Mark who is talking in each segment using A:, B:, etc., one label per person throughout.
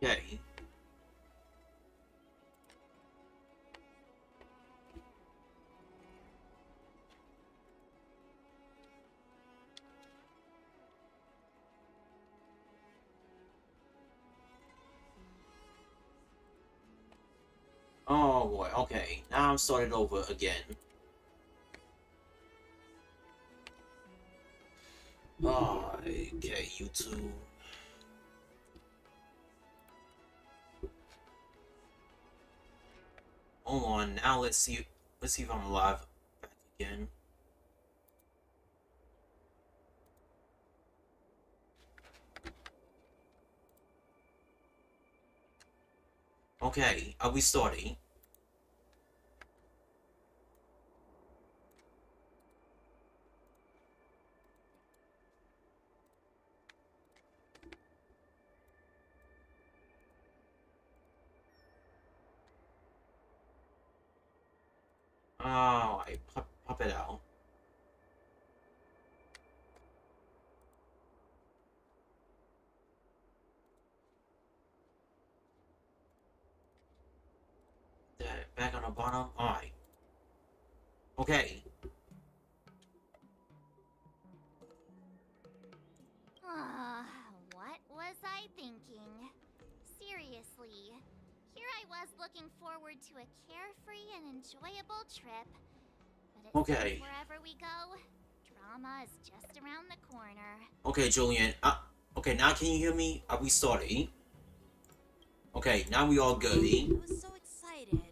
A: Okay. Oh boy, okay. Now I'm starting over again. Oh, okay, YouTube. Hold on, now let's see if I'm alive back again. Okay, are we starting? Oh, I pop it out. Back on the bottom. Alright. Okay.
B: What was I thinking? Seriously. Here I was looking forward to a carefree and enjoyable trip. But it
A: Okay.
B: seems wherever we go, drama is just around the corner.
A: Okay, Julian. Okay, now can you hear me? Are we starting? Okay, now we all good.
C: I was so excited.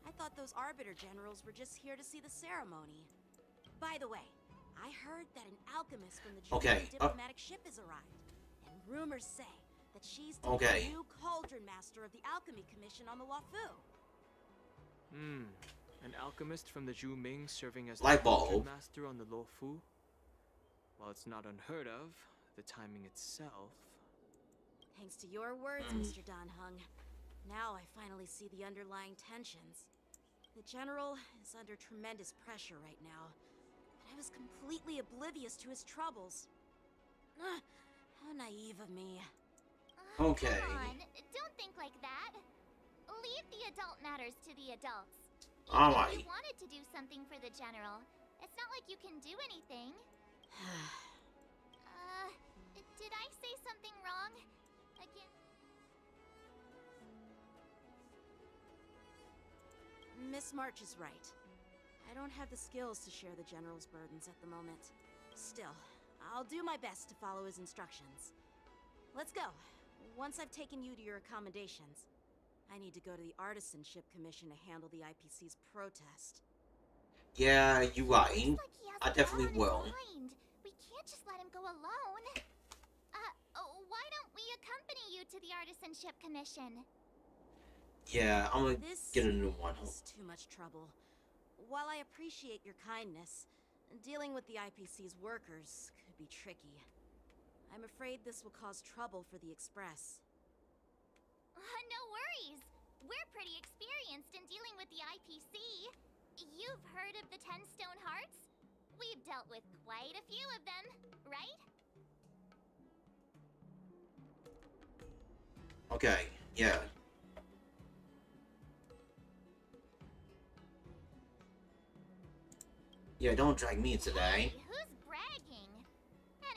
C: I thought those Arbiter Generals were just here to see the ceremony. By the way, I heard that an alchemist from the German diplomatic ship has arrived. And rumors say that she's the new Cauldron Master of the Alchemy Commission on the Luofu.
D: An alchemist from the Zhu Ming serving as
A: Light
D: the
A: bulb.
D: Cauldron Master on the Luofu? While it's not unheard of, the timing itself...
C: Thanks to your words, Mr. Dan Hung. Now I finally see the underlying tensions. The General is under tremendous pressure right now. But I was completely oblivious to his troubles. How naive of me.
A: Okay.
B: Come on, don't think like that. Leave the adult matters to the adults.
A: Alright.
B: If you wanted to do something for the General, it's not like you can do anything. Did I say something wrong? Again?
C: Miss March is right. I don't have the skills to share the General's burdens at the moment. Still, I'll do my best to follow his instructions. Let's go. Once I've taken you to your accommodations, I need to go to the Artisanship Commission to handle the IPC's protest.
A: Yeah, you right.
B: Like
A: I definitely will.
B: We can't just let him go alone. Why don't we accompany you to the Artisanship Commission?
A: Yeah, I'm gonna get a new one.
C: This is too much trouble. While I appreciate your kindness, dealing with the IPC's workers could be tricky. I'm afraid this will cause trouble for the Express.
B: No worries. We're pretty experienced in dealing with the IPC. You've heard of the 10 Stone Hearts? We've dealt with quite a few of them, right?
A: Okay, yeah. Yeah, don't drag me today.
B: Hey, who's bragging?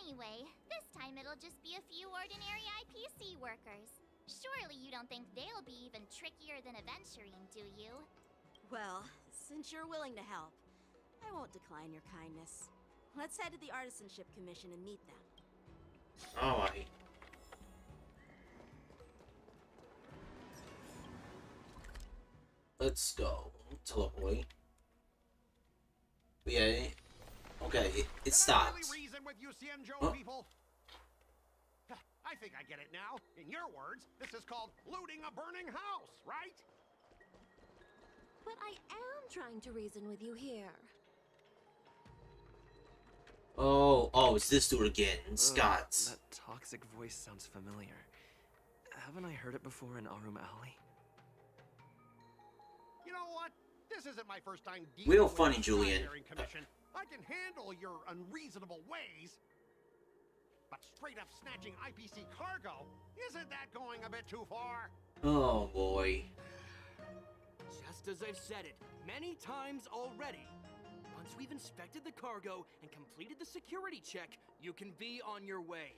B: Anyway, this time it'll just be a few ordinary IPC workers. Surely you don't think they'll be even trickier than adventuring, do you?
C: Well, since you're willing to help, I won't decline your kindness. Let's head to the Artisanship Commission and meet them.
A: Alright. Let's go. Teleport. Yeah. Okay, it stopped.
E: Really reason with you
A: Huh?
E: people? I think I get it now. In your words, this is called looting a burning house, right?
F: But I am trying to reason with you here.
A: Oh, it's this dude again, Scott.
D: That toxic voice sounds familiar. Haven't I heard it before in Arum Alley?
E: You know what? This isn't my first time dealing
A: Real
E: with
A: funny,
E: the
A: Julian.
E: Commission. I can handle your unreasonable ways. But straight up snatching IPC cargo, isn't that going a bit too far?
A: Oh boy.
G: Just as I've said it many times already. Once we've inspected the cargo and completed the security check, you can be on your way.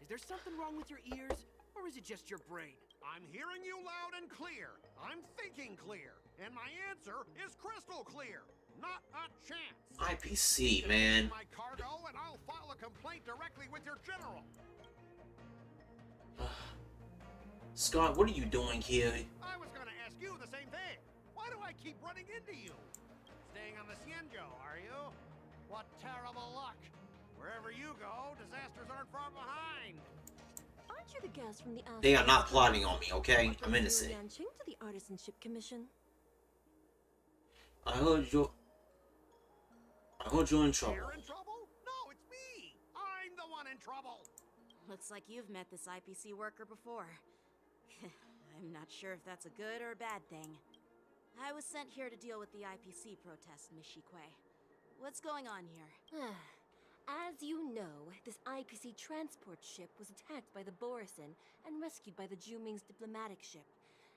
G: Is there something wrong with your ears, or is it just your brain?
E: I'm hearing you loud and clear. I'm thinking clear. And my answer is crystal clear. Not a chance.
A: IPC, man.
E: My cargo, and I'll file a complaint directly with your general.
A: Scott, what are you doing here?
E: I was gonna ask you the same thing. Why do I keep running into you? Staying on the Cienjo, are you? What terrible luck. Wherever you go, disasters aren't far behind.
F: Aren't you the guest from the
A: They are not plotting on me, okay? I'm innocent.
F: Ranching to the Artisanship Commission?
A: I heard you're in trouble.
E: You're in trouble? No, it's me. I'm the one in trouble.
C: Looks like you've met this IPC worker before. I'm not sure if that's a good or a bad thing. I was sent here to deal with the IPC protest, Miss Shikue. What's going on here?
F: As you know, this IPC transport ship was attacked by the Borison and rescued by the Juming's diplomatic ship.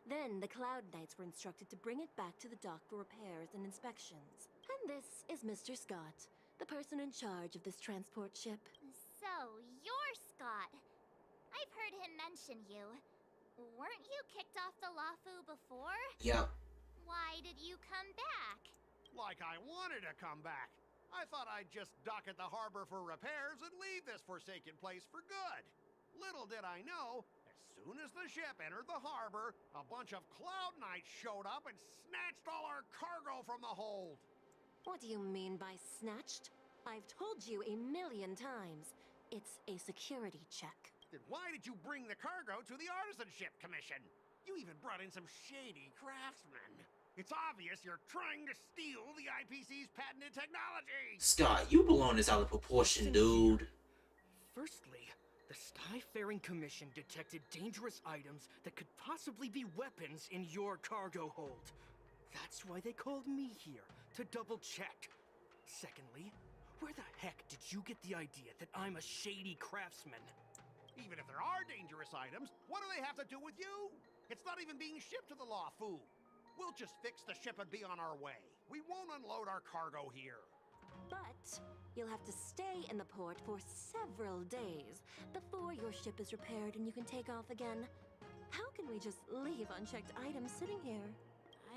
F: Then the Cloud Knights were instructed to bring it back to the dock for repairs and inspections. And this is Mr. Scott, the person in charge of this transport ship.
B: So, you're Scott. I've heard him mention you. Weren't you kicked off the Lafu before?
A: Yep.
B: Why did you come back?
E: Like I wanted to come back. I thought I'd just dock at the harbor for repairs and leave this forsaken place for good. Little did I know, as soon as the ship entered the harbor, a bunch of Cloud Knights showed up and snatched all our cargo from the hold.
F: What do you mean by snatched? I've told you 1,000,000 times. It's a security check.
E: Then why did you bring the cargo to the Artisanship Commission? You even brought in some shady craftsmen. It's obvious you're trying to steal the IPC's patented technology!
A: Scott, you blowing this out of proportion, dude.
G: Firstly, the Skyfaring Commission detected dangerous items that could possibly be weapons in your cargo hold. That's why they called me here, to double check. Secondly, where the heck did you get the idea that I'm a shady craftsman?
E: Even if there are dangerous items, what do they have to do with you? It's not even being shipped to the Lafu. We'll just fix the ship and be on our way. We won't unload our cargo here.
F: But you'll have to stay in the port for several days before your ship is repaired and you can take off again. How can we just leave unchecked items sitting here?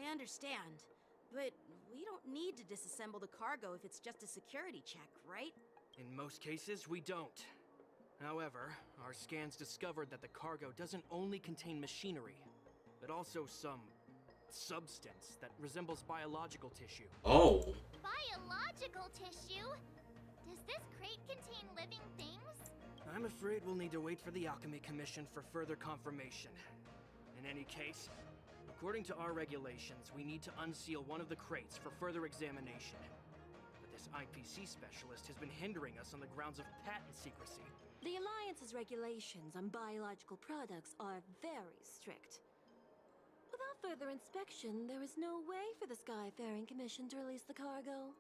C: I understand, but we don't need to disassemble the cargo if it's just a security check, right?
G: In most cases, we don't. However, our scans discovered that the cargo doesn't only contain machinery, but also some substance that resembles biological tissue.
A: Oh.
B: Biological tissue? Does this crate contain living things?
G: I'm afraid we'll need to wait for the Alchemy Commission for further confirmation. In any case, according to our regulations, we need to unseal one of the crates for further examination. But this IPC specialist has been hindering us on the grounds of patent secrecy.
F: The Alliance's regulations on biological products are very strict. Without further inspection, there is no way for the Skyfaring Commission to release the cargo.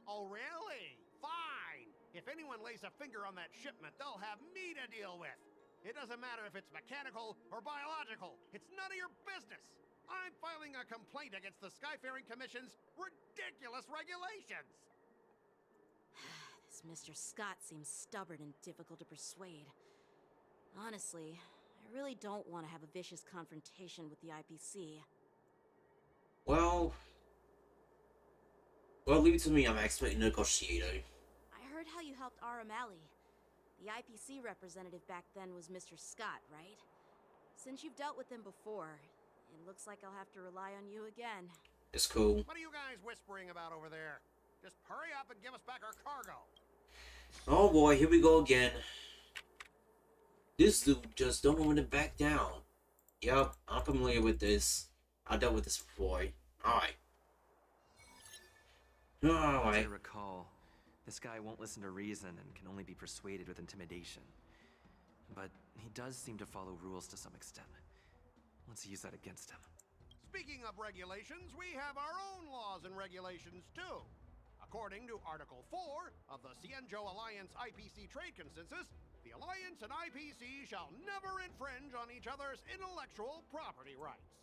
E: Oh, really? Fine. If anyone lays a finger on that shipment, they'll have me to deal with. It doesn't matter if it's mechanical or biological. It's none of your business. I'm filing a complaint against the Skyfaring Commission's ridiculous regulations.
C: This Mr. Scott seems stubborn and difficult to persuade. Honestly, I really don't want to have a vicious confrontation with the IPC.
A: Well, leave it to me. I'm expecting a negotiator.
C: I heard how you helped Aramali. The IPC representative back then was Mr. Scott, right? Since you've dealt with him before, it looks like I'll have to rely on you again.
A: It's cool.
E: What are you guys whispering about over there? Just hurry up and give us back our cargo.
A: Oh boy, here we go again. This dude just don't want to back down. Yep, I'm familiar with this. I dealt with this before. Alright.
H: As
A: Alright.
H: I recall, this guy won't listen to reason and can only be persuaded with intimidation. But he does seem to follow rules to some extent. Let's use that against him.
E: Speaking of regulations, we have our own laws and regulations too. According to Article 4 of the Cienjo Alliance IPC Trade Consensus, The Alliance and IPC shall never infringe on each other's intellectual property rights.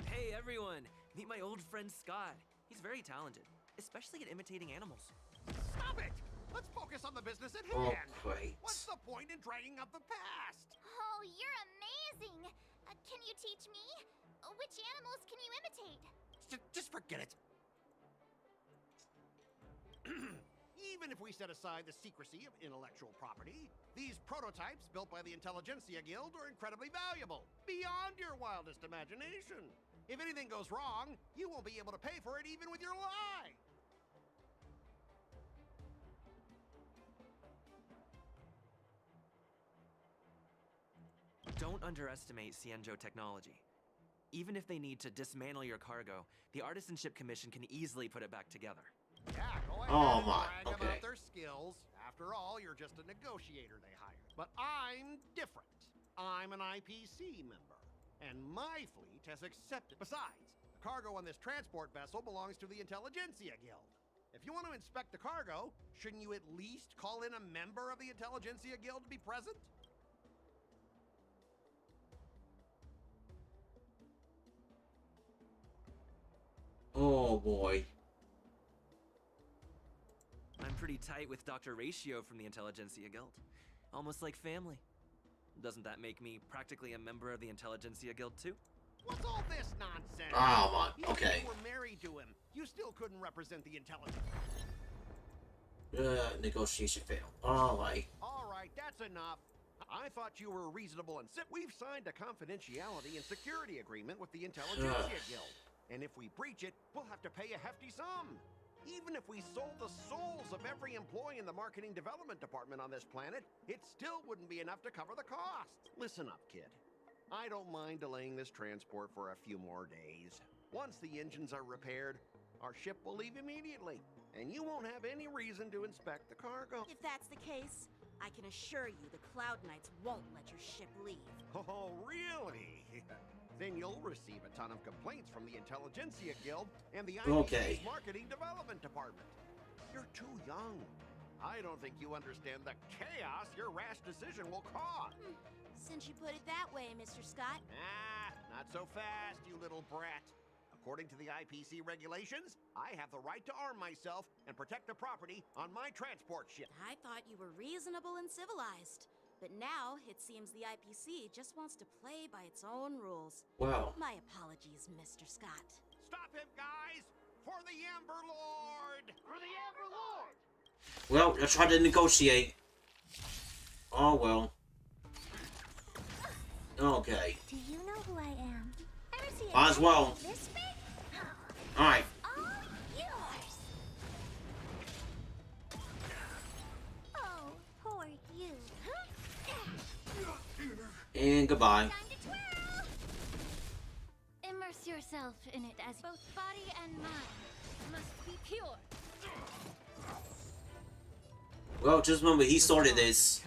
H: Hey everyone! Meet my old friend Scott. He's very talented, especially at imitating animals.
E: Stop it! Let's focus on the business at
A: Oh,
E: hand.
A: great.
E: What's the point in dragging up the past?
B: Oh, you're amazing! Can you teach me? Which animals can you imitate?
E: Just forget it. Even if we set aside the secrecy of intellectual property, these prototypes built by the Intelligentsia Guild are incredibly valuable, beyond your wildest imagination. If anything goes wrong, you won't be able to pay for it even with your lie.
H: Don't underestimate Cienjo technology. Even if they need to dismantle your cargo, the Artisanship Commission can easily put it back together.
E: Yeah, go ahead
A: Oh
E: and
A: my,
E: brag
A: okay.
E: about their skills. After all, you're just a negotiator they hired. But I'm different. I'm an IPC member, and my fleet has accepted. Besides, the cargo on this transport vessel belongs to the Intelligentsia Guild. If you want to inspect the cargo, shouldn't you at least call in a member of the Intelligentsia Guild to be present?
A: Oh boy.
H: I'm pretty tight with Dr. Ratio from the Intelligentsia Guild. Almost like family. Doesn't that make me practically a member of the Intelligentsia Guild too?
E: What's all this nonsense?
A: Oh my,
E: Even if
A: okay.
E: you were married to him, you still couldn't represent the Intelligence.
A: Negotiation failed. Alright.
E: All right, that's enough. I thought you were reasonable and we've signed a confidentiality and security agreement with the Intelligentsia Guild. And if we breach it, we'll have to pay a hefty sum. Even if we sold the souls of every employee in the marketing development department on this planet, it still wouldn't be enough to cover the cost. Listen up, kid. I don't mind delaying this transport for a few more days. Once the engines are repaired, our ship will leave immediately, and you won't have any reason to inspect the cargo.
C: If that's the case, I can assure you the Cloud Knights won't let your ship leave.
E: Oh, really? Then you'll receive a ton of complaints from the Intelligentsia Guild and the IPC's
A: Okay.
E: Marketing Development Department. You're too young. I don't think you understand the chaos your rash decision will cause.
C: Since you put it that way, Mr. Scott.
E: Ah, not so fast, you little brat. According to the IPC regulations, I have the right to arm myself and protect the property on my transport ship.
C: I thought you were reasonable and civilized. But now, it seems the IPC just wants to play by its own rules.
A: Wow.
C: My apologies, Mr. Scott.
E: Stop him, guys! For the Amber Lord! For the Amber Lord!
A: Well, let's try to negotiate. Oh well. Okay.
B: Do you know who I am? Ever see a
A: Might as well.
B: dragon this big?
A: Alright.
B: All yours. Oh, poor you.
A: And goodbye.
B: Time to twirl. Immerse yourself in it as both body and mind must be pure.
A: Well, just remember, he started this.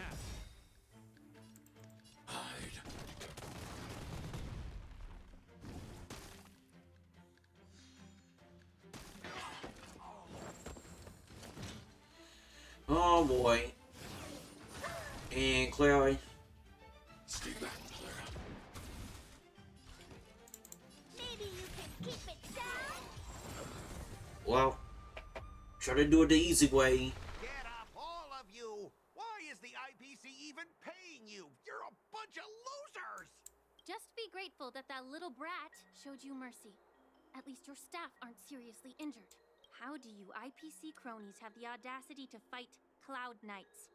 A: Oh boy. And Clary.
B: Maybe you can keep it down.
A: Well, try to do it the easy way.
E: Get up, all of you! Why is the IPC even paying you? You're a bunch of losers!
B: Just be grateful that that little brat showed you mercy. At least your staff aren't seriously injured. How do you IPC cronies have the audacity to fight Cloud Knights?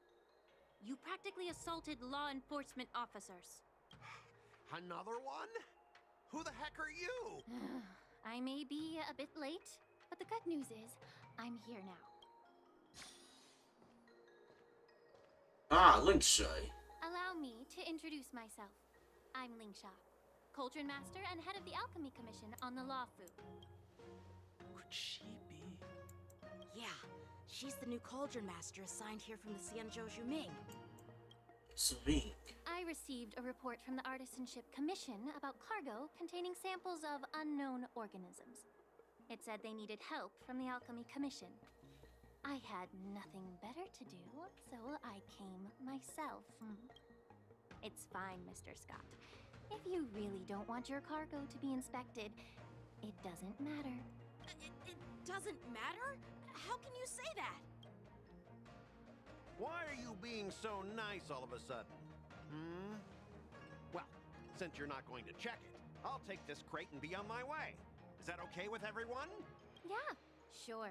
B: You practically assaulted law enforcement officers.
E: Another one? Who the heck are you?
B: I may be a bit late, but the good news is I'm here now.
A: Ah, Link Shy.
B: Allow me to introduce myself. I'm Lingsha, Cauldron Master and head of the Alchemy Commission on the Law Fu.
H: Could she be?
C: Yeah, she's the new Cauldron Master assigned here from the Cienjo Juming.
A: It's me.
B: I received a report from the Artisanship Commission about cargo containing samples of unknown organisms. It said they needed help from the Alchemy Commission. I had nothing better to do, so I came myself. It's fine, Mr. Scott. If you really don't want your cargo to be inspected, it doesn't matter.
C: It doesn't matter? How can you say that?
E: Why are you being so nice all of a sudden? Well, since you're not going to check it, I'll take this crate and be on my way. Is that okay with everyone?
B: Yeah, sure.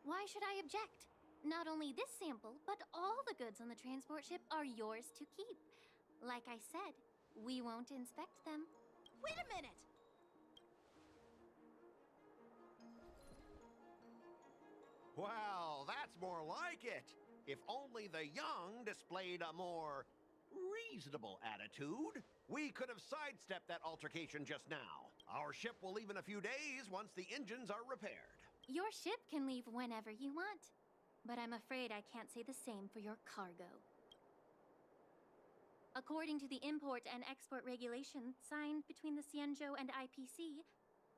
B: Why should I object? Not only this sample, but all the goods on the transport ship are yours to keep. Like I said, we won't inspect them.
C: Wait a minute!
E: Well, that's more like it. If only the young displayed a more reasonable attitude, we could have sidestepped that altercation just now. Our ship will leave in a few days once the engines are repaired.
B: Your ship can leave whenever you want, but I'm afraid I can't say the same for your cargo. According to the import and export regulations signed between the Xianzhou and IPC,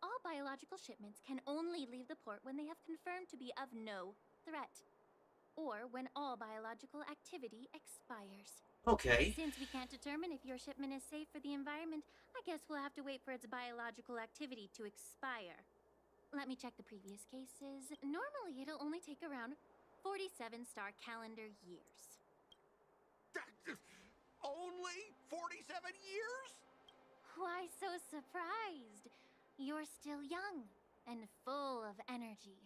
B: all biological shipments can only leave the port when they have confirmed to be of no threat, or when all biological activity expires.
A: Okay.
B: Since we can't determine if your shipment is safe for the environment, I guess we'll have to wait for its biological activity to expire. Let me check the previous cases. Normally, it'll only take around 47 star calendar years.
E: Only 47 years?
B: Why so surprised? You're still young and full of energy.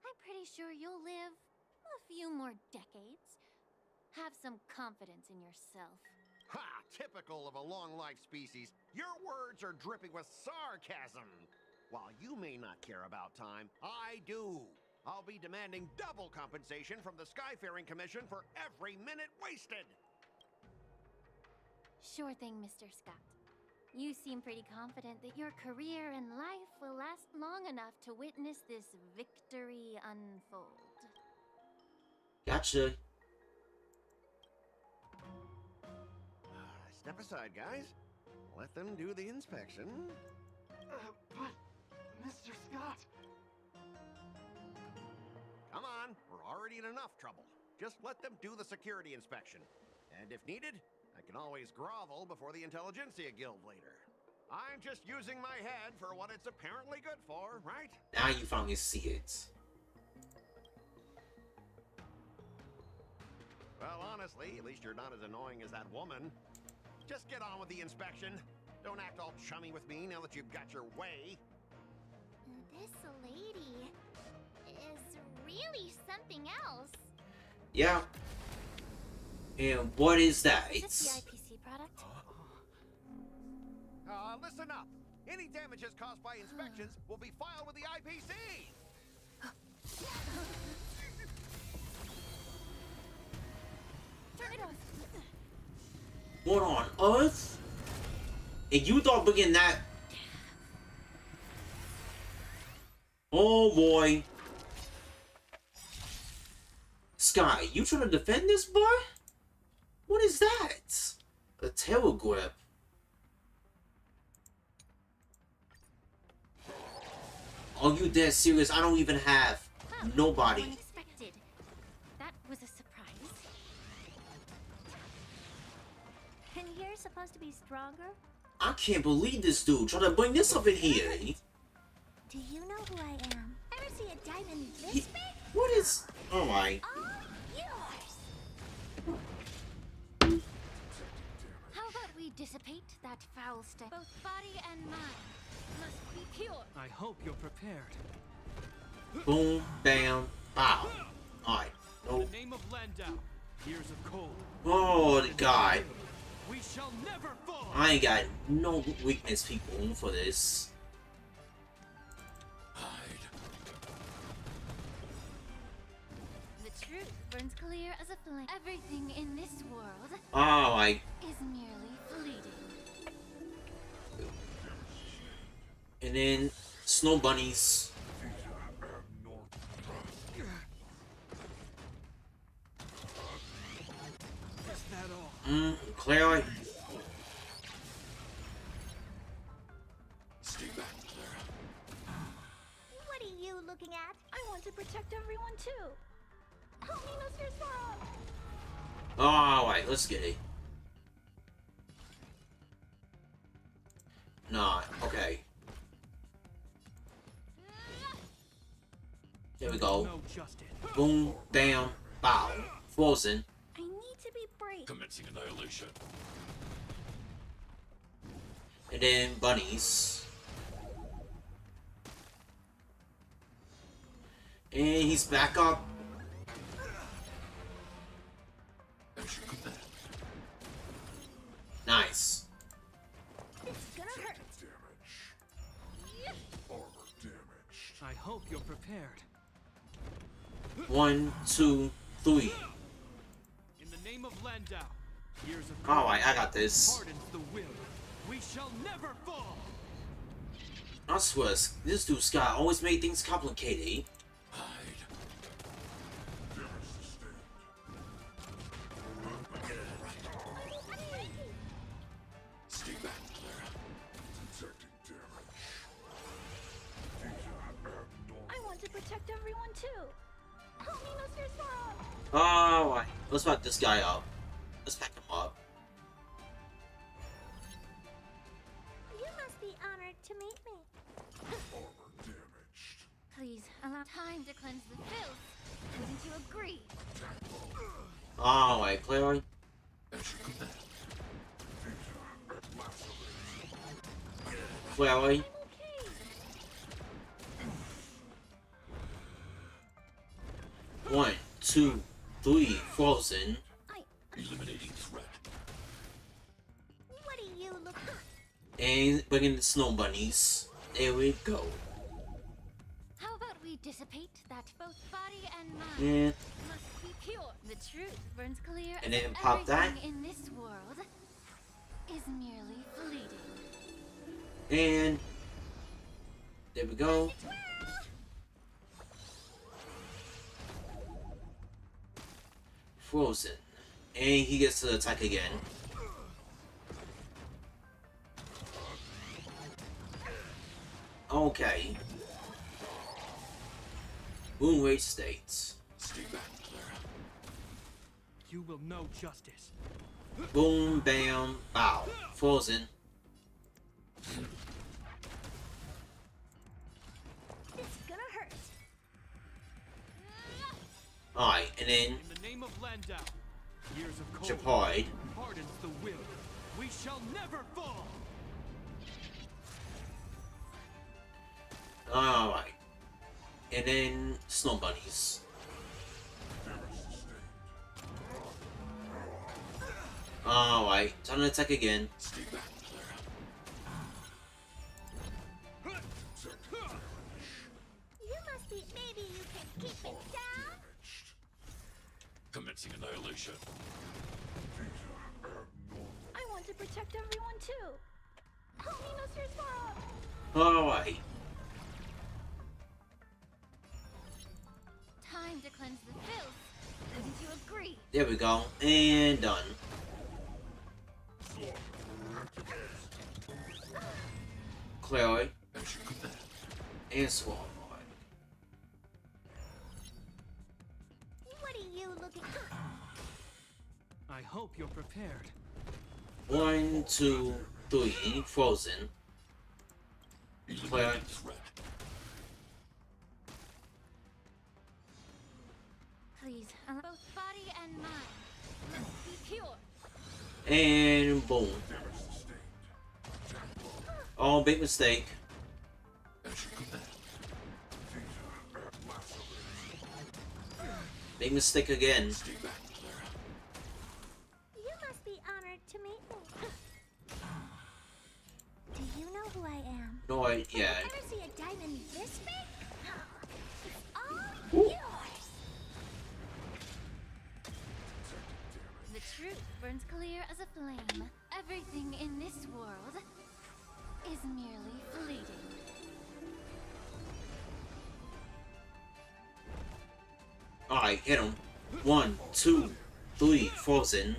B: I'm pretty sure you'll live a few more decades. Have some confidence in yourself.
E: Ha! Typical of a long-life species. Your words are dripping with sarcasm. While you may not care about time, I do. I'll be demanding double compensation from the Skyfaring Commission for every minute wasted.
B: Sure thing, Mr. Scott. You seem pretty confident that your career and life will last long enough to witness this victory unfold.
A: Gotcha.
E: Step aside, guys. Let them do the inspection.
G: But, Mr. Scott...
E: Come on, we're already in enough trouble. Just let them do the security inspection. And if needed, I can always grovel before the Intelligentsia Guild later. I'm just using my head for what it's apparently good for, right?
A: Now you finally see it.
E: Well, honestly, at least you're not as annoying as that woman. Just get on with the inspection. Don't act all chummy with me now that you've got your way.
B: This lady is really something else.
A: Yeah. And what is that?
B: Is this the IPC product?
E: Listen up. Any damages caused by inspections will be filed with the IPC.
B: Turn it off.
A: What on earth? And you thought bringing that... Oh boy. Sky, you trying to defend this boy? What is that? A tail grip. Are you dead serious? I don't even have nobody.
B: Unexpected. That was a surprise. And you're supposed to be stronger?
A: I can't believe this dude trying to bring this up in here.
B: Do you know who I am? Ever see a diamond this
A: He-
B: big?
A: What is... Oh my...
B: All yours! How about we dissipate that foul stuff? Both body and mind must be pure.
D: I hope you're prepared.
A: Boom, bam, pow. Alright.
D: In
A: Nope.
D: the name of Landau, years of cold.
A: Oh, God.
D: We shall never fall.
A: I ain't got no weakness, people, for this.
B: The truth burns clear as a flame. Everything in this world
A: Oh, my...
B: is merely fleeting.
A: And then, snow bunnies.
D: Is that all?
A: Clearly.
I: Stay back, Clara.
B: What are you looking at?
C: I want to protect everyone too. Help me, Mr. Swirl.
A: Alright, let's get it. Nah, okay. There we go.
G: No justice.
A: Boom, bam, bow. Frozen.
C: I need to be brave.
I: Commencing annihilation.
A: And then bunnies. And he's back up.
I: As you command.
A: Nice.
B: It's gonna hurt.
I: Damage. Armor damaged.
G: I hope you're prepared.
A: 1, 2, 3.
G: In the name of Landau, years of
A: Alright, I got this.
G: pardons the will. We shall never fall.
A: I swear, this dude Scott always made things complicated.
I: Hide. Damage sustained. Stay back, Clara. Detecting damage. Data abnormal.
C: I want to protect everyone too. Help me, Mr. Swirl.
A: Alright, let's back this guy up. Let's pack him up.
B: You must be honored to meet me.
I: Armor damaged.
B: Please allow time to cleanse the filth. Wouldn't you agree?
A: Alright, Clary.
I: As you command. Data lacerated.
A: Clary.
C: Okay.
A: 1, 2, 3, frozen.
I: Eliminating threat.
B: What are you looking at?
A: And bringing the snow bunnies. There we go.
B: How about we dissipate that both body and mind
A: And,
B: must be pure? The truth burns clear.
A: and then
B: as
A: pop that.
B: everything in this world is merely fleeting.
A: And there we go. Frozen. And he gets to attack again. Okay. Boom rage states.
I: Stay back, Clara.
G: You will know justice.
A: Boom, bam, bow. Frozen.
B: It's gonna hurt.
A: Alright, and then
G: In the name of Landau, years of cold
A: Japard.
G: pardons the will. We shall never fall.
A: Alright. And then snow bunnies. Alright, time to attack again.
I: Stay back, Clara.
B: You must be. Maybe you can keep it down.
I: Damaged. Commencing annihilation.
C: I want to protect everyone too. Help me, Mr. Swirl.
A: Alright.
B: Time to cleanse the filth. Wouldn't you agree?
A: There we go. And done. Clary.
I: As you command.
A: And Swarm.
B: What are you looking at?
G: I hope you're prepared.
A: 1, 2, 3, frozen.
I: Eliminating threat.
B: Please, allow both body and mind must be pure.
A: And boom.
I: Damage sustained.
A: Oh, big mistake.
I: As you command.
A: Big mistake again.
I: Stay back, Clara.
B: You must be honored to meet me. Do you know who I am?
A: No, yeah.
B: Ever see a diamond this big? It's all yours. The truth burns clear as a flame. Everything in this world is merely fleeting.
A: Alright, hit him. 1, 2, 3, frozen.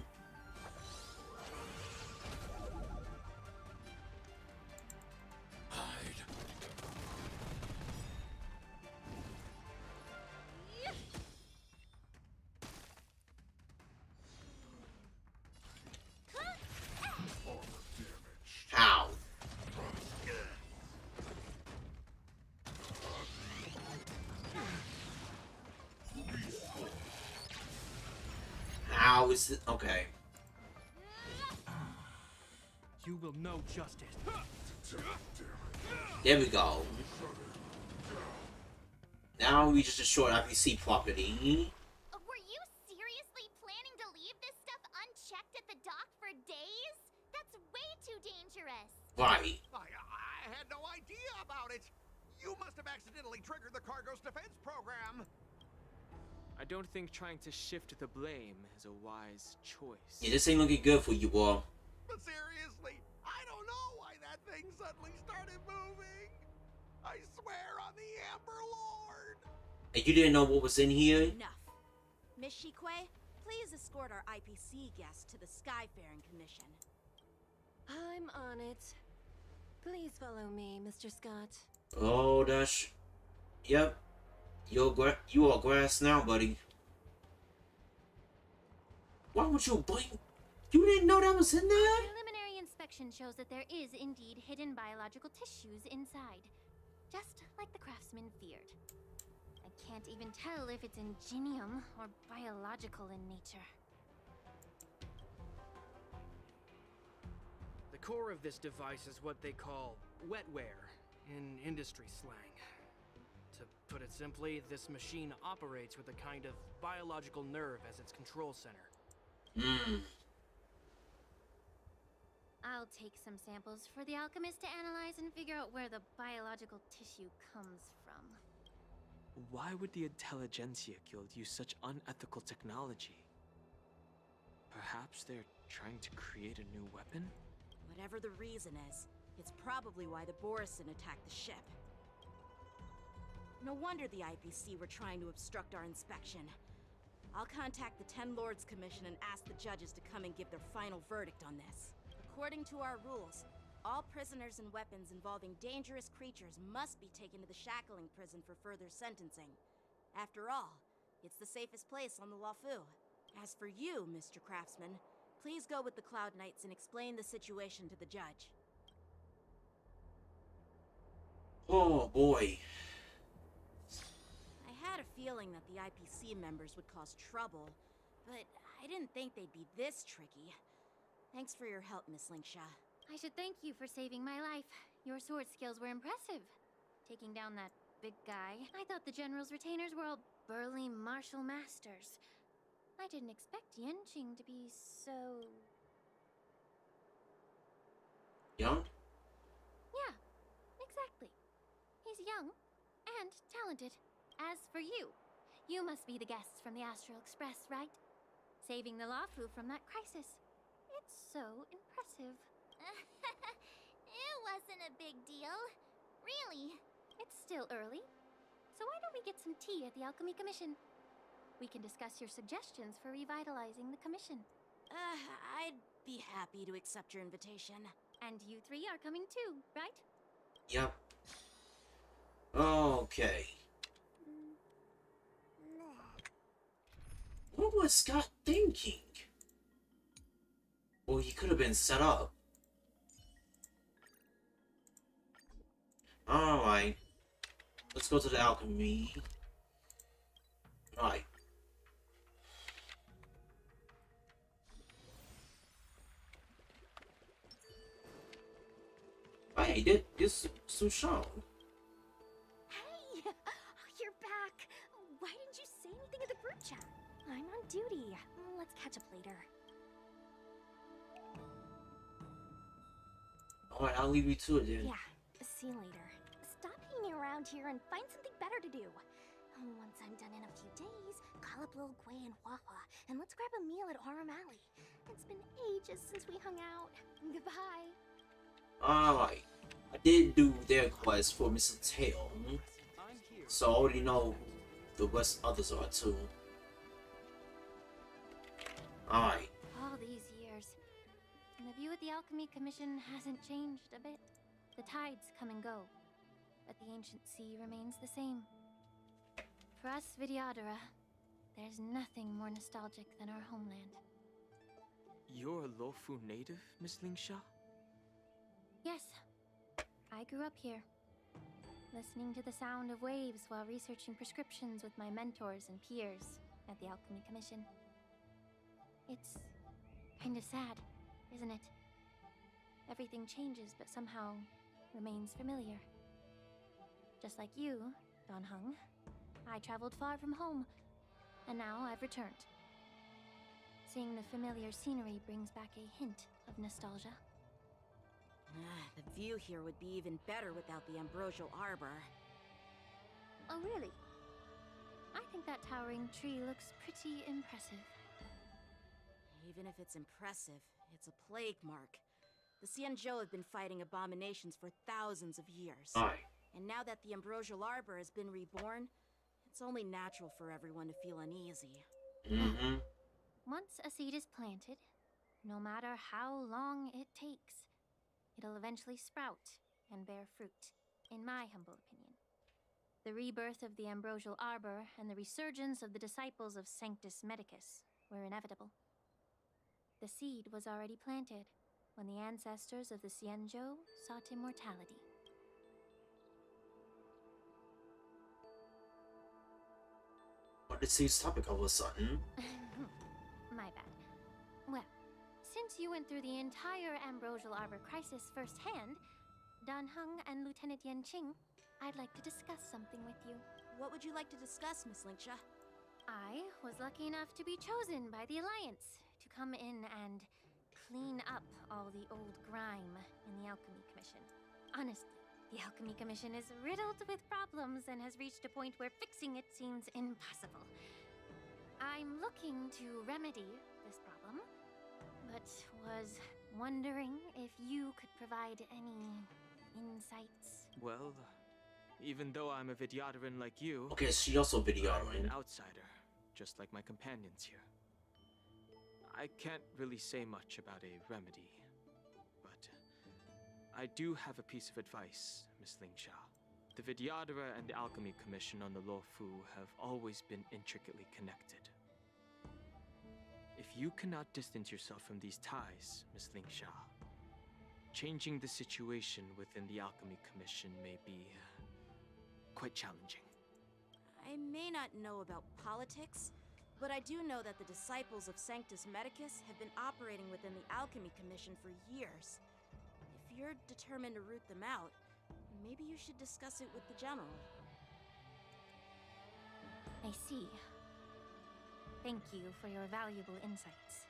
A: How is it? Okay.
G: You will know justice.
A: There we go. Now we just destroyed IPC property.
B: Were you seriously planning to leave this stuff unchecked at the dock for days? That's way too dangerous.
A: Right.
E: I had no idea about it. You must have accidentally triggered the cargo's defense program.
D: I don't think trying to shift the blame is a wise choice.
A: Yeah, this ain't looking good for you all.
E: But seriously, I don't know why that thing suddenly started moving. I swear on the Amber Lord.
A: And you didn't know what was in here?
C: Enough. Miss Shikwe, please escort our IPC guest to the Skyfaring Commission.
F: I'm on it. Please follow me, Mr. Scott.
A: Oh, that's... Yep. You are grass now, buddy. Why would you blink? You didn't know that was in there?
B: Preliminary inspection shows that there is indeed hidden biological tissues inside. Just like the craftsman feared. I can't even tell if it's ingenium or biological in nature.
G: The core of this device is what they call wetware in industry slang. To put it simply, this machine operates with a kind of biological nerve as its control center.
B: I'll take some samples for the alchemist to analyze and figure out where the biological tissue comes from.
D: Why would the Intelligentsia Guild use such unethical technology? Perhaps they're trying to create a new weapon?
C: Whatever the reason is, it's probably why the Borison attacked the ship. No wonder the IPC were trying to obstruct our inspection. I'll contact the Ten Lords Commission and ask the judges to come and give their final verdict on this. According to our rules, all prisoners and weapons involving dangerous creatures must be taken to the shackling prison for further sentencing. After all, it's the safest place on the Wafu. As for you, Mr. Craftsman, please go with the Cloud Knights and explain the situation to the judge.
A: Oh, boy.
C: I had a feeling that the IPC members would cause trouble, but I didn't think they'd be this tricky. Thanks for your help, Miss Linksha.
B: I should thank you for saving my life. Your sword skills were impressive. Taking down that big guy. I thought the General's retainers were all burly martial masters. I didn't expect Yenching to be so...
A: Young?
B: Yeah, exactly. He's young and talented. As for you, you must be the guests from the Astral Express, right? Saving the Lafu from that crisis. It's so impressive. It wasn't a big deal. Really. It's still early. So why don't we get some tea at the Alchemy Commission? We can discuss your suggestions for revitalizing the commission.
C: I'd be happy to accept your invitation.
B: And you three are coming too, right?
A: Yep. Okay. What was Scott thinking? Well, he could have been set up. Alright. Let's go to the alchemy. Alright. Hey, this Sushan.
B: Hey! You're back! Why didn't you say anything in the group chat? I'm on duty. Let's catch up later.
A: Alright, I'll leave you to it then.
B: Yeah, see you later. Stop hanging around here and find something better to do. Once I'm done in a few days, call up Lil Gwei and Wawa, and let's grab a meal at Aurum Alley. It's been ages since we hung out. Goodbye.
A: Alright. I did do their quest for Mr. Tail. So I already know the rest others are too. Alright.
B: All these years, and the view at the Alchemy Commission hasn't changed a bit. The tides come and go, but the ancient sea remains the same. For us Vidyadhara, there's nothing more nostalgic than our homeland.
D: You're a Lofu native, Miss Lingsha?
B: Yes, I grew up here, listening to the sound of waves while researching prescriptions with my mentors and peers at the Alchemy Commission. It's kind of sad, isn't it? Everything changes, but somehow remains familiar. Just like you, Don Hung, I traveled far from home, and now I've returned. Seeing the familiar scenery brings back a hint of nostalgia.
C: The view here would be even better without the ambrosial arbor.
B: Oh, really? I think that towering tree looks pretty impressive.
C: Even if it's impressive, it's a plague mark. The Xianzhou have been fighting abominations for thousands of years.
A: Aye.
C: And now that the ambrosial arbor has been reborn, it's only natural for everyone to feel uneasy.
A: Mm-hmm.
B: Once a seed is planted, no matter how long it takes, it'll eventually sprout and bear fruit, in my humble opinion. The rebirth of the ambrosial arbor and the resurgence of the disciples of Sanctus Medicus were inevitable. The seed was already planted when the ancestors of the Xianzhou sought immortality.
A: What did seems topic all of a sudden?
B: My bad. Well, since you went through the entire ambrosial arbor crisis firsthand, Dan Heng and Lieutenant Yan Qing, I'd like to discuss something with you.
C: What would you like to discuss, Miss Linksha?
B: I was lucky enough to be chosen by the Alliance to come in and clean up all the old grime in the Alchemy Commission. Honestly, the Alchemy Commission is riddled with problems and has reached a point where fixing it seems impossible. I'm looking to remedy this problem, but was wondering if you could provide any insights.
D: Well, even though I'm a Vidyadharan like you,
A: Okay, she also
D: I'm an
A: Vidyadharan.
D: outsider, just like my companions here. I can't really say much about a remedy, but I do have a piece of advice, Miss Lingsha. The Vidyadhara and the Alchemy Commission on the Luofu have always been intricately connected. If you cannot distance yourself from these ties, Miss Lingsha, changing the situation within the Alchemy Commission may be quite challenging.
C: I may not know about politics, but I do know that the disciples of Sanctus Medicus have been operating within the Alchemy Commission for years. If you're determined to root them out, maybe you should discuss it with the General.
B: I see. Thank you for your valuable insights.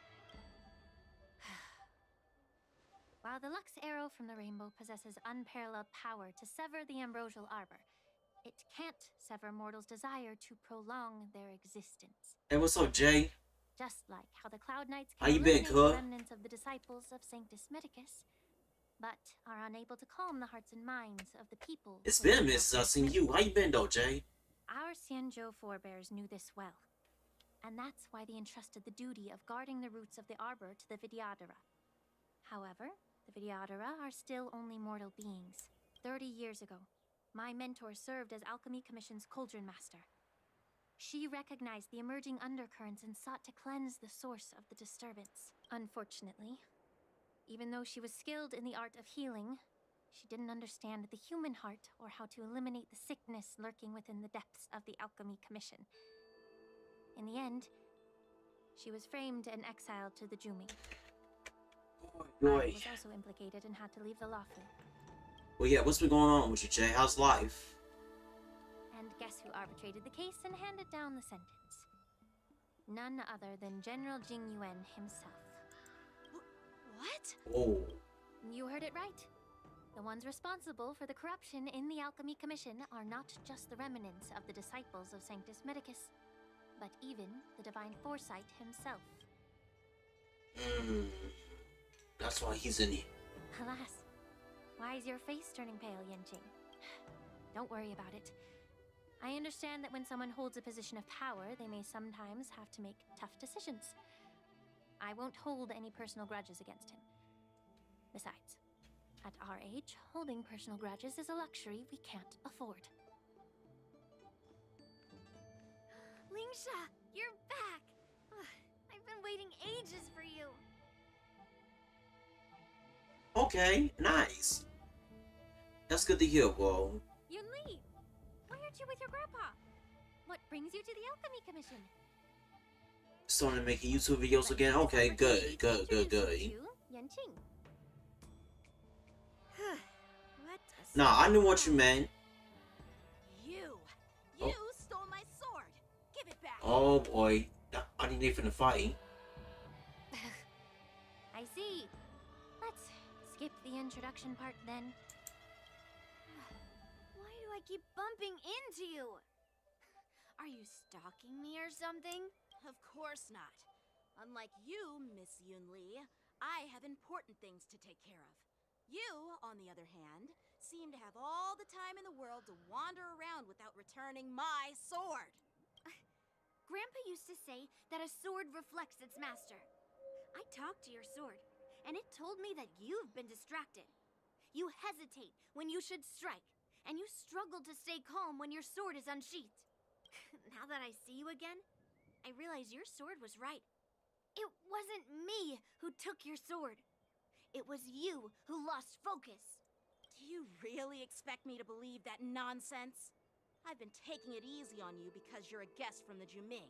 B: While the Lux Arrow from the Rainbow possesses unparalleled power to sever the ambrosial arbor, it can't sever mortals' desire to prolong their existence.
A: Hey, what's up, Jay?
B: Just like how the Cloud Knights
A: How
B: can
A: you been,
B: eliminate the
A: cuz?
B: remnants of the disciples of Sanctus Medicus, but are unable to calm the hearts and minds of the people.
A: It's
B: who
A: been a
B: live
A: minute since I
B: outside
A: seen you.
B: Medicus.
A: How you been, though, Jay?
B: Our Xianzhou forebears knew this well, and that's why they entrusted the duty of guarding the roots of the arbor to the Vidyadhara. However, the Vidyadhara are still only mortal beings. 30 years ago, my mentor served as Alchemy Commission's Cauldron Master. She recognized the emerging undercurrents and sought to cleanse the source of the disturbance. Unfortunately, even though she was skilled in the art of healing, she didn't understand the human heart or how to eliminate the sickness lurking within the depths of the Alchemy Commission. In the end, she was framed and exiled to the Juming. I
A: Boy.
B: was also implicated and had to leave the Luofu.
A: Well, yeah, what's been going on with you, Jay? How's life?
B: And guess who arbitrated the case and handed down the sentence? None other than General Jing Yuan himself.
C: What?
A: Oh.
B: You heard it right. The ones responsible for the corruption in the Alchemy Commission are not just the remnants of the disciples of Sanctus Medicus, but even the Divine Foresight himself.
A: That's why he's in here.
B: Alas, why is your face turning pale, Yanqing? Don't worry about it. I understand that when someone holds a position of power, they may sometimes have to make tough decisions. I won't hold any personal grudges against him. Besides, at our age, holding personal grudges is a luxury we can't afford.
J: Lingsha, you're back! I've been waiting ages for you.
A: Okay, nice. That's good to hear, whoa.
B: Yunli, why aren't you with your grandpa? What brings you to the Alchemy Commission?
A: starting making YouTube videos again. Okay, good. Nah, I knew what you meant.
C: You
A: Oh.
C: stole my sword. Give it back.
A: Oh boy, I didn't even fight.
J: I see. Let's skip the introduction part then. Why do I keep bumping into you? Are you stalking me or something?
C: Of course not. Unlike you, Miss Yunli, I have important things to take care of. You, on the other hand, seem to have all the time in the world to wander around without returning my sword.
J: Grandpa used to say that a sword reflects its master. I talked to your sword, and it told me that you've been distracted. You hesitate when you should strike, and you struggle to stay calm when your sword is unsheathed. Now that I see you again, I realize your sword was right. It wasn't me who took your sword. It was you who lost focus.
C: Do you really expect me to believe that nonsense? I've been taking it easy on you because you're a guest from the Juming,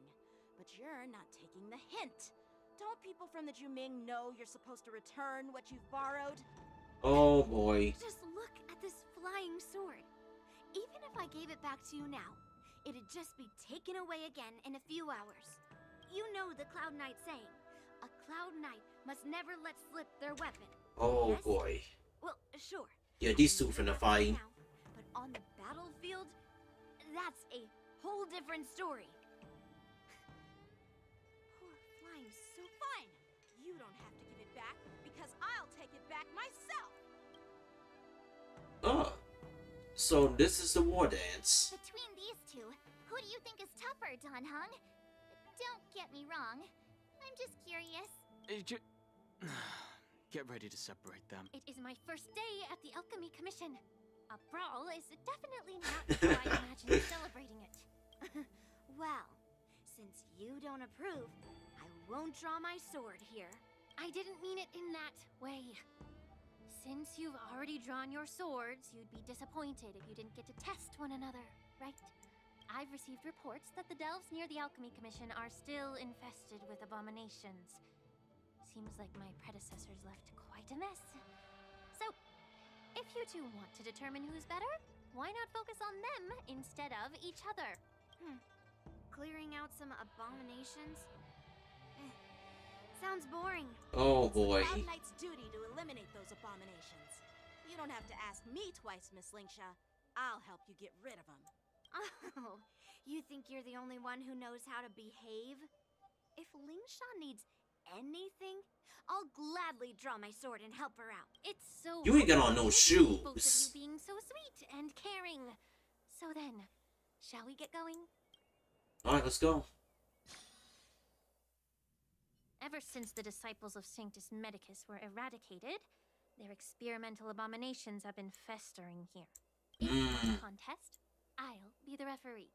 C: but you're not taking the hint. Don't people from the Juming know you're supposed to return what you've borrowed?
A: Oh boy.
J: Just look at this flying sword. Even if I gave it back to you now, it'd just be taken away again in a few hours. You know the Cloud Knight saying, a Cloud Knight must never let slip their weapon.
A: Oh
J: Yes?
A: boy.
J: Well, sure.
A: Yeah, these two finna fight.
J: Now, but on the battlefield, that's a whole different story.
C: Poor flying so fine. You don't have to give it back because I'll take it back myself.
A: Oh. So this is the Wardance.
B: Between these two, who do you think is tougher, Don Hung? Don't get me wrong. I'm just curious.
D: Get ready to separate them.
J: It is my first day at the Alchemy Commission. A brawl is definitely not how I imagine celebrating it. Well, since you don't approve, I won't draw my sword here. I didn't mean it in that way. Since you've already drawn your swords, you'd be disappointed if you didn't get to test one another, right? I've received reports that the delves near the Alchemy Commission are still infested with abominations. Seems like my predecessors left quite a mess. So, if you two want to determine who's better, why not focus on them instead of each other? Clearing out some abominations? Sounds boring.
A: Oh boy.
C: It's the Cloud Knight's duty to eliminate those abominations. You don't have to ask me twice, Miss Lingsha. I'll help you get rid of them.
J: Oh, you think you're the only one who knows how to behave? If Lingsha needs anything, I'll gladly draw my sword and help her out. It's so
A: You ain't got on no
J: wonderful, both of
A: shoes.
J: you being so sweet and caring. So then, shall we get going?
A: Alright, let's go.
J: Ever since the disciples of Sanctus Medicus were eradicated, their experimental abominations have been festering here. In this contest, I'll be the referee.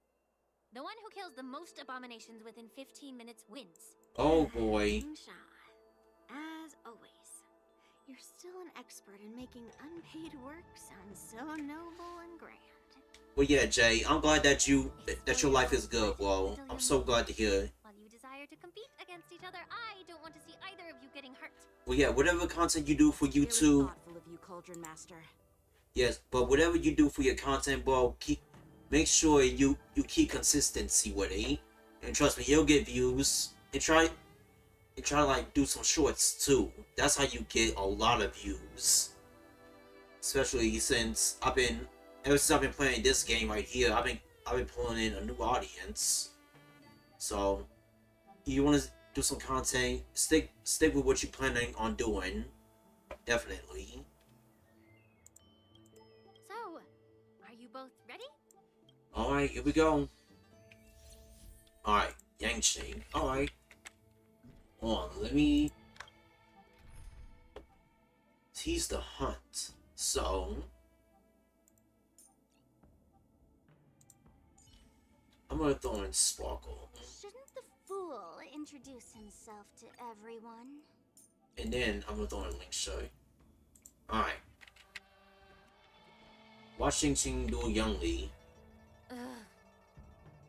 J: The one who kills the most abominations within 15 minutes wins.
A: Oh boy.
J: Lingsha, as always, you're still an expert in making unpaid work sound so noble and grand.
A: Well, yeah, Jay, I'm glad that that your life is good, bro. I'm so glad to hear.
J: While you desire to compete against each other, I don't want to see either of you getting hurt.
A: Well, yeah, whatever content you do for
C: Really
A: YouTube,
C: thoughtful of you, Cauldron Master.
A: yes, but whatever you do for your content, bro, make sure you keep consistency with it. And trust me, you'll get views. And try to like do some shorts too. That's how you get a lot of views. Especially since ever since I've been playing this game right here, I've been pulling in a new audience. So you want to do some content, stick with what you're planning on doing. Definitely.
J: So, are you both ready?
A: Alright, here we go. Alright, Yangqing. Alright. Hold on, let me tease the hunt. So I'm gonna throw in Sparkle.
B: Shouldn't the fool introduce himself to everyone?
A: And then I'm gonna throw in Link Show. Alright. Watch Xing do Youngly.
J: Ugh.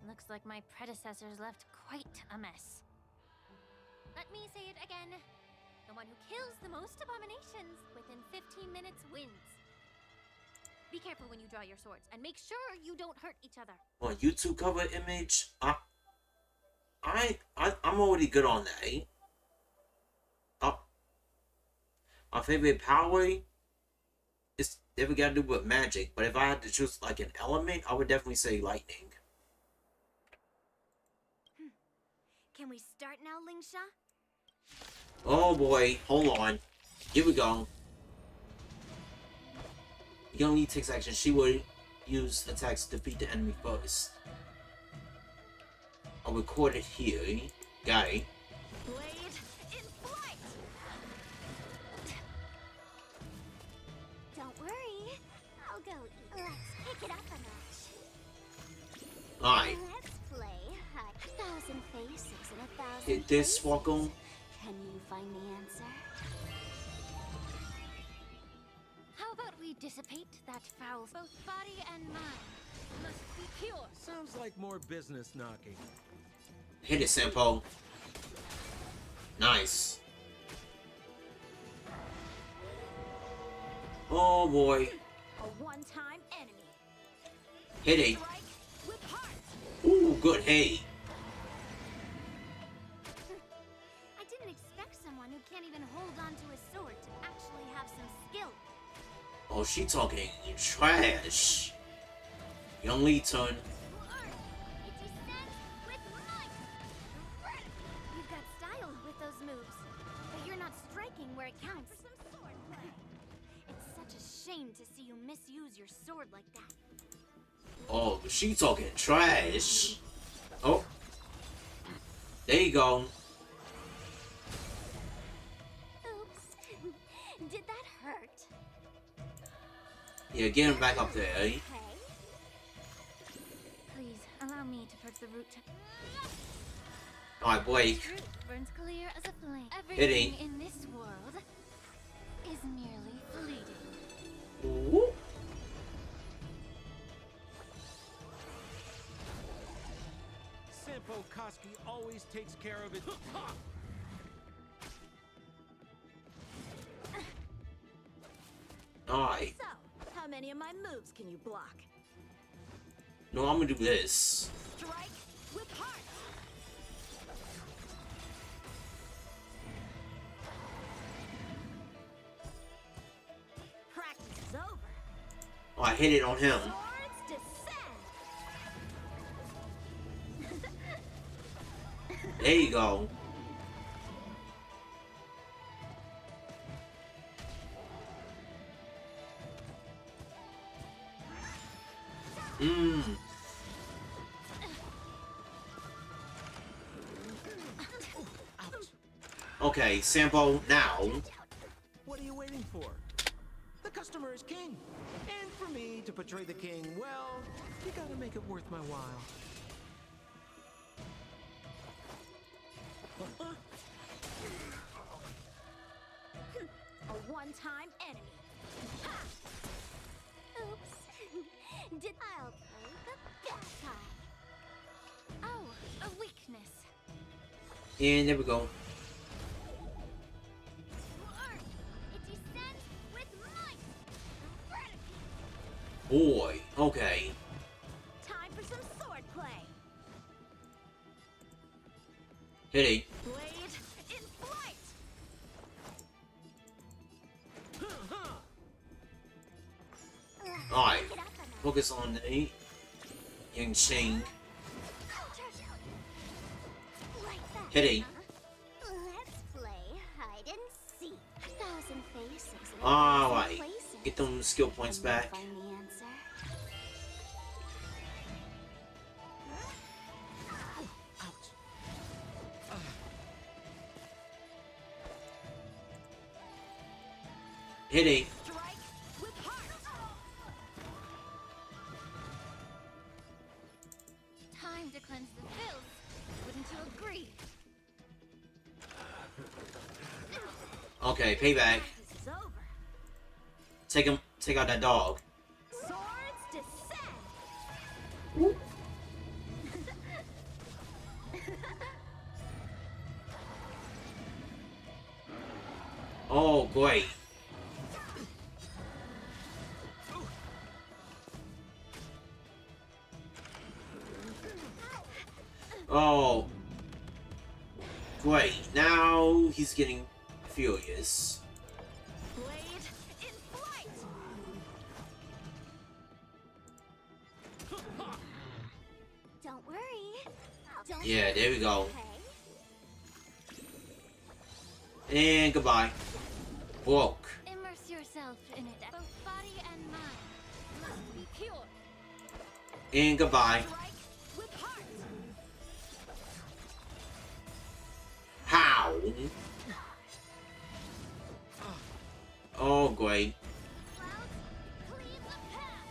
J: Looks like my predecessors left quite a mess. Let me say it again. The one who kills the most abominations within 15 minutes wins. Be careful when you draw your swords, and make sure you don't hurt each other.
A: On YouTube cover image, I'm already good on that. Eh? My favorite power is never got to do with magic, but if I had to choose like an element, I would definitely say lightning.
C: Can we start now, Lingsha?
A: Oh boy, hold on. Here we go. Young Lee takes action. She will use attacks to defeat the enemy first. I'll record it here. Got it.
C: Blade in flight!
B: Don't worry. I'll go eat. Let's pick it up a notch.
A: Alright.
B: Let's play a thousand faces and a thousand
A: Hit this,
B: places.
A: Falcon.
B: Can you find the answer?
J: How about we dissipate that foul? Both body and mind must be pure.
K: Sounds like more business knocking.
A: Hit it, Sampo. Nice. Oh boy.
C: A one-time enemy.
A: Hit it.
C: Strike with heart.
A: Ooh, good. Hey.
J: I didn't expect someone who can't even hold on to a sword to actually have some skill.
A: Oh, she talking trash. Young Lee turn.
J: It descends with might. You've got style with those moves, but you're not striking where it counts. It's such a shame to see you misuse your sword like that.
A: Oh, she talking trash. Oh. There you go.
B: Oops. Did that hurt?
A: Yeah, get him back up there, eh?
B: Okay.
J: Please allow me to purge the root.
A: Alright, boy.
J: Root burns clear as a flame.
A: It
J: Everything
A: ain't.
J: in this world is merely fleeting.
A: Ooh.
K: Sampo Koski always takes care of it.
A: Alright.
C: So, how many of my moves can you block?
A: No, I'm gonna do this.
C: Strike with heart. Practice is over.
A: Oh, I hit it on him.
C: Swords descend.
A: There you go. Mmm. Okay, Sampo, now.
K: What are you waiting for? The customer is king. And for me to portray the king, well, you gotta make it worth my while.
C: A one-time enemy.
B: Oops. Did I'll play the bad guy.
J: Oh, a weakness.
A: And there we go.
B: It descends with might.
A: Boy, okay.
C: Time for some sword play.
A: Hit it.
C: Blade in flight.
A: Alright.
B: Pick it up a notch.
A: Focus on the Yang Sheng.
B: Like that.
A: Hit it.
B: Let's play hide and seek. A thousand faces and a
A: Alright.
B: thousand places.
A: Get them skill points
B: Can you
A: back.
B: find the answer?
A: Hit it.
C: Strike with heart.
J: Time to cleanse the filth. Wouldn't you agree?
A: Okay, payback.
C: Practice is over.
A: Take out that dog.
C: Swords descend.
A: Great. Oh. Great. Now he's getting furious.
C: Blade in flight!
B: Don't worry. Don't
A: Yeah, there we go.
B: okay?
A: And goodbye. Broke.
J: Immerse yourself in it. Both body and mind must be pure.
A: And goodbye.
C: Strike with heart!
A: How? Oh, great.
B: Clouds, cleave the path.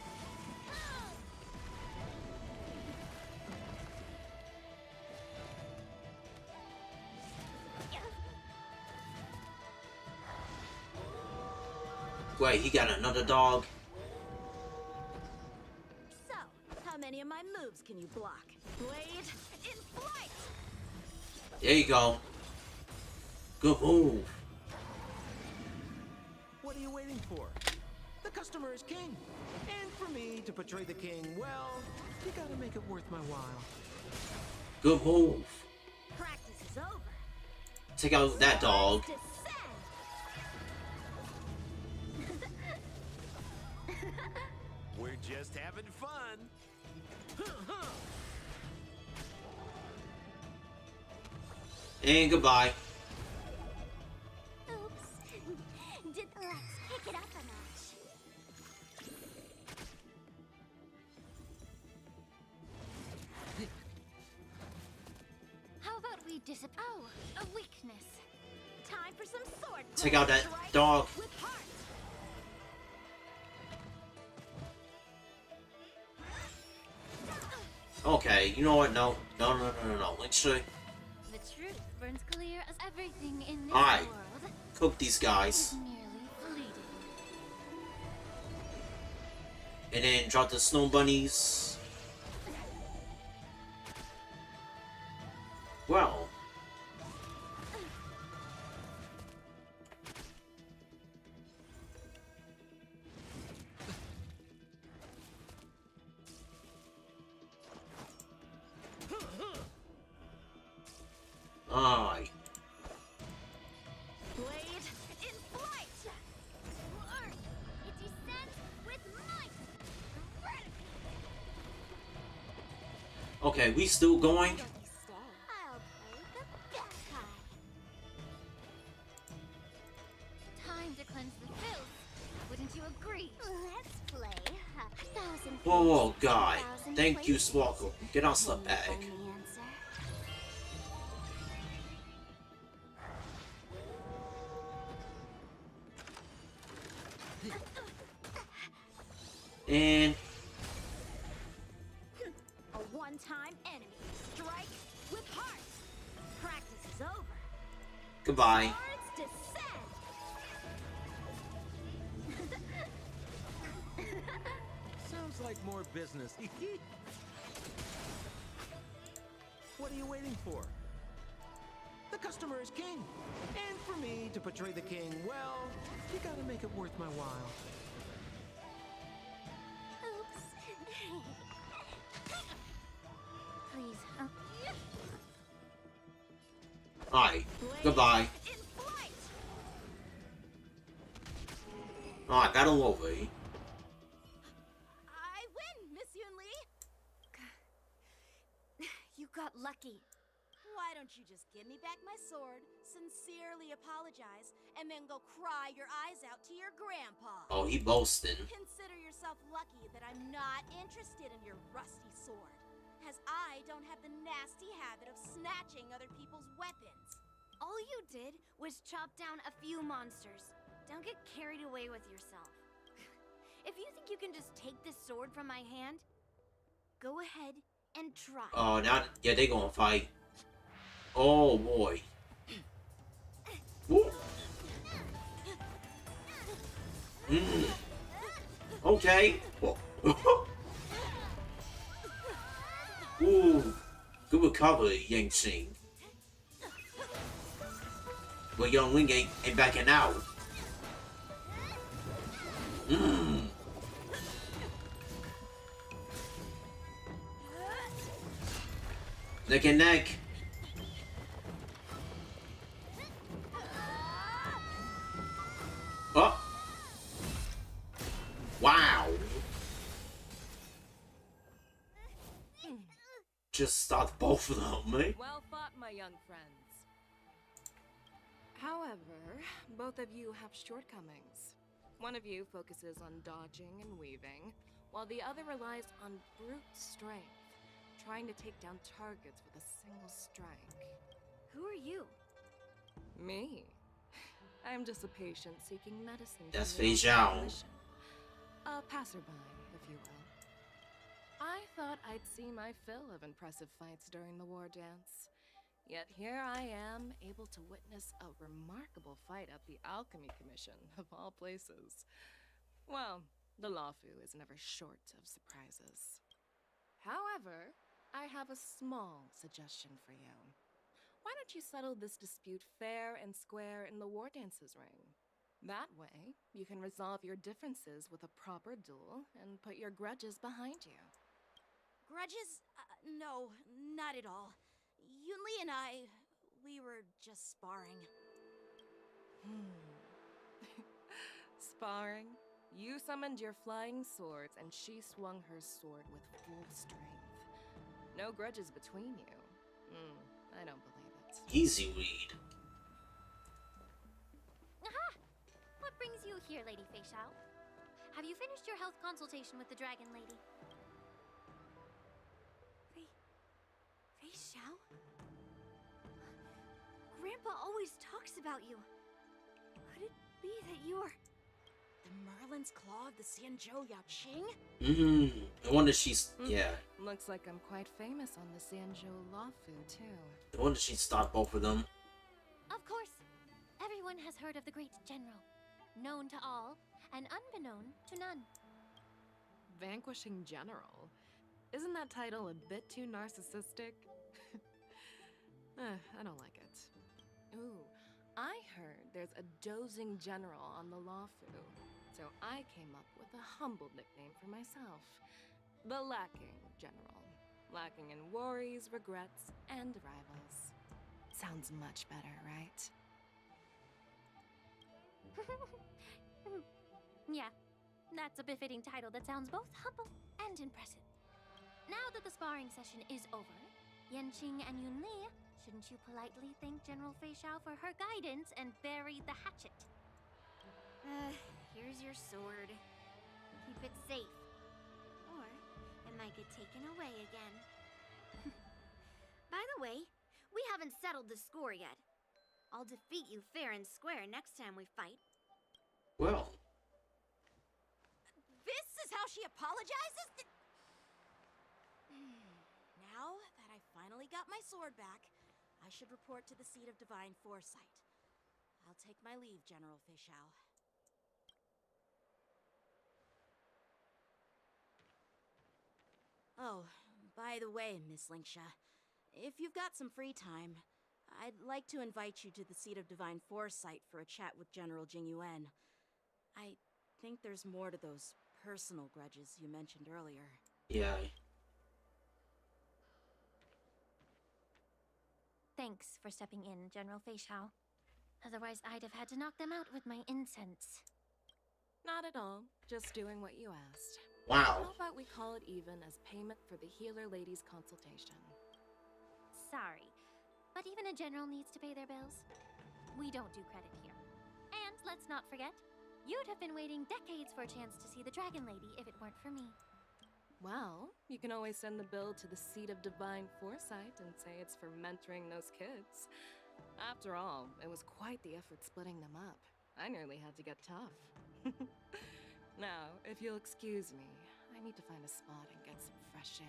A: Great, he got another dog.
C: So, how many of my moves can you block? Blade in flight!
A: There you go. Good move.
K: What are you waiting for? The customer is king. And for me to portray the king, well, you gotta make it worth my while.
A: Good move.
C: Practice is over.
A: Take out that dog.
C: Descend!
K: We're just having fun.
A: And goodbye.
B: Oops. Let's pick it up a notch.
J: How about we disappear? Oh, a weakness.
C: Time for some sword.
A: Take out that
C: Strike
A: dog.
C: with heart.
A: Okay, you know what? No. No. Let's show
J: The truth burns clear as everything in this
A: Alright.
J: world
A: cook these
J: is
A: guys.
J: merely fleeting.
A: And then drop the snow bunnies. Well. Alright.
C: Blade in flight!
B: Slurs. It descends with might.
A: Okay, we still going?
B: I'll play the bagpipe.
J: Time to cleanse the filth. Wouldn't you agree?
B: Let's play 1,000
A: Whoa,
B: places,
A: guy.
B: 1,000
A: Thank you,
B: places.
A: Sparkle. Get off the
B: Can you
A: bag.
B: find the answer?
A: And
C: A one-time enemy. Strike with heart. Practice is over.
A: goodbye.
C: Swords descend.
K: Sounds like more business. What are you waiting for? The customer is king. And for me to portray the king, well, you gotta make it worth my while.
B: Oops.
J: Please.
A: Alright,
C: Blade
A: goodbye.
C: in flight.
A: Alright, battle over.
C: I win, Miss Yunli.
J: You got lucky.
C: Why don't you just give me back my sword, sincerely apologize, and then go cry your eyes out to your grandpa?
A: Oh, he boasting.
C: Consider yourself lucky that I'm not interested in your rusty sword, as I don't have the nasty habit of snatching other people's weapons.
J: All you did was chop down a few monsters. Don't get carried away with yourself. If you think you can just take this sword from my hand, go ahead and try.
A: Oh, now, yeah, they gonna fight. Oh, boy. Woo. Okay. Ooh. Good recovery, Yang Xing. But Young Ling ain't backing out. Mmm. Neck and neck. Oh. Wow. Just stop both of them, mate.
L: Well fought, my young friends. However, both of you have shortcomings. One of you focuses on dodging and weaving, while the other relies on brute strength, trying to take down targets with a single strike.
C: Who are you?
L: Me? I'm just a patient seeking medicine.
A: That's
L: from the
A: Fei Zhao.
L: Commission. A passerby, if you will. I thought I'd seen my fill of impressive fights during the Wardance. Yet here I am, able to witness a remarkable fight at the Alchemy Commission, of all places. Well, the Lawfu is never short of surprises. However, I have a small suggestion for you. Why don't you settle this dispute fair and square in the Wardance's ring? That way, you can resolve your differences with a proper duel and put your grudges behind you.
C: Grudges? No, not at all. Yunli and I, we were just sparring.
L: Sparring? You summoned your flying swords and she swung her sword with full strength. No grudges between you. I don't believe it.
A: Easy weed.
B: Aha! What brings you here, Lady Fei Xiao? Have you finished your health consultation with the Dragon Lady?
C: Fei Xiao? Grandpa always talks about you. Could it be that you're the Merlin's Claw of the Xianzhou Yaoqing?
A: No wonder she's yeah.
L: Looks like I'm quite famous on the Xianzhou Lawfu, too.
A: No wonder she stopped both of them.
B: Of course. Everyone has heard of the great general. Known to all, and unbeknown to none.
L: Vanquishing General? Isn't that title a bit too narcissistic? I don't like it. Ooh, I heard there's a dozing general on the Lawfu, so I came up with a humble nickname for myself. The Lacking General. Lacking in worries, regrets, and rivals. Sounds much better, right?
B: Yeah, that's a befitting title that sounds both humble and impressive. Now that the sparring session is over, Yanqing and Yunli, shouldn't you politely thank General Fei Xiao for her guidance and bury the hatchet?
J: Here's your sword. Keep it safe. Or it might get taken away again. By the way, we haven't settled the score yet. I'll defeat you fair and square next time we fight.
A: Well,
C: This is how she apologizes? Now that I finally got my sword back, I should report to the seat of divine foresight. I'll take my leave, General Fei Xiao. Oh, by the way, Miss Linksha, if you've got some free time, I'd like to invite you to the seat of divine foresight for a chat with General Jing Yuan. I think there's more to those personal grudges you mentioned earlier.
A: yeah.
B: Thanks for stepping in, General Fei Xiao. Otherwise, I'd have had to knock them out with my incense.
L: Not at all. Just doing what you asked.
A: Wow.
L: How about we call it even as payment for the healer lady's consultation?
B: Sorry, but even a general needs to pay their bills. We don't do credit here. And let's not forget, you'd have been waiting decades for a chance to see the Dragon Lady if it weren't for me.
L: Well, you can always send the bill to the seat of divine foresight and say it's for mentoring those kids. After all, it was quite the effort splitting them up. I nearly had to get tough. Now, if you'll excuse me, I need to find a spot and get some fresh air.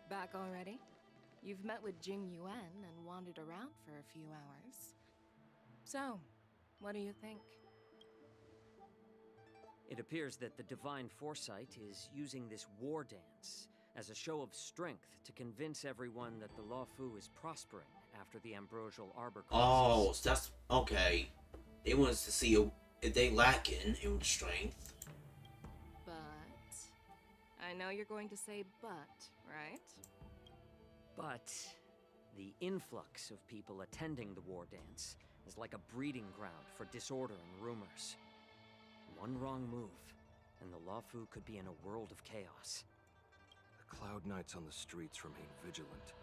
L: Back already? You've met with Jing Yuan and wandered around for a few hours. So, what do you think?
M: It appears that the Divine Foresight is using this war dance as a show of strength to convince everyone that the Lawfu is prospering after the Ambrosial Arbor
A: Oh,
M: crisis.
A: so that's okay. They want us to see if they lacking in strength.
L: But I know you're going to say but, right?
M: But the influx of people attending the war dance is like a breeding ground for disorder and rumors. One wrong move, and the Lawfu could be in a world of chaos.
N: The Cloud Knights on the streets remain vigilant,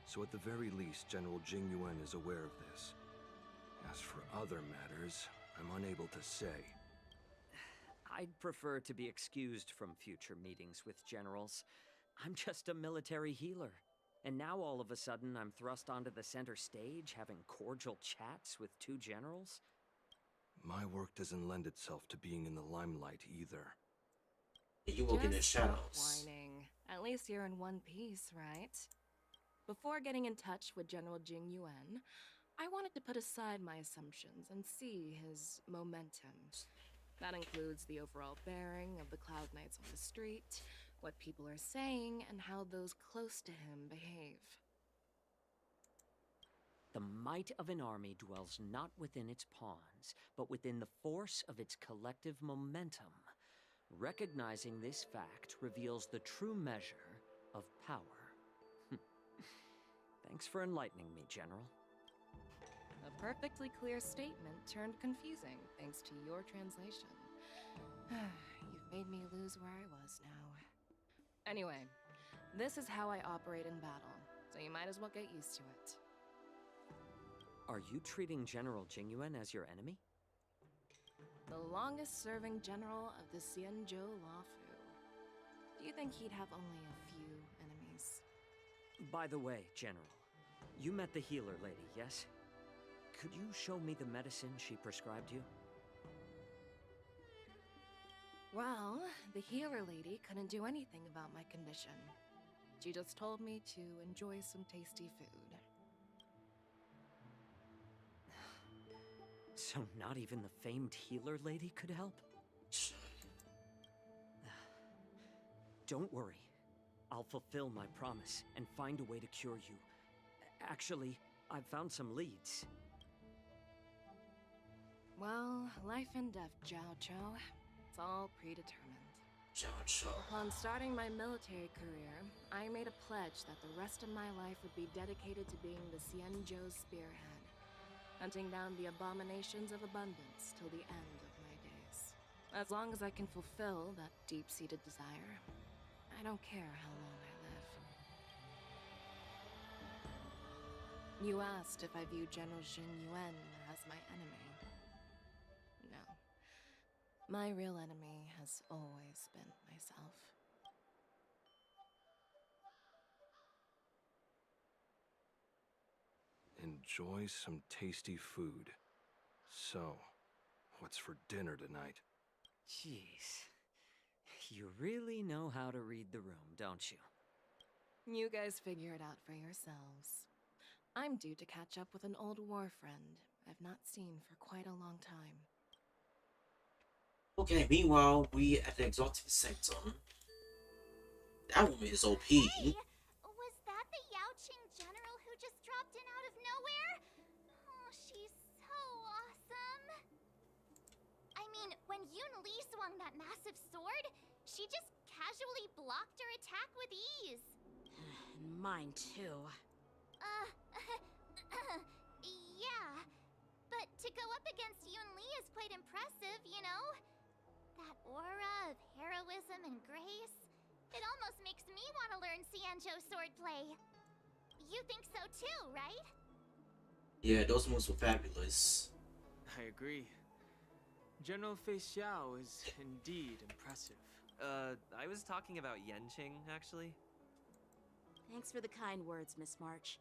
N: so at the very least, General Jing Yuan is aware of this. As for other matters, I'm unable to say.
M: I'd prefer to be excused from future meetings with generals. I'm just a military healer. And now all of a sudden I'm thrust onto the center stage having cordial chats with two generals?
N: My work doesn't lend itself to being in the limelight either.
A: You work in the
L: Just stop
A: shadows.
L: whining. At least you're in one piece, right? Before getting in touch with General Jing Yuan, I wanted to put aside my assumptions and see his momentum. That includes the overall bearing of the Cloud Knights on the street, what people are saying, and how those close to him behave.
M: The might of an army dwells not within its pawns, but within the force of its collective momentum. Recognizing this fact reveals the true measure of power. Thanks for enlightening me, General.
L: A perfectly clear statement turned confusing thanks to your translation. You've made me lose where I was now. Anyway, this is how I operate in battle, so you might as well get used to it.
M: Are you treating General Jing Yuan as your enemy?
L: The longest-serving general of the Xianzhou Lawfu. Do you think he'd have only a few enemies?
M: By the way, General, you met the healer lady, yes? Could you show me the medicine she prescribed you?
L: Well, the healer lady couldn't do anything about my condition. She just told me to enjoy some tasty food.
M: So not even the famed healer lady could help? Don't worry. I'll fulfill my promise and find a way to cure you. Actually, I've found some leads.
L: Well, life and death, Zhao Chou. It's all predetermined. Upon starting my military career, I made a pledge that the rest of my life would be dedicated to being the Xianzhou spearhead, hunting down the abominations of abundance till the end of my days. As long as I can fulfill that deep-seated desire, I don't care how long I live. You asked if I view General Jing Yuan as my enemy. No. My real enemy has always been myself.
N: Enjoy some tasty food. So, what's for dinner tonight?
M: Jeez. You really know how to read the room, don't you?
L: You guys figure it out for yourselves. I'm due to catch up with an old war friend I've not seen for quite a long time.
A: Okay, meanwhile, we at the Exalted Sanctum. That woman is OP.
B: Hey, was that the Yaoqing general who just dropped in out of nowhere? Oh, she's so awesome. I mean, when Yun Li swung that massive sword, she just casually blocked her attack with ease.
C: And mine too.
B: Yeah. But to go up against Yun Li is quite impressive, you know? That aura of heroism and grace. It almost makes me want to learn Xianzhou swordplay. You think so too, right?
A: Yeah, those moves were fabulous.
D: I agree. General Fei Xiao is indeed impressive.
H: I was talking about Yenqing, actually.
C: Thanks for the kind words, Miss March.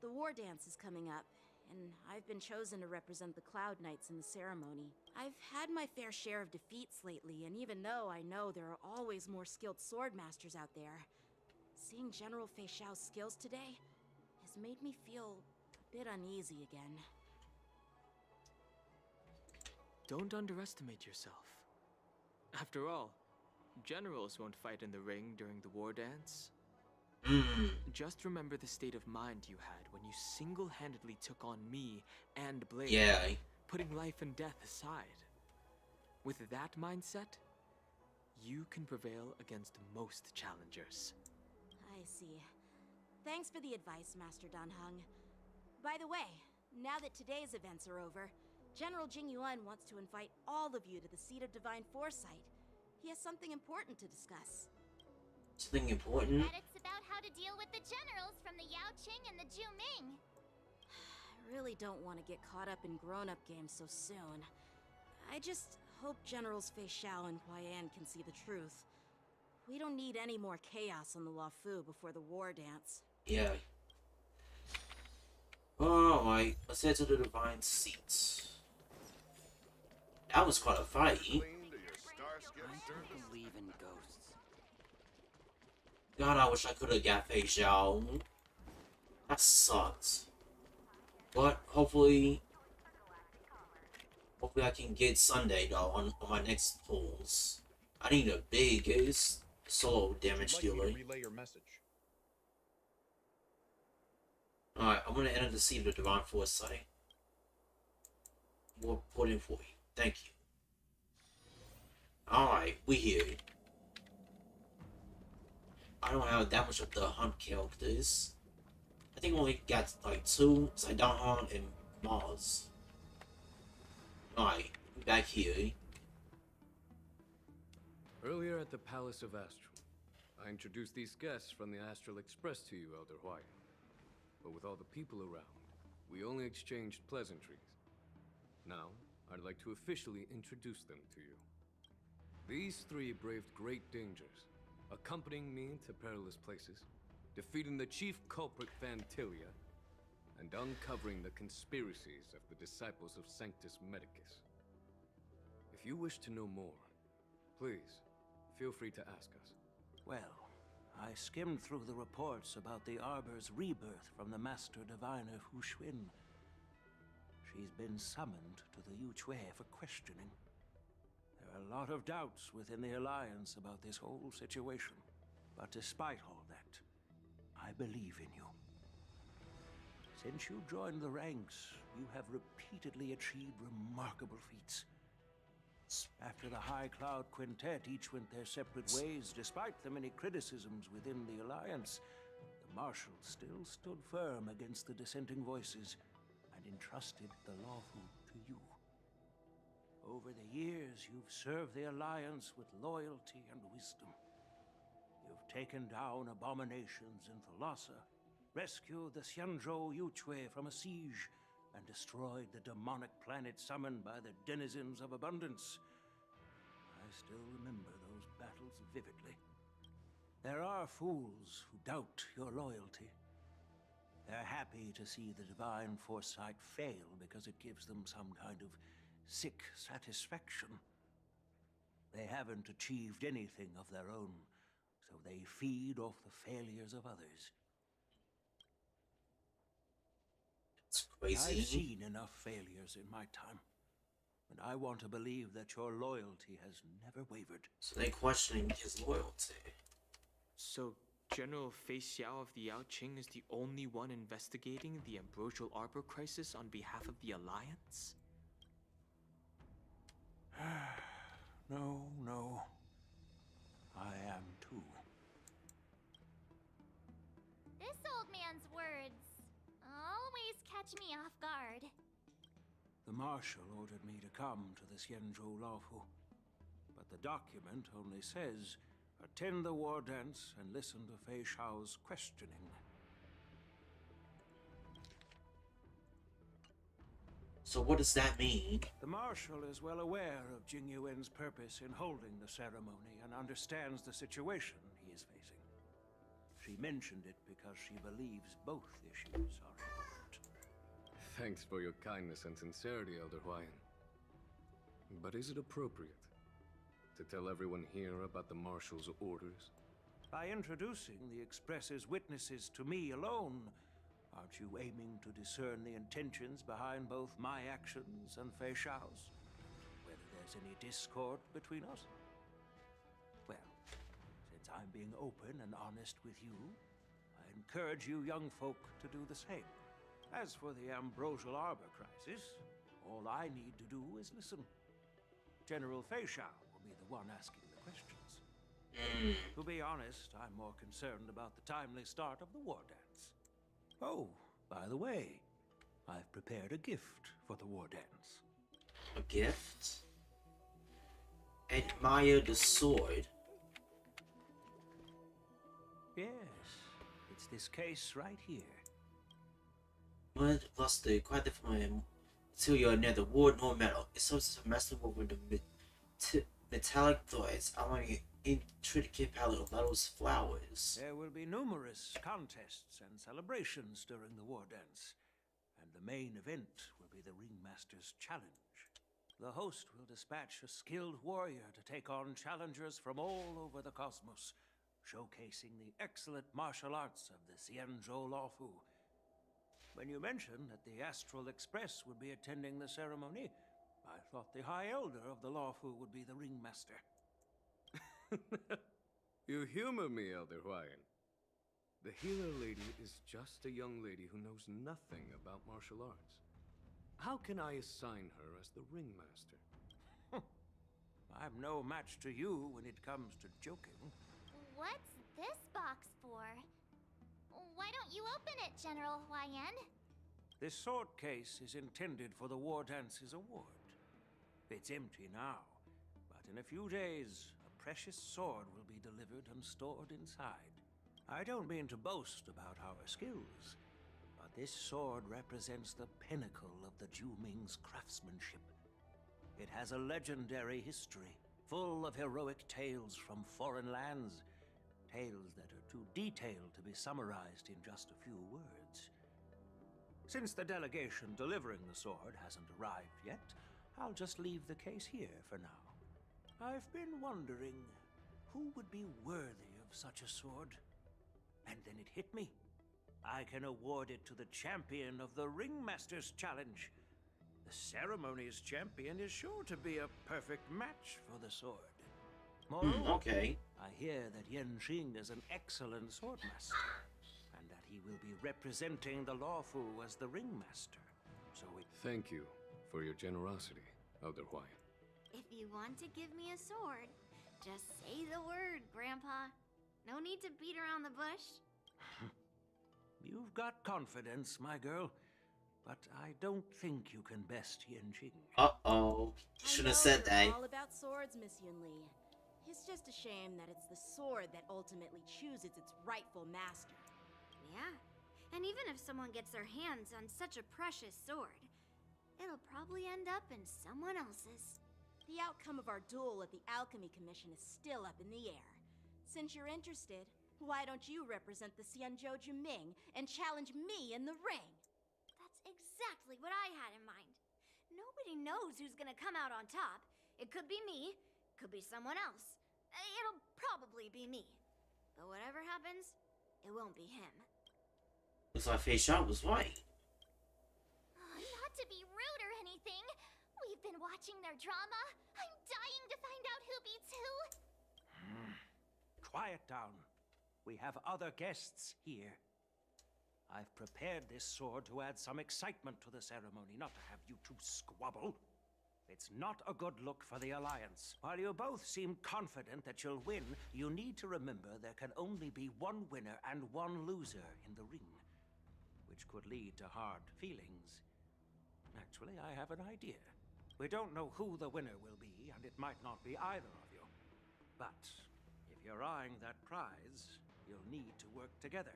C: The war dance is coming up, and I've been chosen to represent the Cloud Knights in the ceremony. I've had my fair share of defeats lately, and even though I know there are always more skilled sword masters out there, seeing General Fei Xiao's skills today has made me feel a bit uneasy again.
D: Don't underestimate yourself. After all, generals won't fight in the ring during the war dance. Just remember the state of mind you had when you single-handedly took on me and Blade,
A: Yeah.
D: putting life and death aside. With that mindset, you can prevail against most challengers.
C: I see. Thanks for the advice, Master Danheng. By the way, now that today's events are over, General Jingyuan wants to invite all of you to the Seat of Divine Foresight. He has something important to discuss.
A: Something important?
B: Bet it's about how to deal with the generals from the Yaoqing and the Juming.
C: I really don't want to get caught up in grown-up games so soon. I just hope Generals Fei Xiao and Huaiyan can see the truth. We don't need any more chaos on the Luofu before the war dance.
A: Yeah. Alright, let's head to the Divine Seats. That was quite a fight.
C: I don't believe in ghosts.
A: God, I wish I could have got Fei Xiao. That sucks. But hopefully I can get Sunday though on my next pulls. I need a big solo damage dealer.
O: Relay your message.
A: Alright, I'm gonna enter the Seat of the Divine Foresight. We'll put in for you. Thank you. Alright, we here. I don't have that much of the hunt characters. I think we only got like 2, Saidahan and Mars. Alright, we back here.
N: Earlier at the Palace of Astral, I introduced these guests from the Astral Express to you, Elder Huayan. But with all the people around, we only exchanged pleasantries. Now, I'd like to officially introduce them to you. These 3 braved great dangers, accompanying me to perilous places, defeating the chief culprit Phantilia, and uncovering the conspiracies of the disciples of Sanctus Medicus. If you wish to know more, please, feel free to ask us.
K: Well, I skimmed through the reports about the Arbor's rebirth from the Master Diviner Hu Xuan. She's been summoned to the Yuchue for questioning. There are a lot of doubts within the Alliance about this whole situation. But despite all that, I believe in you. Since you joined the ranks, you have repeatedly achieved remarkable feats. After the High Cloud Quintet each went their separate ways, despite the many criticisms within the Alliance, the Marshal still stood firm against the dissenting voices and entrusted the Luofu to you. Over the years, you've served the Alliance with loyalty and wisdom. You've taken down abominations in Thalassa, rescued the Xianzhou Yuchue from a siege, and destroyed the demonic planet summoned by the denizens of abundance. I still remember those battles vividly. There are fools who doubt your loyalty. They're happy to see the divine foresight fail because it gives them some kind of sick satisfaction. They haven't achieved anything of their own, so they feed off the failures of others.
A: It's crazy.
K: I've seen enough failures in my time, and I want to believe that your loyalty has never wavered.
A: So they're questioning his loyalty.
D: So, General Fei Xiao of the Yaoqing is the only one investigating the Ambrosial Arbor crisis on behalf of the Alliance?
K: No. I am too.
B: This old man's words always catch me off guard.
K: The Marshal ordered me to come to the Xianzhou Luofu, but the document only says, attend the war dance and listen to Fei Xiao's questioning.
A: So what does that mean?
K: The Marshal is well aware of Jingyuan's purpose in holding the ceremony and understands the situation he is facing. She mentioned it because she believes both issues are important.
N: Thanks for your kindness and sincerity, Elder Huayan. But is it appropriate to tell everyone here about the Marshal's orders?
K: By introducing the Express's witnesses to me alone, aren't you aiming to discern the intentions behind both my actions and Fei Xiao's? Whether there's any discord between us? Since I'm being open and honest with you, I encourage you young folk to do the same. As for the Ambrosial Arbor crisis, all I need to do is listen. General Faishal will be the one asking the questions. To be honest, I'm more concerned about the timely start of the Wardance. Oh, by the way, I've prepared a gift for the Wardance.
A: A gift? Admire the sword.
K: Yes, it's this case right here.
A: Mud plus the quite different material near the ward nor metal. It serves as a master over the metallic threads, allowing an intricate palette of metals flowers.
K: There will be numerous contests and celebrations during the Wardance, and the main event will be the Ringmaster's Challenge. The host will dispatch a skilled warrior to take on challengers from all over the cosmos, showcasing the excellent martial arts of the Xianzhou Lawfu. When you mentioned that the Astral Express would be attending the ceremony, I thought the High Elder of the Lawfu would be the Ringmaster.
N: You humor me, Elder Huayan. The healer lady is just a young lady who knows nothing about martial arts. How can I assign her as the Ringmaster?
K: I'm no match to you when it comes to joking.
B: What's this box for? Why don't you open it, General Huayan?
K: This sword case is intended for the Wardance's award. It's empty now, but in a few days, a precious sword will be delivered and stored inside. I don't mean to boast about our skills, but this sword represents the pinnacle of the Juming's craftsmanship. It has a legendary history, full of heroic tales from foreign lands, tales that are too detailed to be summarized in just a few words. Since the delegation delivering the sword hasn't arrived yet, I'll just leave the case here for now. I've been wondering who would be worthy of such a sword. And then it hit me. I can award it to the champion of the Ringmaster's Challenge. The ceremony's champion is sure to be a perfect match for the sword. Moreover,
A: Okay.
K: I hear that Yanqing is an excellent swordmaster, and that he will be representing the Lawfu as the Ringmaster. So it...
N: Thank you for your generosity, Elder Huayan.
J: If you want to give me a sword, just say the word, Grandpa. No need to beat around the bush.
K: You've got confidence, my girl, but I don't think you can best Yanqing.
A: Uh-oh. Should have said that.
C: All about swords, Miss Yunli. It's just a shame that it's the sword that ultimately chooses its rightful master.
J: Yeah, and even if someone gets their hands on such a precious sword, it'll probably end up in someone else's.
C: The outcome of our duel at the Alchemy Commission is still up in the air. Since you're interested, why don't you represent the Xianzhou Juming and challenge me in the ring?
J: That's exactly what I had in mind. Nobody knows who's gonna come out on top. It could be me, could be someone else. It'll probably be me. But whatever happens, it won't be him.
A: Looks like Faishal was right.
B: Not to be rude or anything. We've been watching their drama. I'm dying to find out who beats who.
K: Quiet down. We have other guests here. I've prepared this sword to add some excitement to the ceremony, not to have you two squabble. It's not a good look for the Alliance. While you both seem confident that you'll win, you need to remember there can only be one winner and one loser in the ring, which could lead to hard feelings. Actually, I have an idea. We don't know who the winner will be, and it might not be either of you. But if you're eyeing that prize, you'll need to work together.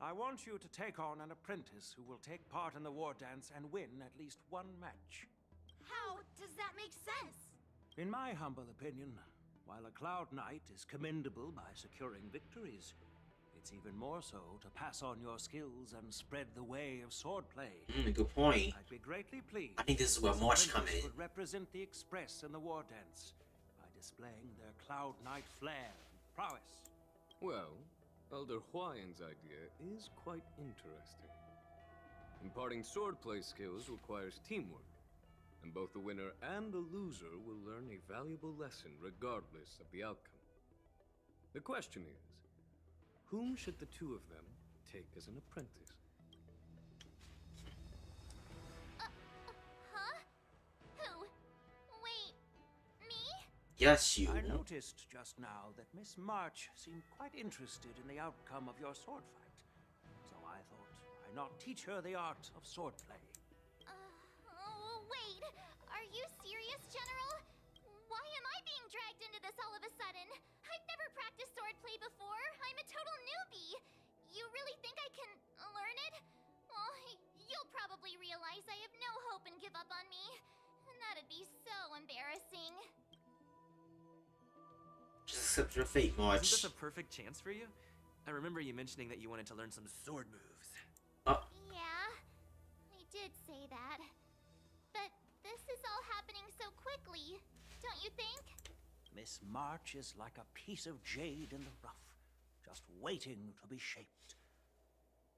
K: I want you to take on an apprentice who will take part in the Wardance and win at least one match.
J: How does that make sense?
K: In my humble opinion, while a Cloud Knight is commendable by securing victories, it's even more so to pass on your skills and spread the way of swordplay.
A: Good point.
K: I'd be greatly pleased.
A: I think this is where March come in.
K: Would represent the Express in the Wardance by displaying their Cloud Knight flair and prowess.
N: Well, Elder Huayan's idea is quite interesting. Imparting swordplay skills requires teamwork, and both the winner and the loser will learn a valuable lesson regardless of the outcome. The question is, whom should the two of them take as an apprentice?
B: Huh? Who? Wait, me?
A: Yes, you.
K: I noticed just now that Miss March seemed quite interested in the outcome of your sword fight. So I thought, why not teach her the art of swordplay?
B: Oh, wait. Are you serious, General? Why am I being dragged into this all of a sudden? I've never practiced swordplay before. I'm a total newbie. You really think I can learn it? Well, you'll probably realize I have no hope and give up on me. And that'd be so embarrassing.
A: Just accept your fate, March.
H: Isn't this a perfect chance for you? I remember you mentioning that you wanted to learn some sword moves.
B: Yeah, I did say that. But this is all happening so quickly, don't you think?
K: Miss March is like a piece of jade in the rough, just waiting to be shaped.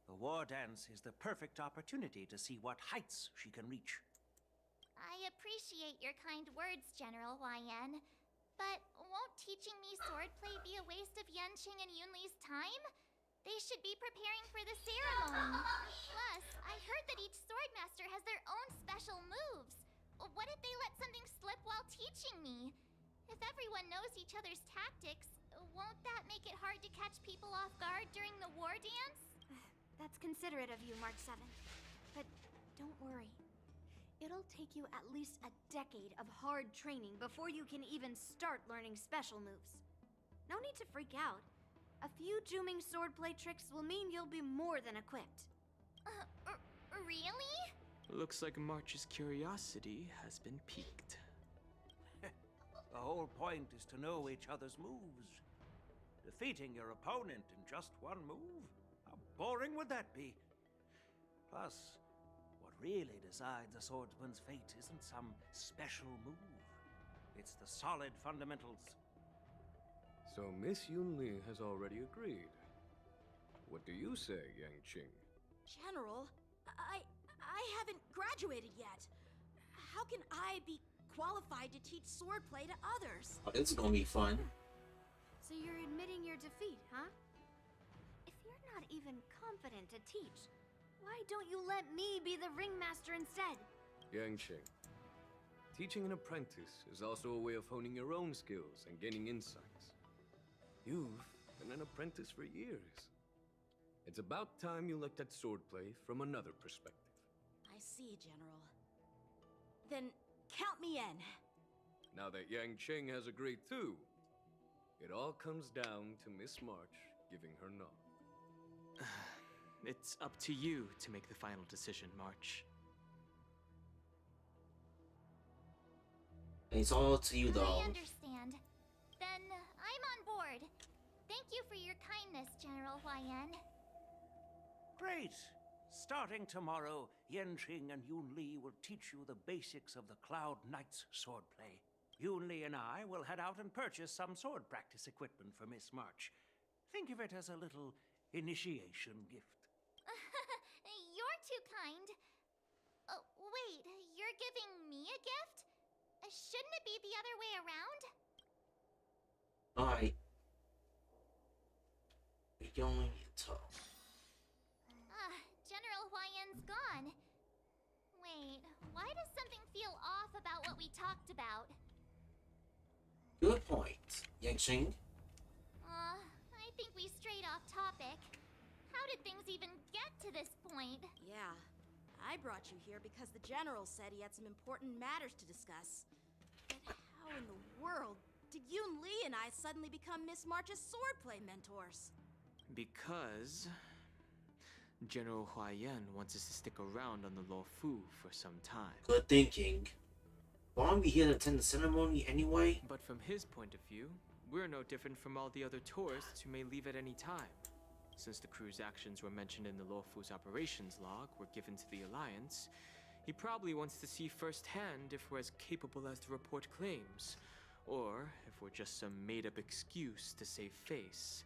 K: The war dance is the perfect opportunity to see what heights she can reach.
B: I appreciate your kind words, General YN. But won't teaching me swordplay be a waste of Yanqing and Yunli's time? They should be preparing for the ceremony. Plus, I heard that each swordmaster has their own special moves. What if they let something slip while teaching me? If everyone knows each other's tactics, won't that make it hard to catch people off guard during the war dance?
C: That's considerate of you, March 7th. But don't worry. It'll take you at least a decade of hard training before you can even start learning special moves. No need to freak out. A few Juming swordplay tricks will mean you'll be more than equipped.
B: Really?
D: Looks like March's curiosity has been piqued.
K: The whole point is to know each other's moves. Defeating your opponent in just one move? How boring would that be? Plus, what really decides a swordsman's fate isn't some special move. It's the solid fundamentals.
N: So Miss Yunli has already agreed. What do you say, Yanqing?
C: General, I haven't graduated yet. How can I be qualified to teach swordplay to others?
A: Oh, this is gonna be fun.
C: So you're admitting your defeat, huh? If you're not even confident to teach, why don't you let me be the ringmaster instead?
N: Yanqing, teaching an apprentice is also a way of honing your own skills and gaining insights. You've been an apprentice for years. It's about time you looked at swordplay from another perspective.
C: I see, General. Then count me in.
N: Now that Yanqing has agreed too, it all comes down to Miss March giving her nod.
D: It's up to you to make the final decision, March.
A: It's all to you, though.
B: I understand. Then I'm on board. Thank you for your kindness, General YN.
K: Great! Starting tomorrow, Yanqing and Yunli will teach you the basics of the Cloud Knight's swordplay. Yunli and I will head out and purchase some sword practice equipment for Miss March. Think of it as a little initiation gift.
B: You're too kind. Oh, wait, you're giving me a gift? Shouldn't it be the other way around?
A: Alright. We're going to talk.
B: General YN's gone. Wait, why does something feel off about what we talked about?
A: Good point, Yanqing.
B: I think we strayed off topic. How did things even get to this point?
C: Yeah, I brought you here because the General said he had some important matters to discuss. But how in the world did Yunli and I suddenly become Miss March's swordplay mentors?
D: Because General Huayan wants us to stick around on the Lo Fu for some time.
A: Good thinking. Why aren't we here to attend the ceremony anyway?
D: But from his point of view, we're no different from all the other tourists who may leave at any time. Since the crew's actions were mentioned in the Lo Fu's operations log were given to the Alliance, he probably wants to see firsthand if we're as capable as the report claims, or if we're just some made-up excuse to save face.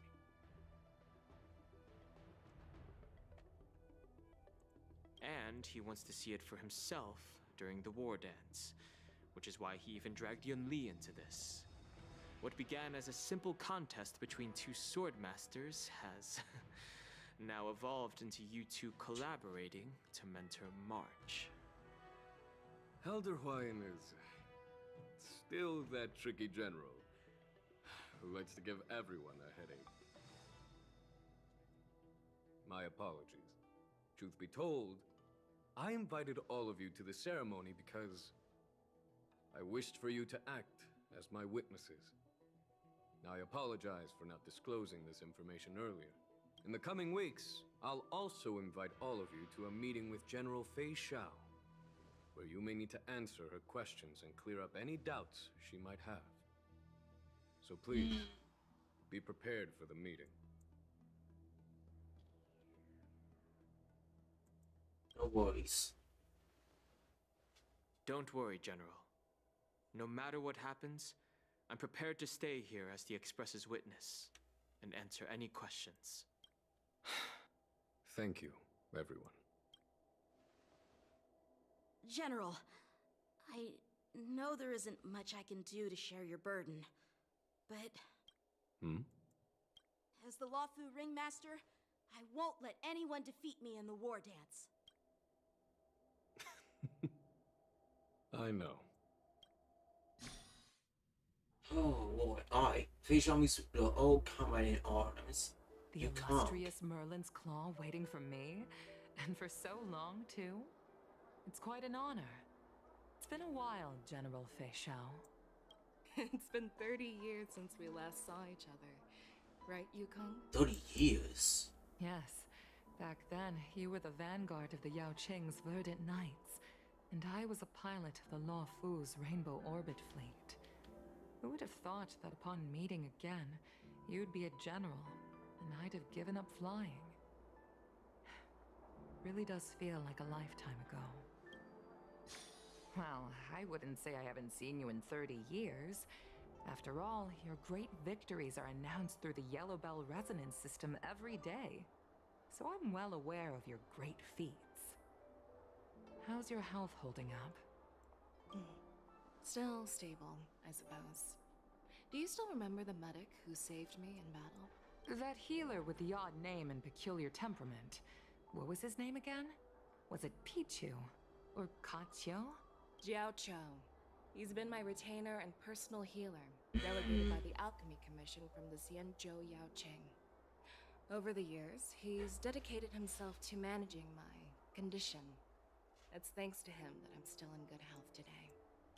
D: And he wants to see it for himself during the war dance, which is why he even dragged Yunli into this. What began as a simple contest between two sword masters has now evolved into you two collaborating to mentor March.
N: Elder Hawaiian is still that tricky general who likes to give everyone a headache. My apologies. Truth be told, I invited all of you to the ceremony because I wished for you to act as my witnesses. I apologize for not disclosing this information earlier. In the coming weeks, I'll also invite all of you to a meeting with General Fei Xiao, where you may need to answer her questions and clear up any doubts she might have. So please, be prepared for the meeting.
A: No worries.
D: Don't worry, General. No matter what happens, I'm prepared to stay here as the Express's witness and answer any questions.
N: Thank you, everyone.
C: General, I know there isn't much I can do to share your burden, but... As the Lawfu Ringmaster, I won't let anyone defeat me in the war dance.
N: I know.
A: Oh Lord, alright. Please show me the old combat in arms.
O: The
A: You can't.
O: illustrious Merlin's Claw waiting for me? And for so long, too? It's quite an honor. It's been a while, General Fei Xiao. It's been 30 years since we last saw each other. Right, Yukong?
A: 30 years?
O: Yes. Back then, you were the vanguard of the Yao Qing's Verdant Knights, and I was a pilot of the Law Fu's Rainbow Orbit Fleet. Who would have thought that upon meeting again, you'd be a general, and I'd have given up flying? Really does feel like a lifetime ago. Well, I wouldn't say I haven't seen you in 30 years. After all, your great victories are announced through the Yellow Bell resonance system every day. So I'm well aware of your great feats. How's your health holding up?
L: Still stable, I suppose. Do you still remember the medic who saved me in battle?
O: That healer with the odd name and peculiar temperament. What was his name again? Was it Pichu? Or Kachio?
L: Jiao Cho. He's been my retainer and personal healer, delegated by the Alchemy Commission from the Xianzhou Yao Qing. Over the years, he's dedicated himself to managing my condition. It's thanks to him that I'm still in good health today.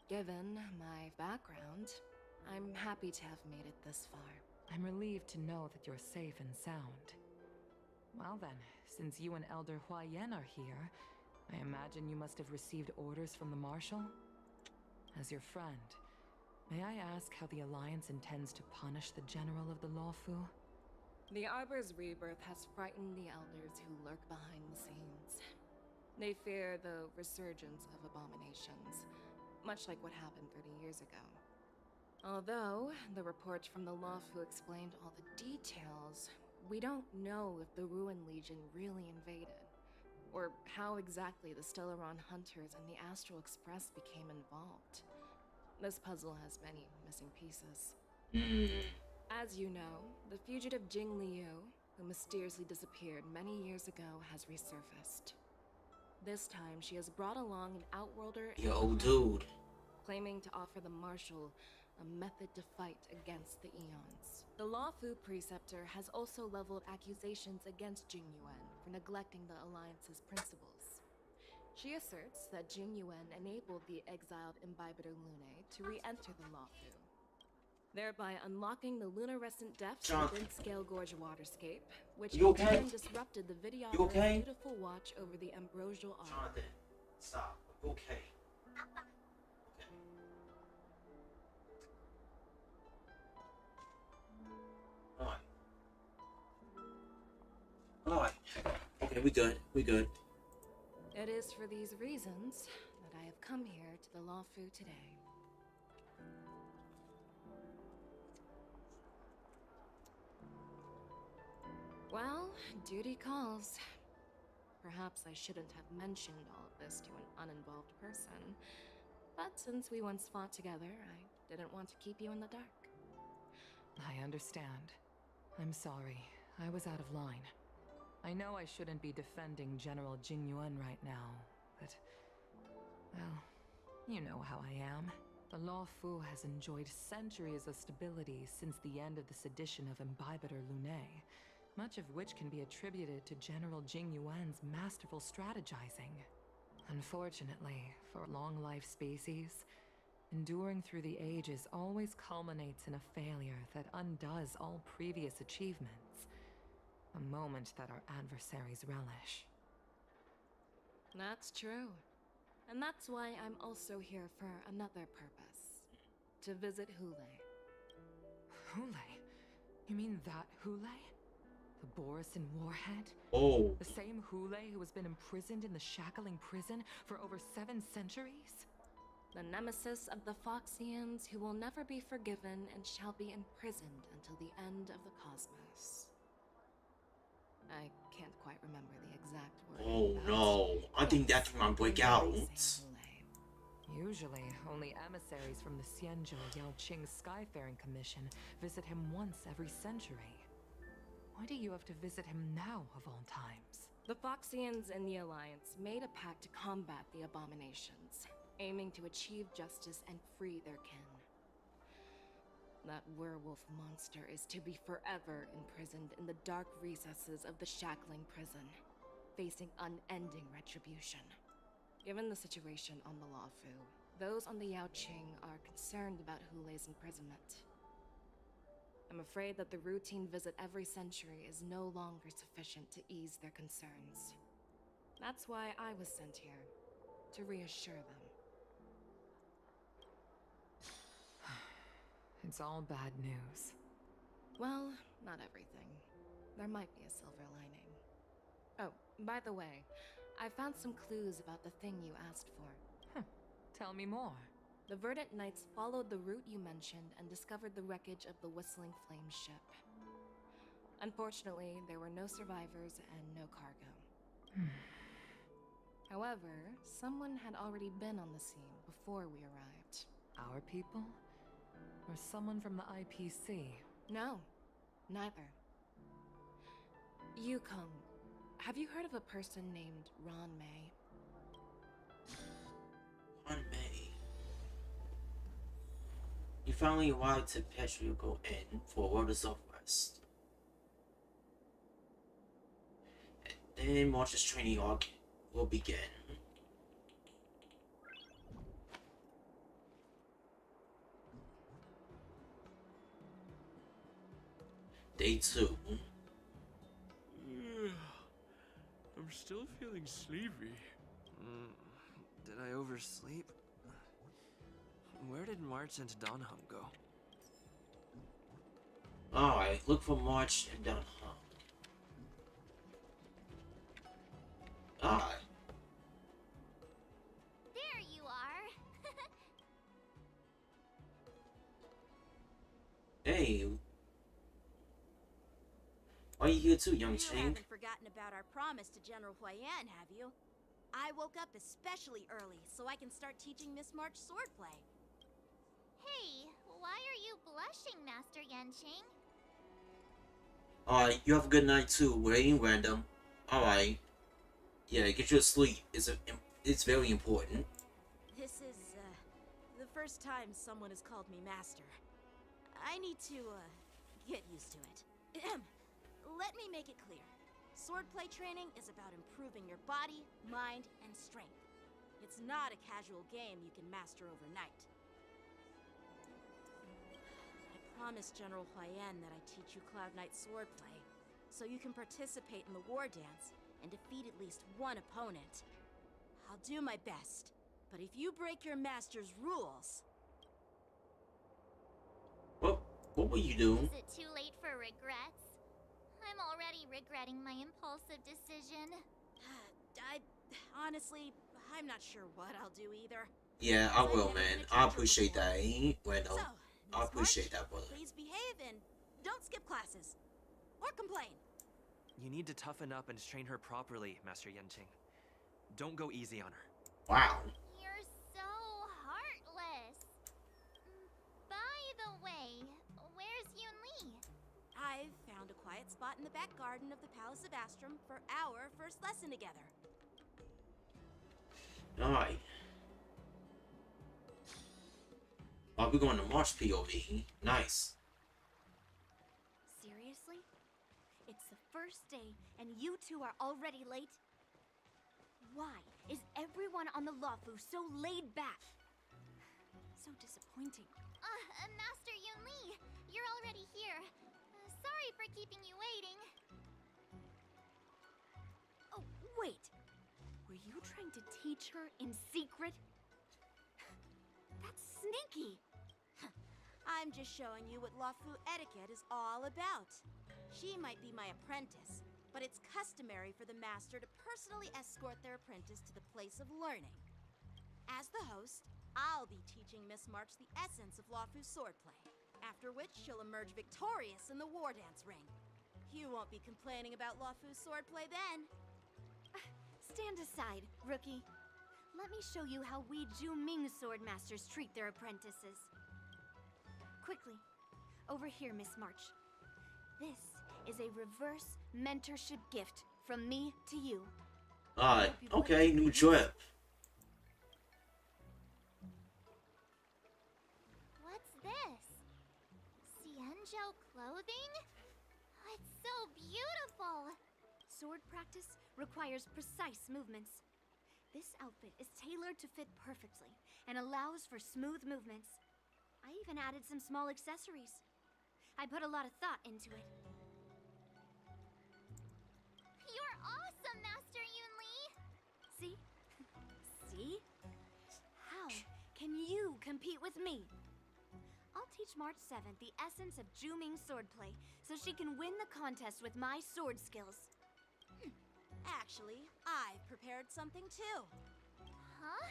L: Given my background, I'm happy to have made it this far.
O: I'm relieved to know that you're safe and sound. Well then, since you and Elder Huayan are here, I imagine you must have received orders from the Marshal? As your friend, may I ask how the Alliance intends to punish the General of the Lawfu?
L: The Arbor's rebirth has frightened the Elders who lurk behind the scenes. They fear the resurgence of abominations, much like what happened 30 years ago. Although the report from the Lawfu explained all the details, we don't know if the Ruin Legion really invaded, or how exactly the Stellaron Hunters and the Astral Express became involved. This puzzle has many missing pieces. As you know, the fugitive Jing Liu, who mysteriously disappeared many years ago, has resurfaced. This time, she has brought along an Outworlder and
A: Yo, dude.
L: claiming to offer the Marshal a method to fight against the Eons. The Lawfu Preceptor has also leveled accusations against Jing Yuan for neglecting the Alliance's principles. She asserts that Jing Yuan enabled the exiled Imbibitor Lunae to re-enter the Lawfu, thereby unlocking the lunarescent depths within Scale Gorge waterscape, which in turn disrupted the videographer's beautiful watch over the ambrosial arc.
A: Jonathan, stop. Okay. Alright. Alright. Okay, we good. We good.
L: It is for these reasons that I have come here to the Lawfu today. Well, duty calls. Perhaps I shouldn't have mentioned all of this to an uninvolved person, but since we once fought together, I didn't want to keep you in the dark.
O: I understand. I'm sorry. I was out of line. I know I shouldn't be defending General Jingyuan right now, but... well, you know how I am. The Law Fu has enjoyed centuries of stability since the end of the sedition of Imbibitor Lunae, much of which can be attributed to General Jingyuan's masterful strategizing. Unfortunately, for a long-life species, enduring through the ages always culminates in a failure that undoes all previous achievements. A moment that our adversaries relish.
L: That's true. And that's why I'm also here for another purpose. To visit Hule.
O: Hule? You mean that Hule? The Borisin warhead?
A: Oh.
O: The same Hule who has been imprisoned in the Shackling prison for over 7 centuries?
L: The nemesis of the Foxians who will never be forgiven and shall be imprisoned until the end of the cosmos. I can't quite remember the exact word.
A: Oh no, I think that can break out.
O: Usually, only emissaries from the Xianzhou Yaoqing Skyfaring Commission visit him once every century. Why do you have to visit him now, of all times?
L: The Foxians and the Alliance made a pact to combat the abominations, aiming to achieve justice and free their kin. That werewolf monster is to be forever imprisoned in the dark recesses of the Shackling prison, facing unending retribution. Given the situation on the Luofu, those on the Yaoqing are concerned about Hule's imprisonment. I'm afraid that the routine visit every century is no longer sufficient to ease their concerns. That's why I was sent here, to reassure them.
O: It's all bad news.
L: Well, not everything. There might be a silver lining. Oh, by the way, I found some clues about the thing you asked for.
O: Tell me more.
L: The Verdant Knights followed the route you mentioned and discovered the wreckage of the Whistling Flame ship. Unfortunately, there were no survivors and no cargo. However, someone had already been on the scene before we arrived.
O: Our people? Or someone from the IPC?
L: No, neither. Yukong, have you heard of a person named Ron May?
A: Ron May. You finally arrived to Petriugo Inn for World of Southwest. And then March's training arc will begin. Day 2.
D: I'm still feeling sleepy.
H: Did I oversleep? Where did March and Donham go?
A: Alright, look for March and Dunham. Alright.
B: There you are.
A: Hey. Why are you here too, young
C: You
A: Ching?
C: haven't forgotten about our promise to General Huayan, have you? I woke up especially early so I can start teaching Miss March swordplay.
B: Hey, why are you blushing, Master Yanqing?
A: Alright, you have a good night too. We're eating random. Alright. Yeah, get your sleep. It's very important.
C: This is, the first time someone has called me Master. I need to, get used to it. Let me make it clear. Swordplay training is about improving your body, mind, and strength. It's not a casual game you can master overnight. I promised General Huayan that I'd teach you Cloud Knight swordplay, so you can participate in the war dance and defeat at least one opponent. I'll do my best, but if you break your master's rules...
A: What will you do?
B: Is it too late for regrets? I'm already regretting my impulsive decision.
C: Honestly, I'm not sure what I'll do either.
A: Yeah, I will, man. I appreciate that. Well, I appreciate that, brother.
C: Please behave and don't skip classes. Or complain.
H: You need to toughen up and train her properly, Master Yanqing. Don't go easy on her.
A: Wow.
B: You're so heartless. By the way, where's Yunli?
C: I've found a quiet spot in the back garden of the Palace of Astrum for our first lesson together.
A: Alright. Oh, we're going to March POV. Nice.
J: Seriously? It's the first day and you two are already late? Why is everyone on the Lawfu so laid back? So disappointing.
B: Master Yunli, you're already here. Sorry for keeping you waiting.
J: Oh, wait. Were you trying to teach her in secret? That's sneaky.
C: I'm just showing you what Lawfu etiquette is all about. She might be my apprentice, but it's customary for the master to personally escort their apprentice to the place of learning. As the host, I'll be teaching Miss March the essence of Lawfu's swordplay, after which she'll emerge victorious in the Wardance ring. You won't be complaining about Lawfu's swordplay then.
J: Stand aside, rookie. Let me show you how we Ju-Ming sword masters treat their apprentices. Quickly, over here, Miss March. This is a reverse mentorship gift from me to you.
A: Okay, new trip.
B: What's this? Xianzhou clothing? It's so beautiful!
J: Sword practice requires precise movements. This outfit is tailored to fit perfectly and allows for smooth movements. I even added some small accessories. I put a lot of thought into it.
B: You're awesome, Master Yunli!
J: See? See? How can you compete with me? I'll teach March 7th the essence of Ju-Ming swordplay so she can win the contest with my sword skills.
C: Actually, I've prepared something too.
B: Huh?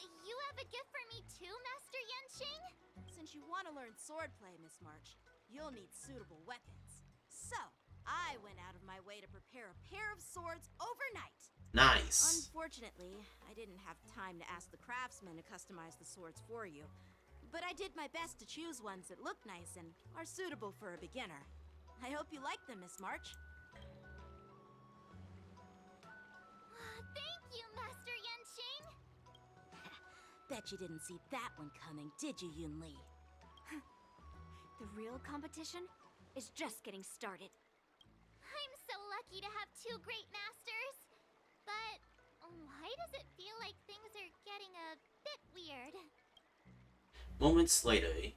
B: You have a gift for me too, Master Yanqing?
C: Since you want to learn swordplay, Miss March, you'll need suitable weapons. So, I went out of my way to prepare a pair of swords overnight.
A: Nice.
C: Unfortunately, I didn't have time to ask the craftsman to customize the swords for you. But I did my best to choose ones that look nice and are suitable for a beginner. I hope you like them, Miss March.
B: Thank you, Master Yanqing!
C: Bet you didn't see that one coming, did you, Yunli?
J: The real competition is just getting started.
B: I'm so lucky to have two great masters. But why does it feel like things are getting a bit weird?
A: Moments later.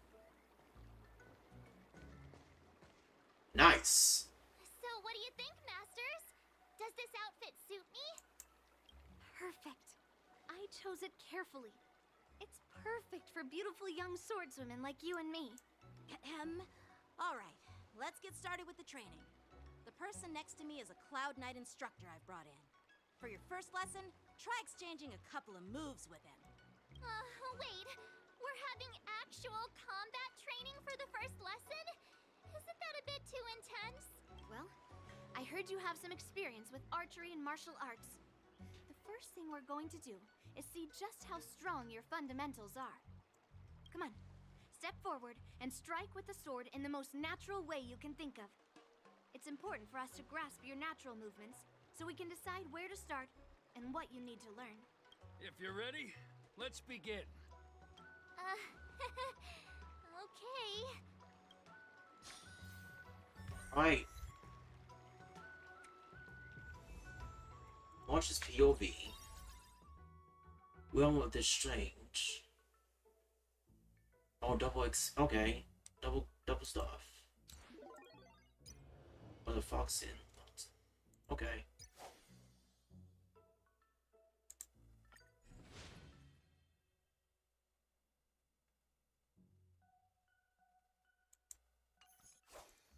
A: Nice.
B: So what do you think, masters? Does this outfit suit me?
J: Perfect. I chose it carefully. It's perfect for beautiful young swordswomen like you and me.
C: Alright, let's get started with the training. The person next to me is a Cloud Knight instructor I've brought in. For your first lesson, try exchanging a couple of moves with him.
B: Wait. We're having actual combat training for the first lesson? Isn't that a bit too intense?
J: Well, I heard you have some experience with archery and martial arts. The first thing we're going to do is see just how strong your fundamentals are. Come on, step forward and strike with the sword in the most natural way you can think of. It's important for us to grasp your natural movements so we can decide where to start and what you need to learn.
G: If you're ready, let's begin.
B: Okay.
A: Alright. March's POV. Realm of the Strange. Oh, okay. Double stuff. Or the fox in. Okay.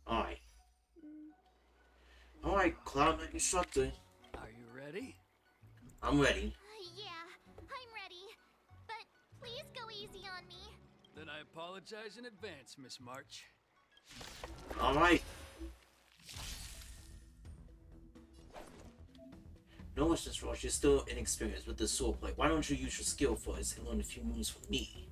A: Alright. Alright, Cloud Knight Instructor.
G: Are you ready?
A: I'm ready.
B: Yeah, I'm ready. But please go easy on me.
G: Then I apologize in advance, Miss March.
A: Alright. No, Mr. Roach, you're still inexperienced with the swordplay. Why don't you use your skill first and learn a few moves from me?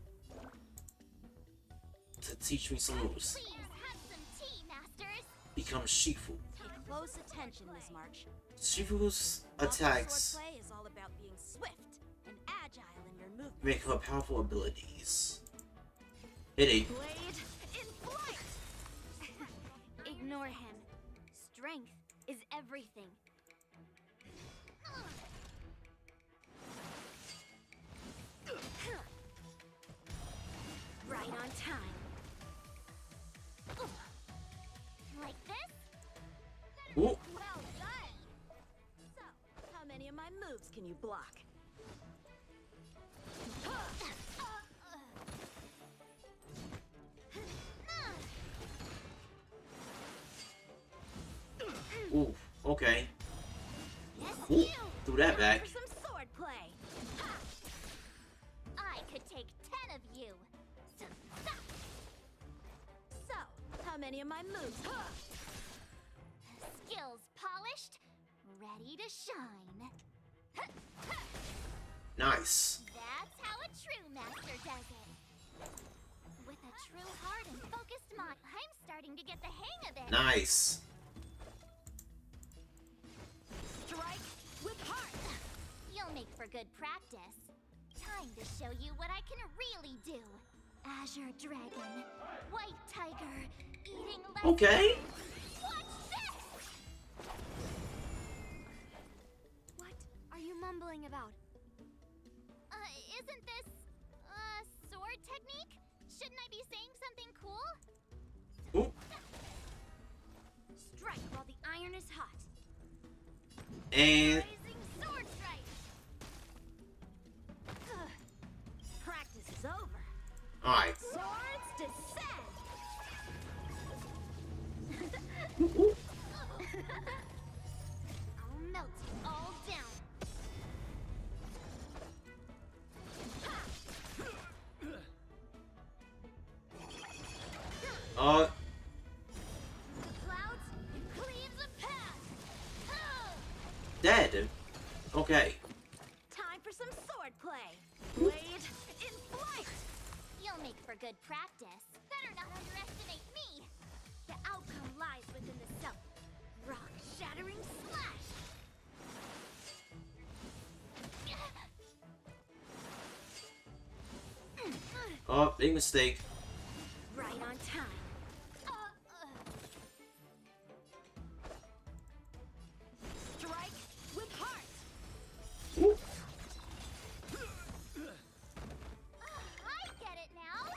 A: To teach me some moves.
B: Please have some tea, masters.
A: becomes Shifu.
C: Pay close attention, Miss March.
A: Shifu's
C: Lawful
A: attacks
C: swordplay is all about being swift and agile in your movements.
A: make her powerful abilities. Hitting.
C: Blade in flight!
J: Ignore him. Strength is everything. Right on time.
B: Like this?
A: Ooh.
C: Well done! So, how many of my moves can you block?
A: Ooh. Okay.
B: Yes,
A: Ooh.
B: you!
A: Threw that back.
C: For some sword play!
B: I could take 10 of you. So, stop!
C: So, how many of my moves?
B: Skills polished, ready to shine.
A: Nice.
B: That's how a true master does it. With a true heart and focused mind, I'm starting to get the hang of it.
A: Nice.
B: Strike with heart. You'll make for good practice. Time to show you what I can really do. Azure Dragon, White Tiger, eating less.
A: Okay.
B: Watch this!
J: What are you mumbling about?
B: Isn't this sword technique? Shouldn't I be saying something cool?
A: Ooh.
J: Strike while the iron is hot.
A: And
B: Rising sword strike.
C: Practice is over.
A: alright.
C: Swords descend!
B: I'll melt you all down. The clouds cleaves a path.
A: Dead. Okay.
C: Time for some sword play. Blade in flight!
B: You'll make for good practice. Better not underestimate me.
J: The outcome lies within the self. Rock shattering slash.
A: Oh, big mistake.
J: Right on time.
C: Strike with heart!
A: Ooh.
B: I get it now.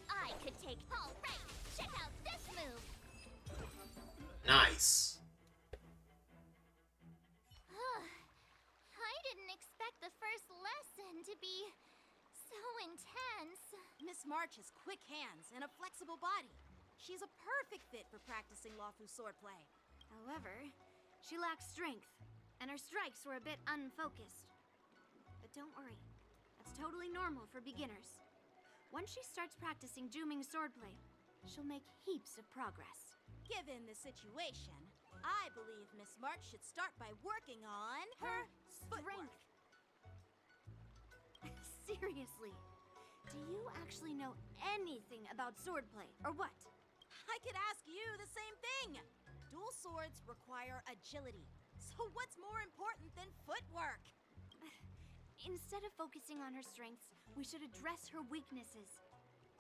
B: I could take. All right, check out this move.
A: Nice.
B: I didn't expect the first lesson to be so intense.
C: Miss March has quick hands and a flexible body. She's a perfect fit for practicing Lawfu swordplay.
J: However, she lacks strength, and her strikes were a bit unfocused. But don't worry, that's totally normal for beginners. Once she starts practicing Juming swordplay, she'll make heaps of progress.
C: Given the situation, I believe Miss March should start by working on her
J: Strength. Seriously, do you actually know anything about swordplay, or what?
C: I could ask you the same thing. Dual swords require agility. So what's more important than footwork?
J: Instead of focusing on her strengths, we should address her weaknesses.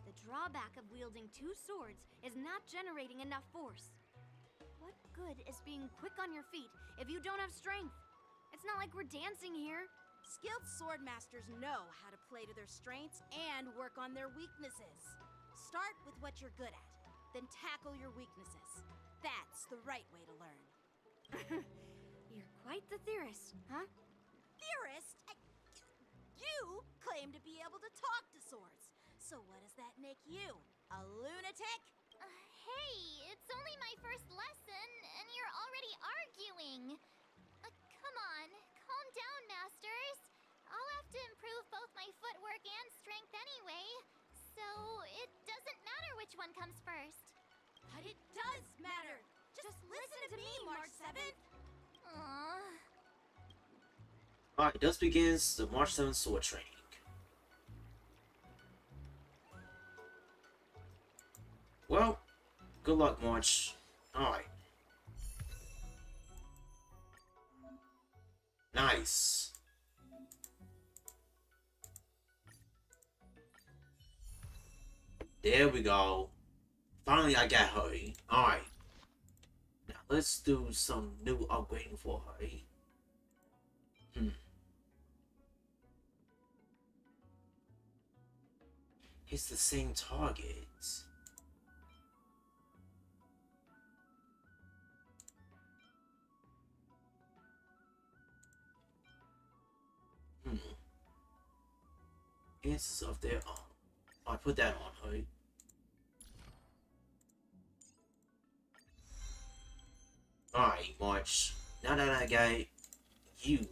J: The drawback of wielding two swords is not generating enough force. What good is being quick on your feet if you don't have strength? It's not like we're dancing here.
C: Skilled sword masters know how to play to their strengths and work on their weaknesses. Start with what you're good at, then tackle your weaknesses. That's the right way to learn.
J: You're quite the theorist, huh?
C: Theorist? You claim to be able to talk to swords. So what does that make you? A lunatic?
B: Hey, it's only my first lesson, and you're already arguing. Come on, calm down, masters. I'll have to improve both my footwork and strength anyway, so it doesn't matter which one comes first.
C: But it does matter. Just listen to me, March 7th.
B: Aww.
A: Alright, thus begins the March 7th sword training. Well, good luck, March. Alright. Nice. There we go. Finally, I got her. Alright. Now, let's do some new upgrading for her. It's the same target. It's of their own. I put that on her. Alright, March. Now that I got you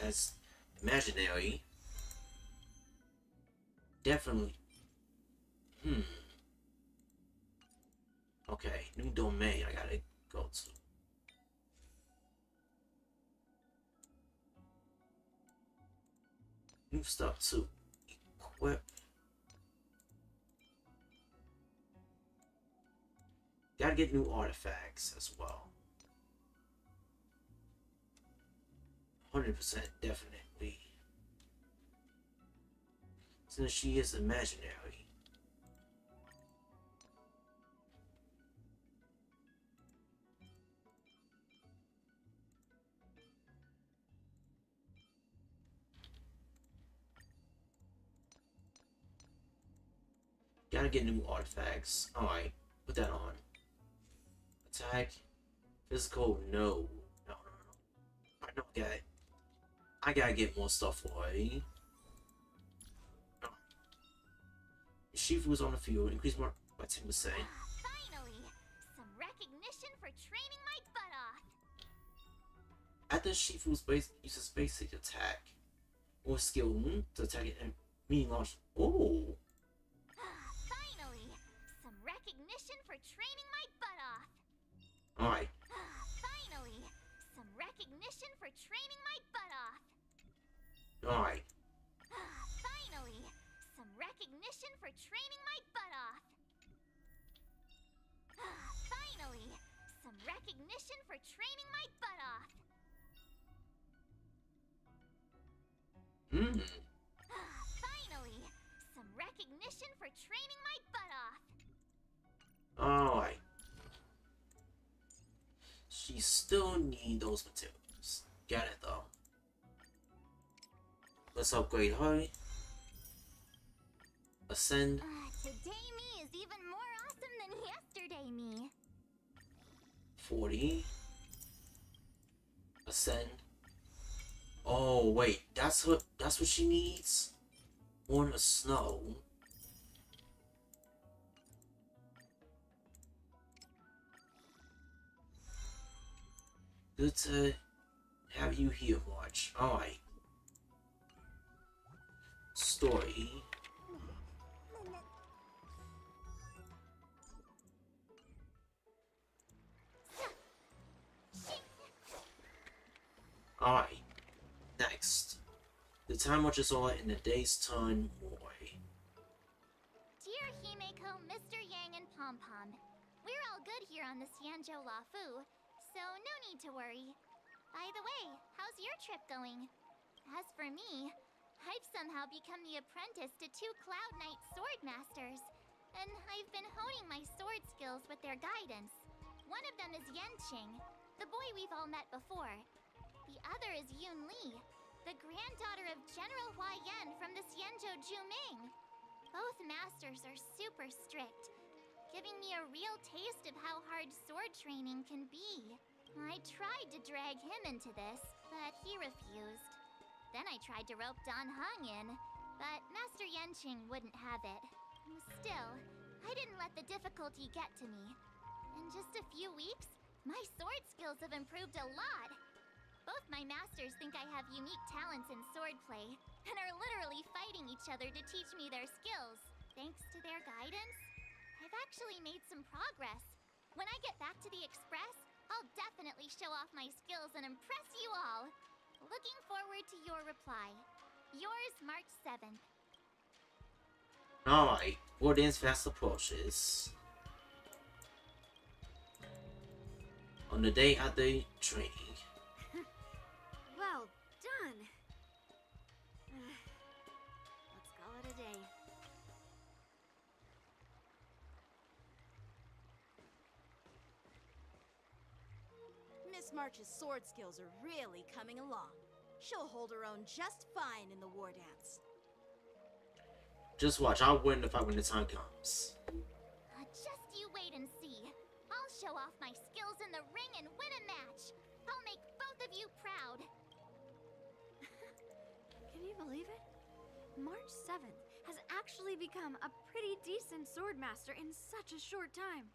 A: as imaginary, definitely. Okay, new domain I gotta go to. New stuff to equip. Gotta get new artifacts as well. 100% definitely. Since she is imaginary. Gotta get new artifacts. Alright, put that on. Attack. Physical, no. No. I know I gotta get more stuff for her. Shifu's on the field. Increase more by 10%.
B: Finally! Some recognition for training my butt off!
A: After Shifu's uses basic attack or skill to attack it and meaning launch. Oh!
B: Finally! Some recognition for training my butt off!
A: Alright.
B: Finally! Some recognition for training my butt off!
A: Alright.
B: Finally! Some recognition for training my butt off! Finally! Some recognition for training my butt off! Finally! Some recognition for training my butt off!
A: Alright. She still need those materials. Got it though. Let's upgrade her. Ascend.
B: Today me is even more awesome than yesterday me.
A: 40. Ascend. Oh wait, that's what she needs? On the snow. Good to have you here, March. Alright. Story. Alright. Next. The time watches all in the day's turn more.
B: Dear Himeko, Mr. Yang, and Pom Pom, we're all good here on the Xianzhou Lafu, so no need to worry. By the way, how's your trip going? As for me, I've somehow become the apprentice to 2 Cloud Knight sword masters, and I've been honing my sword skills with their guidance. One of them is Yenqing, the boy we've all met before. The other is Yun Li, the granddaughter of General Hua Yan from the Xianzhou Juming. Both masters are super strict, giving me a real taste of how hard sword training can be. I tried to drag him into this, but he refused. Then I tried to rope Dan Heng in, but Master Yenqing wouldn't have it. Still, I didn't let the difficulty get to me. In just a few weeks, my sword skills have improved a lot. Both my masters think I have unique talents in swordplay, and are literally fighting each other to teach me their skills. Thanks to their guidance, I've actually made some progress. When I get back to the Express, I'll definitely show off my skills and impress you all. Looking forward to your reply. Yours, March 7th.
A: Alright, Wardance fast approaches. on the day after training.
J: Well done. Let's call it a day.
C: Miss March's sword skills are really coming along. She'll hold her own just fine in the Wardance.
A: Just watch, I'll win if when the time comes.
B: Just you wait and see. I'll show off my skills in the ring and win a match. I'll make both of you proud.
J: Can you believe it? March 7th has actually become a pretty decent swordmaster in such a short time.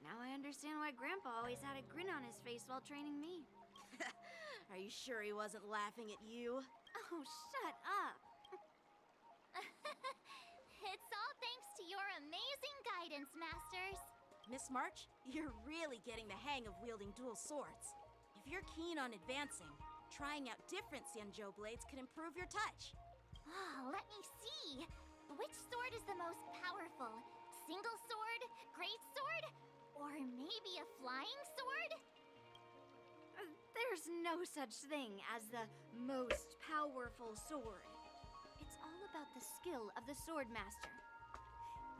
J: Now I understand why Grandpa always had a grin on his face while training me.
C: Are you sure he wasn't laughing at you?
J: Oh, shut up.
B: It's all thanks to your amazing guidance, Masters.
C: Miss March, you're really getting the hang of wielding dual swords. If you're keen on advancing, trying out different Xianzhou blades could improve your touch.
B: Oh, let me see. Which sword is the most powerful? Single sword? Great sword? Or maybe a flying sword?
J: There's no such thing as the most powerful sword. It's all about the skill of the swordmaster.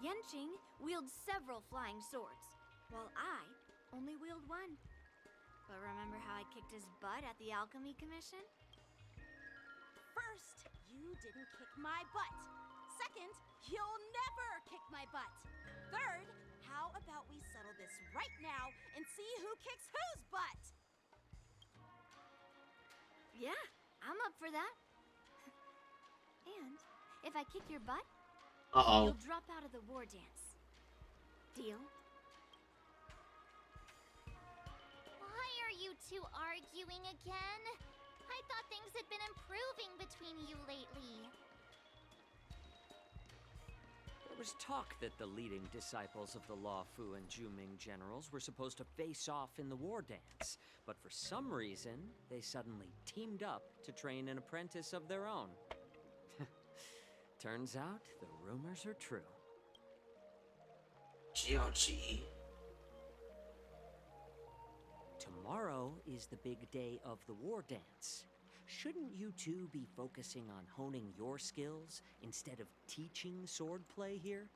J: Yanqing wields several flying swords, while I only wield one. But remember how I kicked his butt at the Alchemy Commission?
C: First, you didn't kick my butt. Second, you'll never kick my butt. Third, how about we settle this right now and see who kicks whose butt?
J: Yeah, I'm up for that. And if I kick your butt, you'll drop out of the Wardance. Deal?
B: Why are you two arguing again? I thought things had been improving between you lately.
M: There was talk that the leading disciples of the Law Fu and Juming generals were supposed to face off in the war dance, but for some reason, they suddenly teamed up to train an apprentice of their own. Turns out, the rumors are true.
A: Jiaoji.
M: Tomorrow is the big day of the war dance. Shouldn't you two be focusing on honing your skills instead of teaching swordplay here?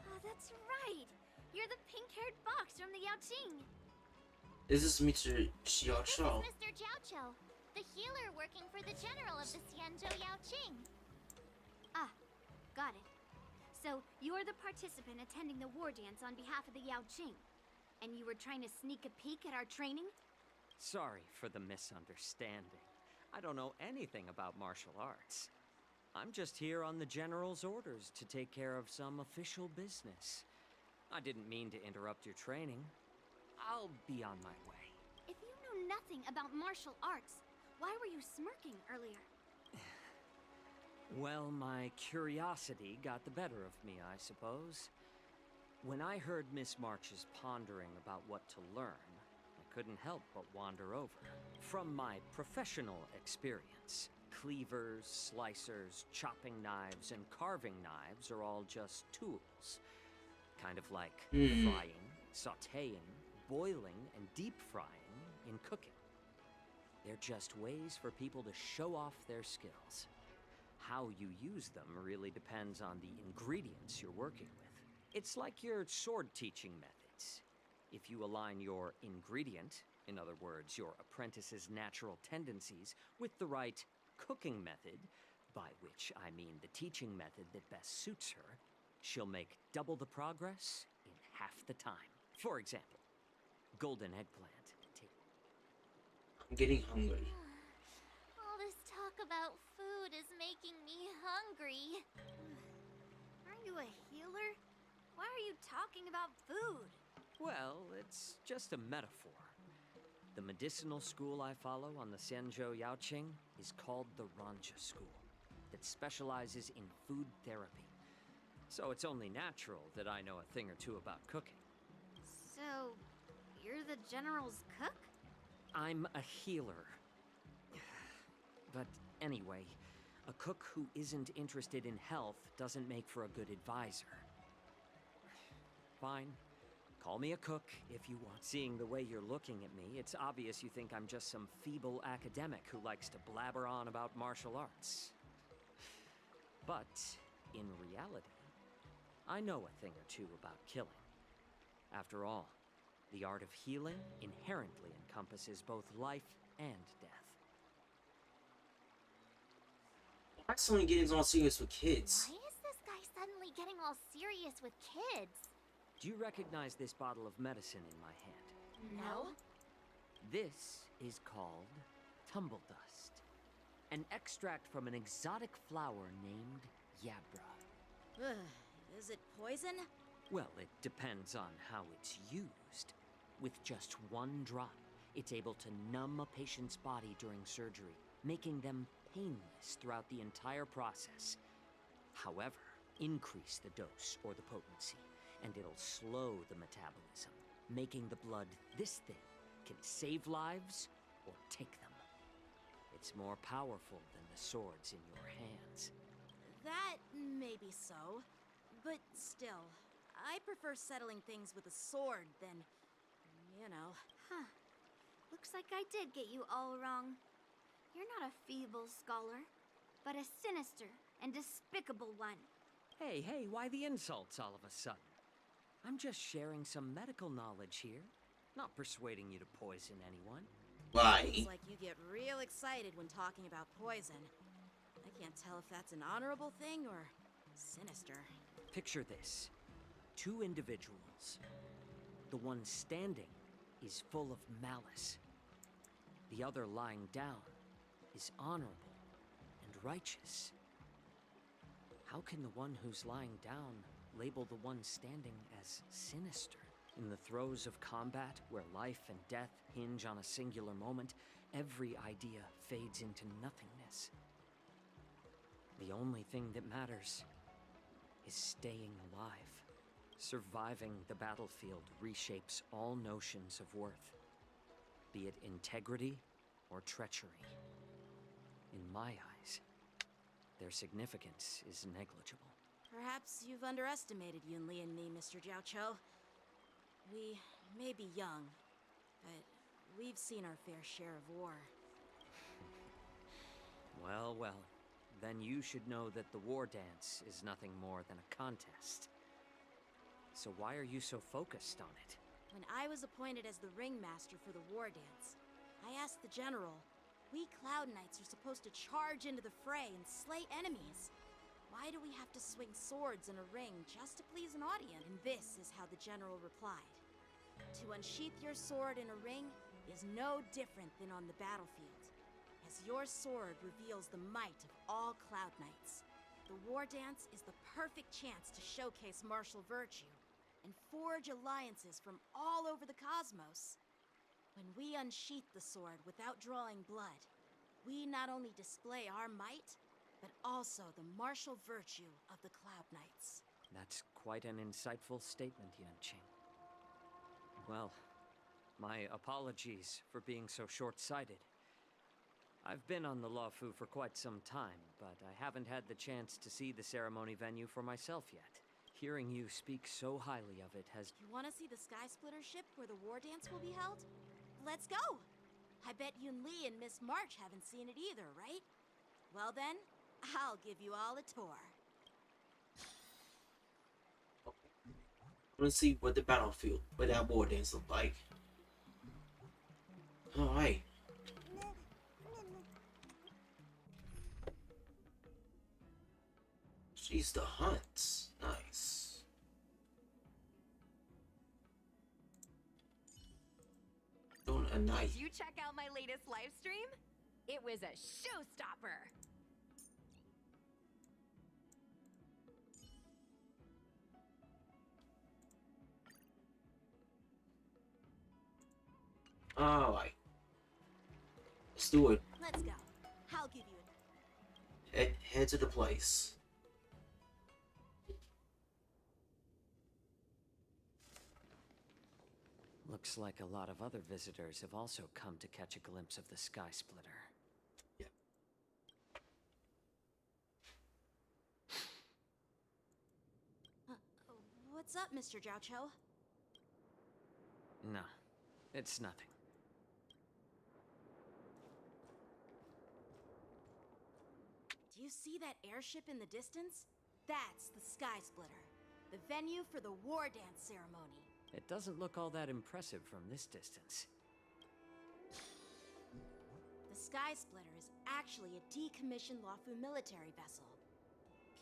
J: Oh, that's right. You're the pink-haired fox from the Yaoqing.
A: This is Mr. Xiao
B: This
A: Chao.
B: is Mr. Jiaoqiu, the healer working for the general of the Xianzhou Yaoqing.
J: Ah, got it. So, you're the participant attending the war dance on behalf of the Yaoqing. And you were trying to sneak a peek at our training?
M: Sorry for the misunderstanding. I don't know anything about martial arts. I'm just here on the General's orders to take care of some official business. I didn't mean to interrupt your training. I'll be on my way.
J: If you know nothing about martial arts, why were you smirking earlier?
M: Well, my curiosity got the better of me, I suppose. When I heard Miss March's pondering about what to learn, I couldn't help but wander over. From my professional experience, cleavers, slicers, chopping knives, and carving knives are all just tools. Kind of like frying, sautéing, boiling, and deep frying in cooking. They're just ways for people to show off their skills. How you use them really depends on the ingredients you're working with. It's like your sword teaching methods. If you align your ingredient, in other words, your apprentice's natural tendencies, with the right cooking method, by which I mean the teaching method that best suits her, she'll make double the progress in half the time. For example, golden eggplant.
A: I'm getting hungry.
B: All this talk about food is making me hungry.
J: Aren't you a healer? Why are you talking about food?
M: Well, it's just a metaphor. The medicinal school I follow on the Xianzhou Yaoqing is called the Ranja School, that specializes in food therapy. So it's only natural that I know a thing or two about cooking.
J: So, you're the general's cook?
M: I'm a healer. But anyway, a cook who isn't interested in health doesn't make for a good advisor. fine. Call me a cook if you want. Seeing the way you're looking at me, it's obvious you think I'm just some feeble academic who likes to blabber on about martial arts. But, in reality, I know a thing or two about killing. After all, the art of healing inherently encompasses both life and death.
A: Why someone getting all serious with kids?
B: Why is this guy suddenly getting all serious with kids?
M: Do you recognize this bottle of medicine in my hand?
B: No.
M: This is called tumble dust, an extract from an exotic flower named Yabra.
C: Ugh, is it poison?
M: Well, it depends on how it's used. With just one drop, it's able to numb a patient's body during surgery, making them painless throughout the entire process. However, increase the dose or the potency, and it'll slow the metabolism, making the blood this thin can save lives or take them. It's more powerful than the swords in your hands.
C: That may be so, but still, I prefer settling things with a sword than, you know.
J: Huh. Looks like I did get you all wrong. You're not a feeble scholar, but a sinister and despicable one.
M: Hey, why the insults all of a sudden? I'm just sharing some medical knowledge here, not persuading you to poison anyone.
A: Why?
C: It's like you get real excited when talking about poison. I can't tell if that's an honorable thing or sinister.
M: Picture this. Two individuals. The one standing is full of malice. The other lying down is honorable and righteous. How can the one who's lying down label the one standing as sinister? In the throes of combat, where life and death hinge on a singular moment, every idea fades into nothingness. The only thing that matters is staying alive. Surviving the battlefield reshapes all notions of worth, be it integrity or treachery. In my eyes, their significance is negligible.
C: Perhaps you've underestimated Yunli and me, Mr. Jiaoqiu. We may be young, but we've seen our fair share of war.
M: Well, then you should know that the Wardance is nothing more than a contest. So why are you so focused on it?
C: When I was appointed as the ringmaster for the Wardance, I asked the general, we Cloud Knights are supposed to charge into the fray and slay enemies. Why do we have to swing swords in a ring just to please an audience? And this is how the general replied. To unsheath your sword in a ring is no different than on the battlefield, as your sword reveals the might of all Cloud Knights. The Wardance is the perfect chance to showcase martial virtue and forge alliances from all over the cosmos. When we unsheath the sword without drawing blood, we not only display our might, but also the martial virtue of the Cloud Knights.
M: That's quite an insightful statement, Yanqing. Well, my apologies for being so short-sighted. I've been on the Luofu for quite some time, but I haven't had the chance to see the ceremony venue for myself yet. Hearing you speak so highly of it has...
C: You want to see the Sky Splitter ship where the Wardance will be held? Let's go! I bet Yunli and Miss March haven't seen it either, right? Well then, I'll give you all a tour.
A: Let's see what the battlefield, what that war dance look like. Alright. She's the hunt. Nice. Doing a knife.
P: Did you check out my latest live stream? It was a showstopper.
A: Alright. Let's do it.
C: Let's go. I'll give you a...
A: Head to the place.
M: Looks like a lot of other visitors have also come to catch a glimpse of the Sky Splitter.
A: Yep.
C: What's What's up, Mr. Jiaoqiu?
M: No, it's nothing.
C: Do you see that airship in the distance? That's the Sky Splitter, the venue for the Wardance ceremony.
M: It doesn't look all that impressive from this distance.
C: The Sky Splitter is actually a decommissioned Luofu military vessel.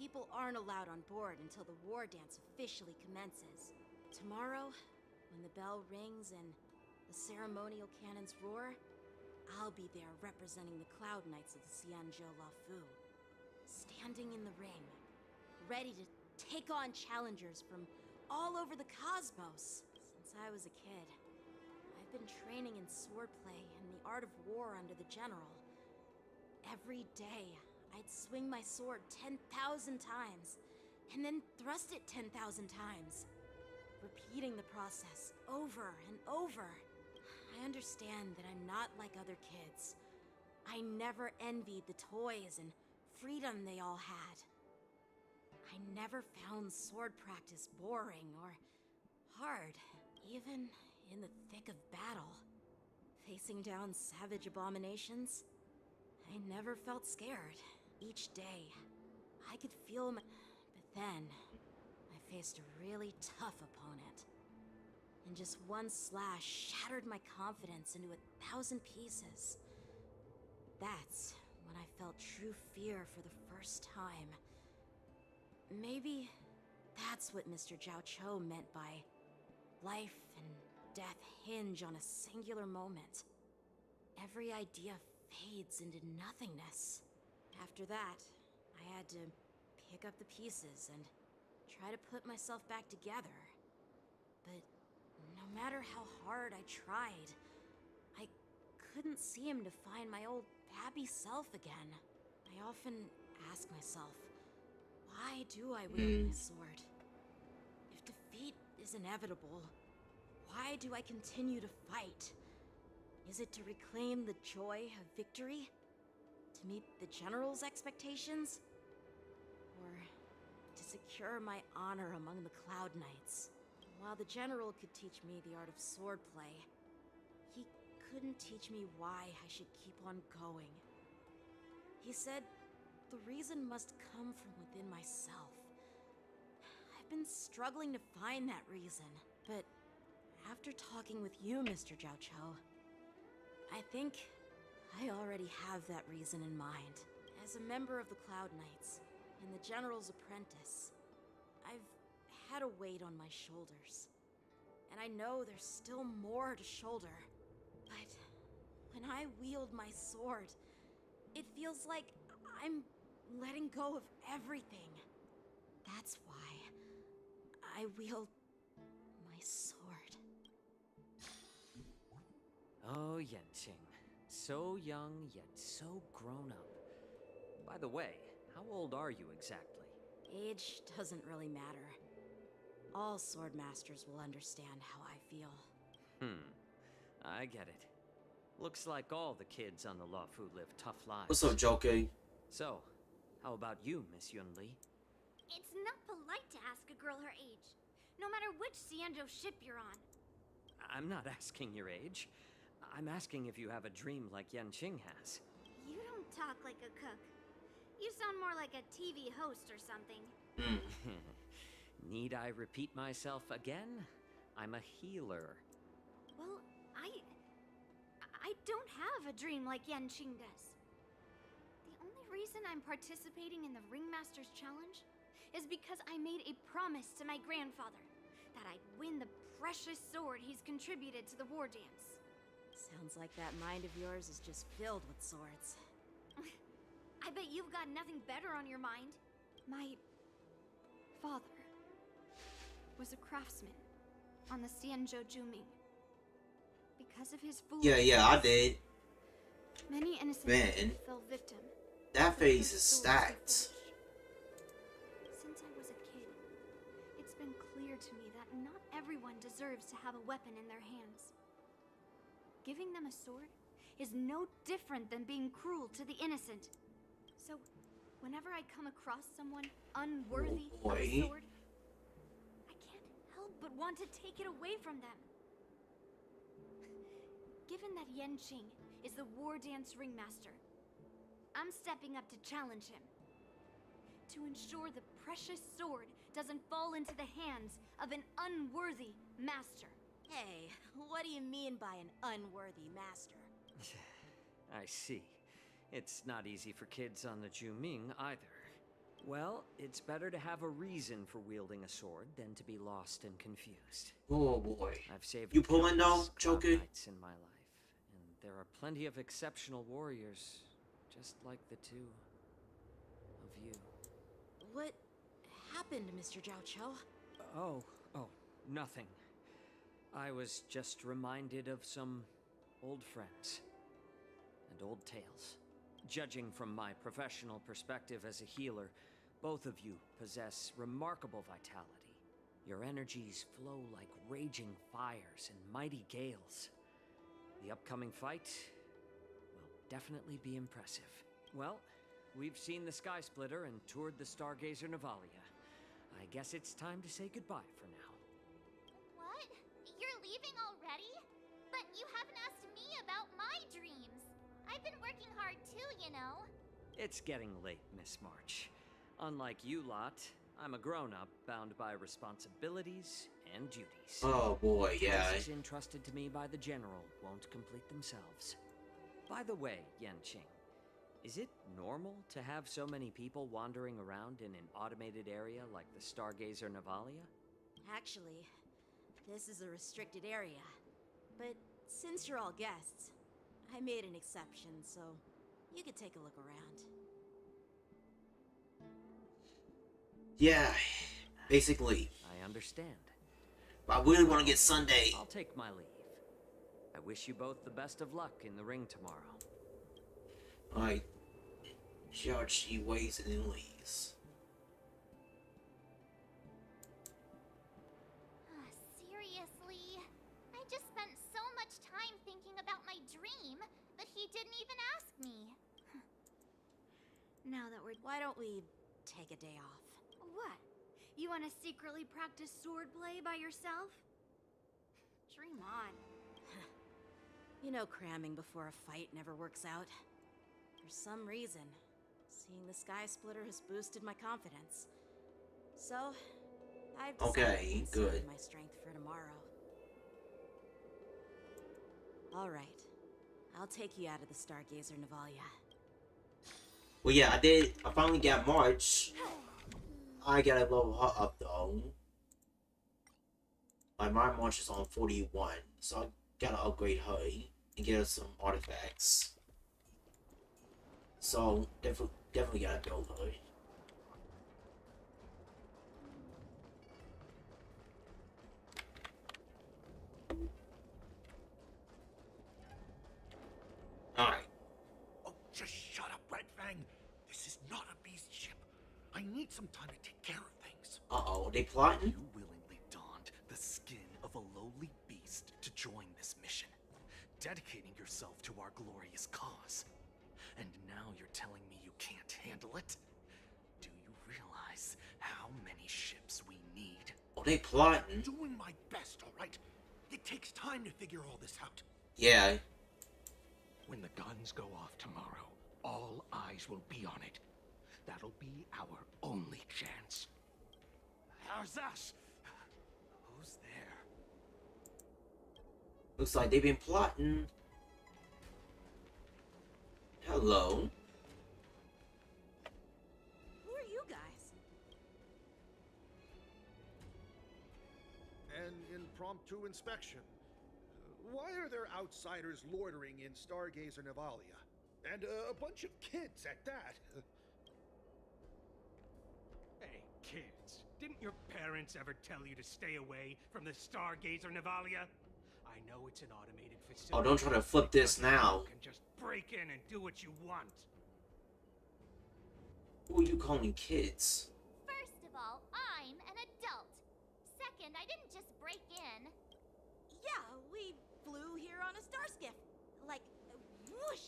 C: People aren't allowed on board until the Wardance officially commences. Tomorrow, when the bell rings and the ceremonial cannons roar, I'll be there representing the Cloud Knights of the Xianzhou Luofu. Standing in the ring, ready to take on challengers from all over the cosmos. Since I was a kid, I've been training in swordplay and the art of war under the general. Every day, I'd swing my sword 10,000 times, and then thrust it 10,000 times, repeating the process over and over. I understand that I'm not like other kids. I never envied the toys and freedom they all had. I never found sword practice boring or hard, even in the thick of battle. Facing down savage abominations, I never felt scared. Each day, I could feel my... But then, I faced a really tough opponent. And just one slash shattered my confidence into 1,000 pieces. That's when I felt true fear for the first time. Maybe that's what Mr. Jiaoqiu meant by life and death hinge on a singular moment. Every idea fades into nothingness. After that, I had to pick up the pieces and try to put myself back together. But no matter how hard I tried, I couldn't seem to find my old happy self again. I often ask myself, why do I wield my sword? If defeat is inevitable, why do I continue to fight? Is it to reclaim the joy of victory? To meet the general's expectations? Or to secure my honor among the Cloud Knights? While the general could teach me the art of swordplay, he couldn't teach me why I should keep on going. He said the reason must come from within myself. I've been struggling to find that reason, but after talking with you, Mr. Jiaoqiu, I think I already have that reason in mind. As a member of the Cloud Knights and the General's apprentice, I've had a weight on my shoulders. And I know there's still more to shoulder. But when I wield my sword, it feels like I'm letting go of everything. That's why I wield my sword.
M: Oh, Yanqing. So young, yet so grown up. By the way, how old are you exactly?
C: Age doesn't really matter. All sword masters will understand how I feel.
M: I get it. Looks like all the kids on the Luofu live tough lives.
A: What's up, Joker?
M: So, how about you, Miss Yunli?
J: It's not polite to ask a girl her age, no matter which Xianzhou ship you're on.
M: I'm not asking your age. I'm asking if you have a dream like Yanqing has.
J: You don't talk like a cook. You sound more like a TV host or something.
M: Need I repeat myself again? I'm a healer.
J: Well, I don't have a dream like Yanqing does. The only reason I'm participating in the Ringmaster's Challenge is because I made a promise to my grandfather that I'd win the precious sword he's contributed to the war dance.
C: Sounds like that mind of yours is just filled with swords.
J: I bet you've got nothing better on your mind. My father was a craftsman on the Xianzhou Juming. Because of his foolishness,
A: Yeah, I did.
J: many innocent
A: Man,
J: people fell victim.
A: that
J: to
A: face
J: the
A: is
J: swords they
A: stacked.
J: forged. Since I was a kid, it's been clear to me that not everyone deserves to have a weapon in their hands. Giving them a sword is no different than being cruel to the innocent. So, whenever I come across someone unworthy of a sword, but want to take it away from them. Given that Yanqing is the Wardance ringmaster, I'm stepping up to challenge him. To ensure the precious sword doesn't fall into the hands of an unworthy master.
C: Hey, what do you mean by an unworthy master?
M: I see. It's not easy for kids on the Juming either. Well, it's better to have a reason for wielding a sword than to be lost and confused.
A: Oh boy.
M: I've saved
A: You pulling though,
M: countless cloud
A: Joker?
M: knights in my life, and there are plenty of exceptional warriors, just like the two of you.
C: What happened, Mr. Zhao Cho?
M: Oh, nothing. I was just reminded of some old friends and old tales. Judging from my professional perspective as a healer, both of you possess remarkable vitality. Your energies flow like raging fires and mighty gales. The upcoming fight will definitely be impressive. Well, we've seen the Sky Splitter and toured the Stargazer Navalia. I guess it's time to say goodbye for now.
B: What? You're leaving already? But you haven't asked me about my dreams. I've been working hard too, you know.
M: It's getting late, Miss March. Unlike you lot, I'm a grown-up bound by responsibilities and duties.
A: Oh boy, yeah.
M: Tasks entrusted to me by the General won't complete themselves. By the way, Yanqing, is it normal to have so many people wandering around in an automated area like the Stargazer Navalia?
C: Actually, this is a restricted area. But since you're all guests, I made an exception, so you could take a look around.
A: Yeah, basically.
M: I understand.
A: I really want to get Sunday.
M: I'll take my leave. I wish you both the best of luck in the ring tomorrow.
A: Alright. Xiaoqi waits and then leaves.
B: Seriously? I just spent so much time thinking about my dream that he didn't even ask me.
C: Now that why don't we take a day off?
J: What? You want to secretly practice swordplay by yourself? Dream on.
C: You know cramming before a fight never works out. For some reason, seeing the Sky Splitter has boosted my confidence. So, I've decided to
A: good.
C: save my strength for tomorrow. Alright. I'll take you out of the Stargazer Navalia.
A: Well, yeah, I finally got March. I gotta level her up though. Like, my March is on 41, so I gotta upgrade her and get her some artifacts. So, definitely gotta build her. Alright.
E: Oh, just shut up, Red Fang. This is not a beast ship. I need some time to take care of things.
A: Uh-oh, they plotting?
Q: You willingly donned the skin of a lowly beast to join this mission, dedicating yourself to our glorious cause. And now you're telling me you can't handle it? Do you realize how many ships we need?
A: Oh, they plotting.
E: I'm doing my best, all right? It takes time to figure all this out.
A: Yeah.
R: When the guns go off tomorrow, all eyes will be on it. That'll be our only chance.
Q: How's that? Who's there?
A: Looks like they've been plotting. Hello.
C: Who are you guys?
E: An impromptu inspection. Why are there outsiders loitering in Stargazer Navalia? And a bunch of kids at that.
G: Hey, kids. Didn't your parents ever tell you to stay away from the Stargazer Navalia? I know it's an automated facility.
A: Oh, don't try to flip this now.
G: You can just break in and do what you want.
A: Who are you calling kids?
B: First of all, I'm an adult. Second, I didn't just break in.
C: Yeah, we flew here on a starskiff. Like, whoosh!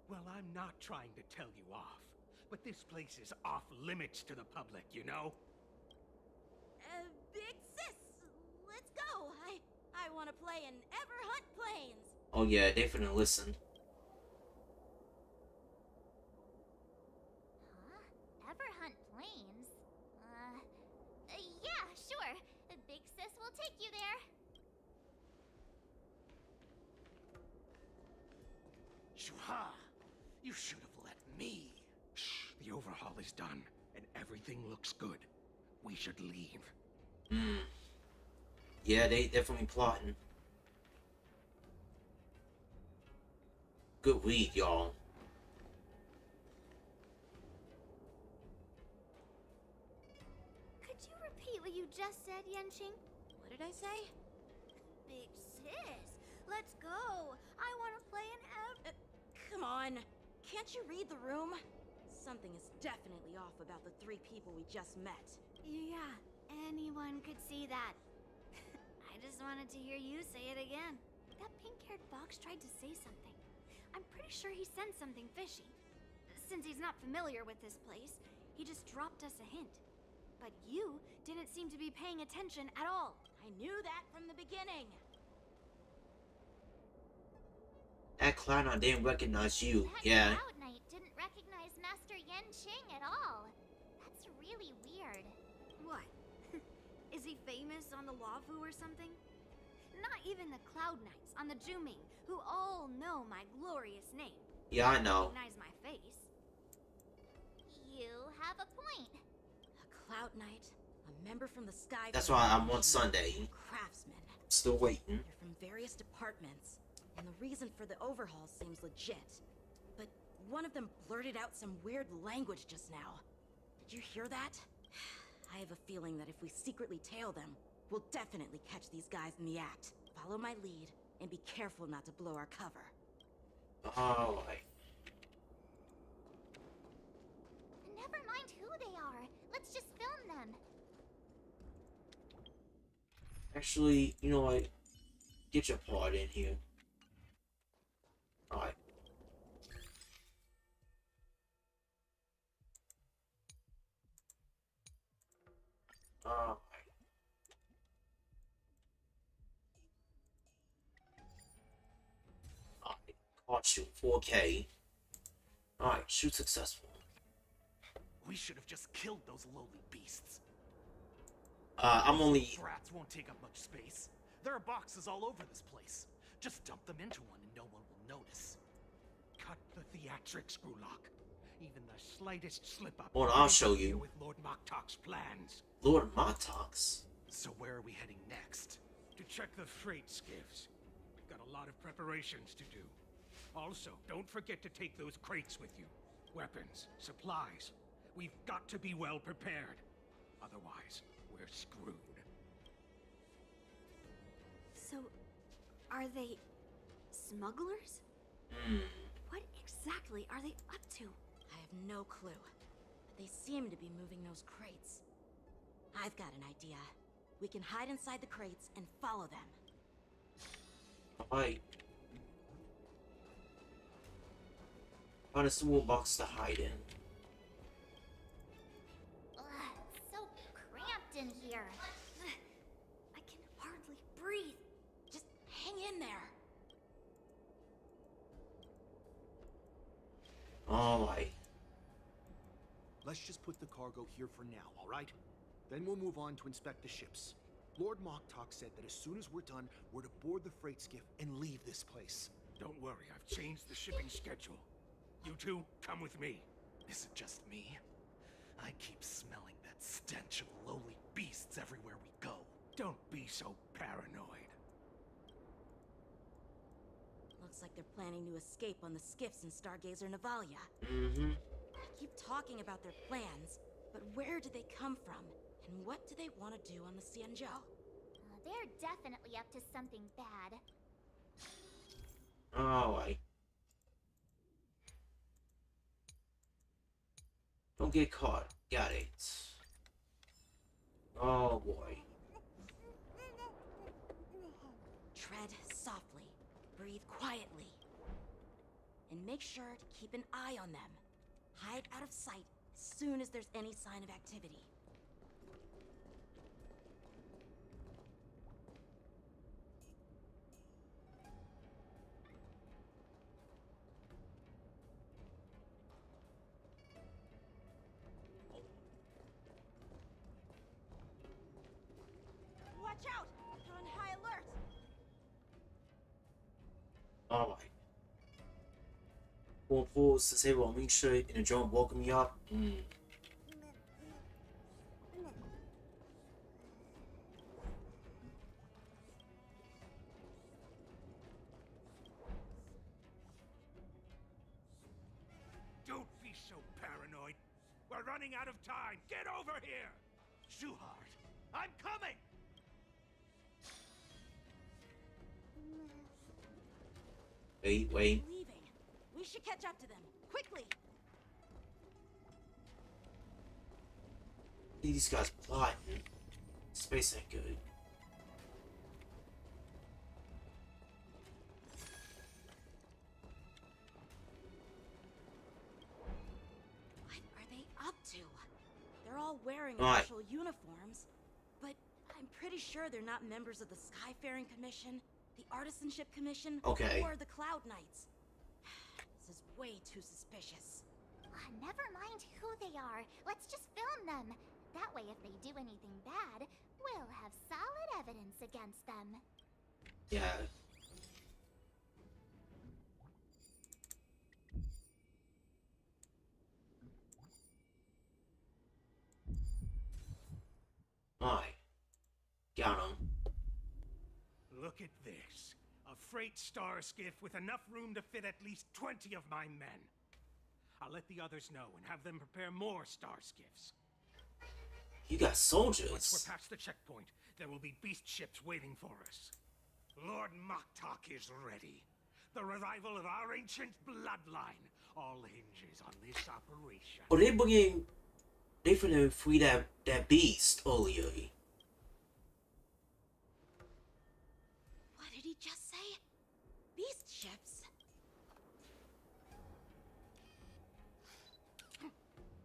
G: Well, I'm not trying to tell you off, but this place is off limits to the public, you know?
C: I want to play in Everhunt Plains.
A: Oh yeah, they finna listen.
B: Huh? Everhunt Plains? Yeah, sure. Big Sis will take you there.
R: Shuha! You should have let me. Shh, the overhaul is done, and everything looks good. We should leave.
A: Yeah, they definitely plotting. Good read, y'all.
J: Could you repeat what you just said, Yenching?
C: What did I say?
J: Big Sis, let's go. I want to play in
C: Come on. Can't you read the room? Something is definitely off about the 3 people we just met.
J: Yeah, anyone could see that. I just wanted to hear you say it again. That pink-haired fox tried to say something. I'm pretty sure he sensed something fishy. Since he's not familiar with this place, he just dropped us a hint. But you didn't seem to be paying attention at all.
C: I knew that from the beginning.
A: That Cloud didn't recognize you.
B: That
A: Yeah.
B: Cloud Knight didn't recognize Master Yenching at all. That's really weird.
J: What? Is he famous on the Wafu or something? Not even the Cloud Knights on the Juming, who all know my glorious name.
A: Yeah, I know.
J: Recognize my face.
B: You have a point.
C: A Cloud Knight, a member from the Sky.
A: That's why I'm on Sunday.
C: Craftsmen.
A: Still waiting.
C: They're from various departments, and the reason for the overhaul seems legit. But one of them blurted out some weird language just now. Did you hear that? I have a feeling that if we secretly tail them, we'll definitely catch these guys in the act. Follow my lead, and be careful not to blow our cover.
A: Alright.
B: Never mind who they are. Let's just film them.
A: Actually, you know what? Get your part in here. Alright. Alright. Alright. Card shoot 4K. Alright, shoot successful.
Q: We should have just killed those lowly beasts.
A: I'm only...
Q: Rats won't take up much space. There are boxes all over this place. Just dump them into one and no one will notice.
R: Cut the theatrics, Grulock. Even the slightest slip-up...
A: Hold on, I'll show you.
R: ...with Lord Moktok's plans.
A: Lord Moktok's?
Q: So where are we heading next?
R: To check the freight skiffs. We've got a lot of preparations to do. Also, don't forget to take those crates with you. Weapons, supplies. We've got to be well prepared. Otherwise, we're screwed.
J: So, are they smugglers? What exactly are they up to?
C: I have no clue. But they seem to be moving those crates. I've got an idea. We can hide inside the crates and follow them.
A: Alright. Find a small box to hide in.
B: It's so cramped in here.
J: I can hardly breathe.
C: Just hang in there.
A: Alright.
S: Let's just put the cargo here for now, alright? Then we'll move on to inspect the ships. Lord Moktok said that as soon as we're done, we're to board the freight skiff and leave this place.
R: Don't worry, I've changed the shipping schedule. You two, come with me.
Q: Is it just me? I keep smelling that stench of lowly beasts everywhere we go.
R: Don't be so paranoid.
C: Looks like they're planning to escape on the skiffs in Stargazer Navalia.
A: Mm-hmm.
C: They keep talking about their plans, but where do they come from? And what do they want to do on the Xianzhou?
B: They're definitely up to something bad.
A: Alright. Don't get caught. Got it. Oh boy.
C: Tread softly. Breathe quietly. And make sure to keep an eye on them. Hide out of sight as soon as there's any sign of activity.
A: Will pause to say, "Well, make sure in the drone welcome you up."
R: Don't be so paranoid. We're running out of time. Get over here! Shuhard, I'm coming!
A: Wait.
C: Leaving. We should catch up to them. Quickly!
A: These guys plotting. Space ain't good.
C: What are they up to? They're all wearing
A: Right.
C: official uniforms, but I'm pretty sure they're not members of the Skyfaring Commission, the Artisanship Commission,
A: Okay.
C: or the Cloud Knights. This is way too suspicious.
B: Never mind who they are. Let's just film them. That way, if they do anything bad, we'll have solid evidence against them.
A: Yeah. Alright. Got him.
R: Look at this. A freight star skiff with enough room to fit at least 20 of my men. I'll let the others know and have them prepare more star skiffs.
A: You got soldiers.
R: Once we're past the checkpoint, there will be beast ships waiting for us. Lord Moktok is ready. The revival of our ancient bloodline all hinges on this operation.
A: Oh, they finna free that beast earlier.
C: What did he just say? Beast ships?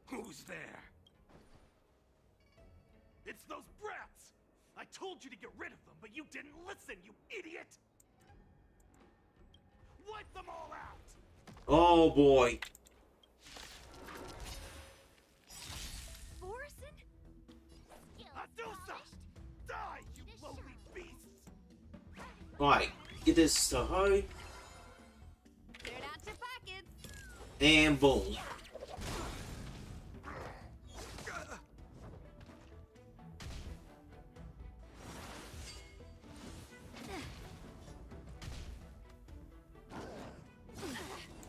R: Who's there?
Q: It's those brats! I told you to get rid of them, but you didn't listen, you idiot! Wipe them all out!
A: Oh boy.
J: Morrison?
Q: Adusa! Die, you lowly beasts!
A: Alright, get this to her.
J: Cleared out your pockets.
A: And boom.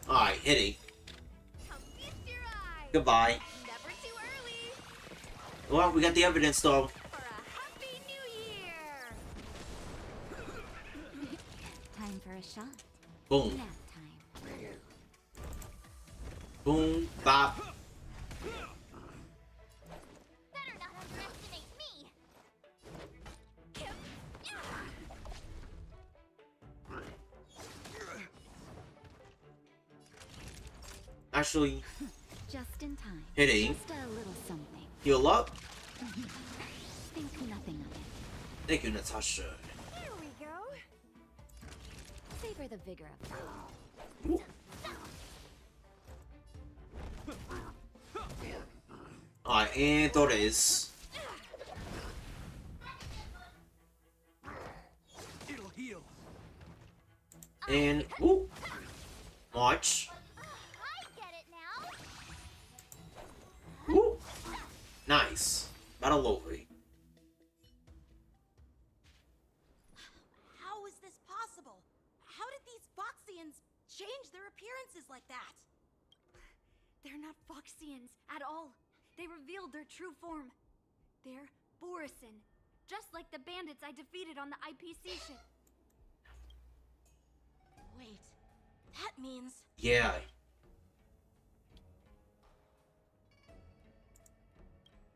A: Alright, hit it. Goodbye.
J: Never too early.
A: Well, we got the evidence though.
J: For a happy new year.
B: Time for a shot.
A: Boom.
B: Nap time.
A: Boom. Bop.
B: Better not underestimate me.
A: Actually,
B: Just in time.
A: Hitting.
B: Just a little something.
A: heal up.
B: Think nothing of it.
A: Thank you, Natasha.
B: Here we go. Savor the vigor of it.
A: Alright, and throw this.
R: It'll heal.
A: And whoop. March.
B: I get it now.
A: Whoop. Nice. Battle over.
C: How is this possible? How did these Foxians change their appearances like that?
J: They're not Foxians at all. They revealed their true form. They're Borison, just like the bandits I defeated on the IPC ship.
C: Wait, that means...
A: Yeah.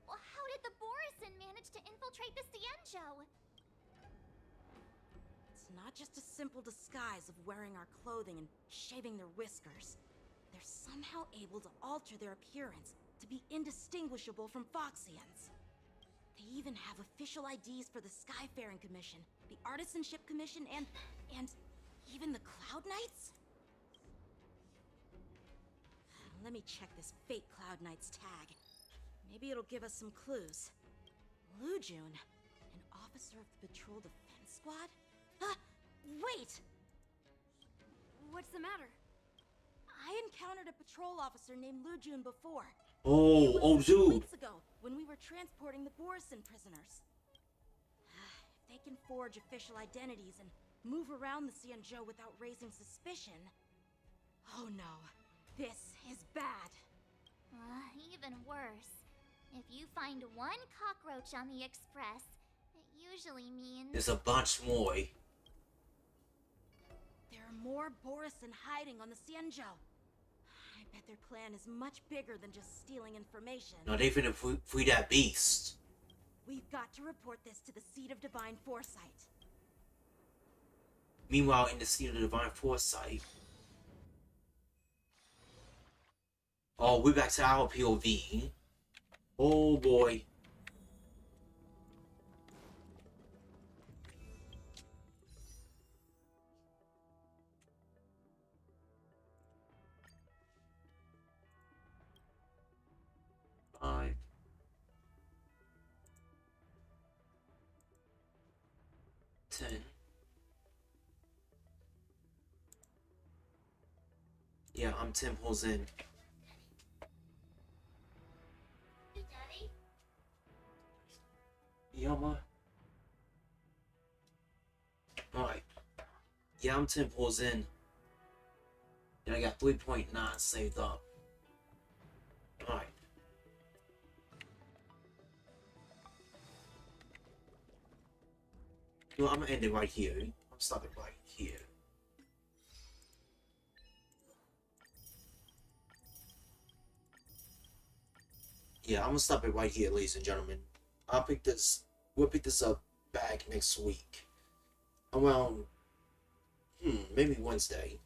B: Well, how did the Borison manage to infiltrate the Cienjo?
C: It's not just a simple disguise of wearing our clothing and shaving their whiskers. They're somehow able to alter their appearance to be indistinguishable from Foxians. They even have official IDs for the Skyfaring Commission, the Artisanship Commission, and even the Cloud Knights? Let me check this fake Cloud Knight's tag. Maybe it'll give us some clues. Lujun, an officer of the Patrol Defense Squad? Wait!
J: What's the matter?
C: I I encountered a patrol officer named Lujun before.
A: Oh,
C: It
A: oh,
C: was a few
A: dude.
C: weeks ago when we were transporting the Borison prisoners. If they can forge official identities and move around the Xianzhou without raising suspicion. Oh no, this is bad.
B: Even worse. If you find one cockroach on the express, it usually means
A: There's a bunch more.
C: There are more Borison hiding on the Xianzhou. I bet their plan is much bigger than just stealing information.
A: No, they finna free that beast.
C: We've got to report this to the Seat of Divine Foresight.
A: Meanwhile, in the Seat of Divine Foresight. Oh, we're back to our POV. Oh boy. Five. 10. Yeah, I'm 10 pulls in.
B: Hey, Daddy.
A: Yeah, ma. Alright. Yeah, I'm 10 pulls in. And I got 3.9 saved up. Alright. You know, I'm gonna end it right here. I'm stopping right here. Yeah, I'm gonna stop it right here, ladies and gentlemen. We'll pick this up back next week. Around, maybe Wednesday.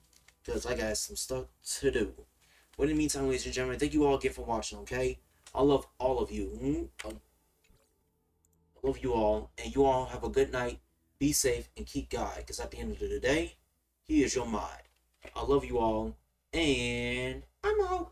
A: Because I got some stuff to do. But in the meantime, ladies and gentlemen, thank you all again for watching, okay? I love all of you. I love you all. And you all have a good night. Be safe and keep God. Because at the end of the day, he is your mod. I love you all. And I'm out.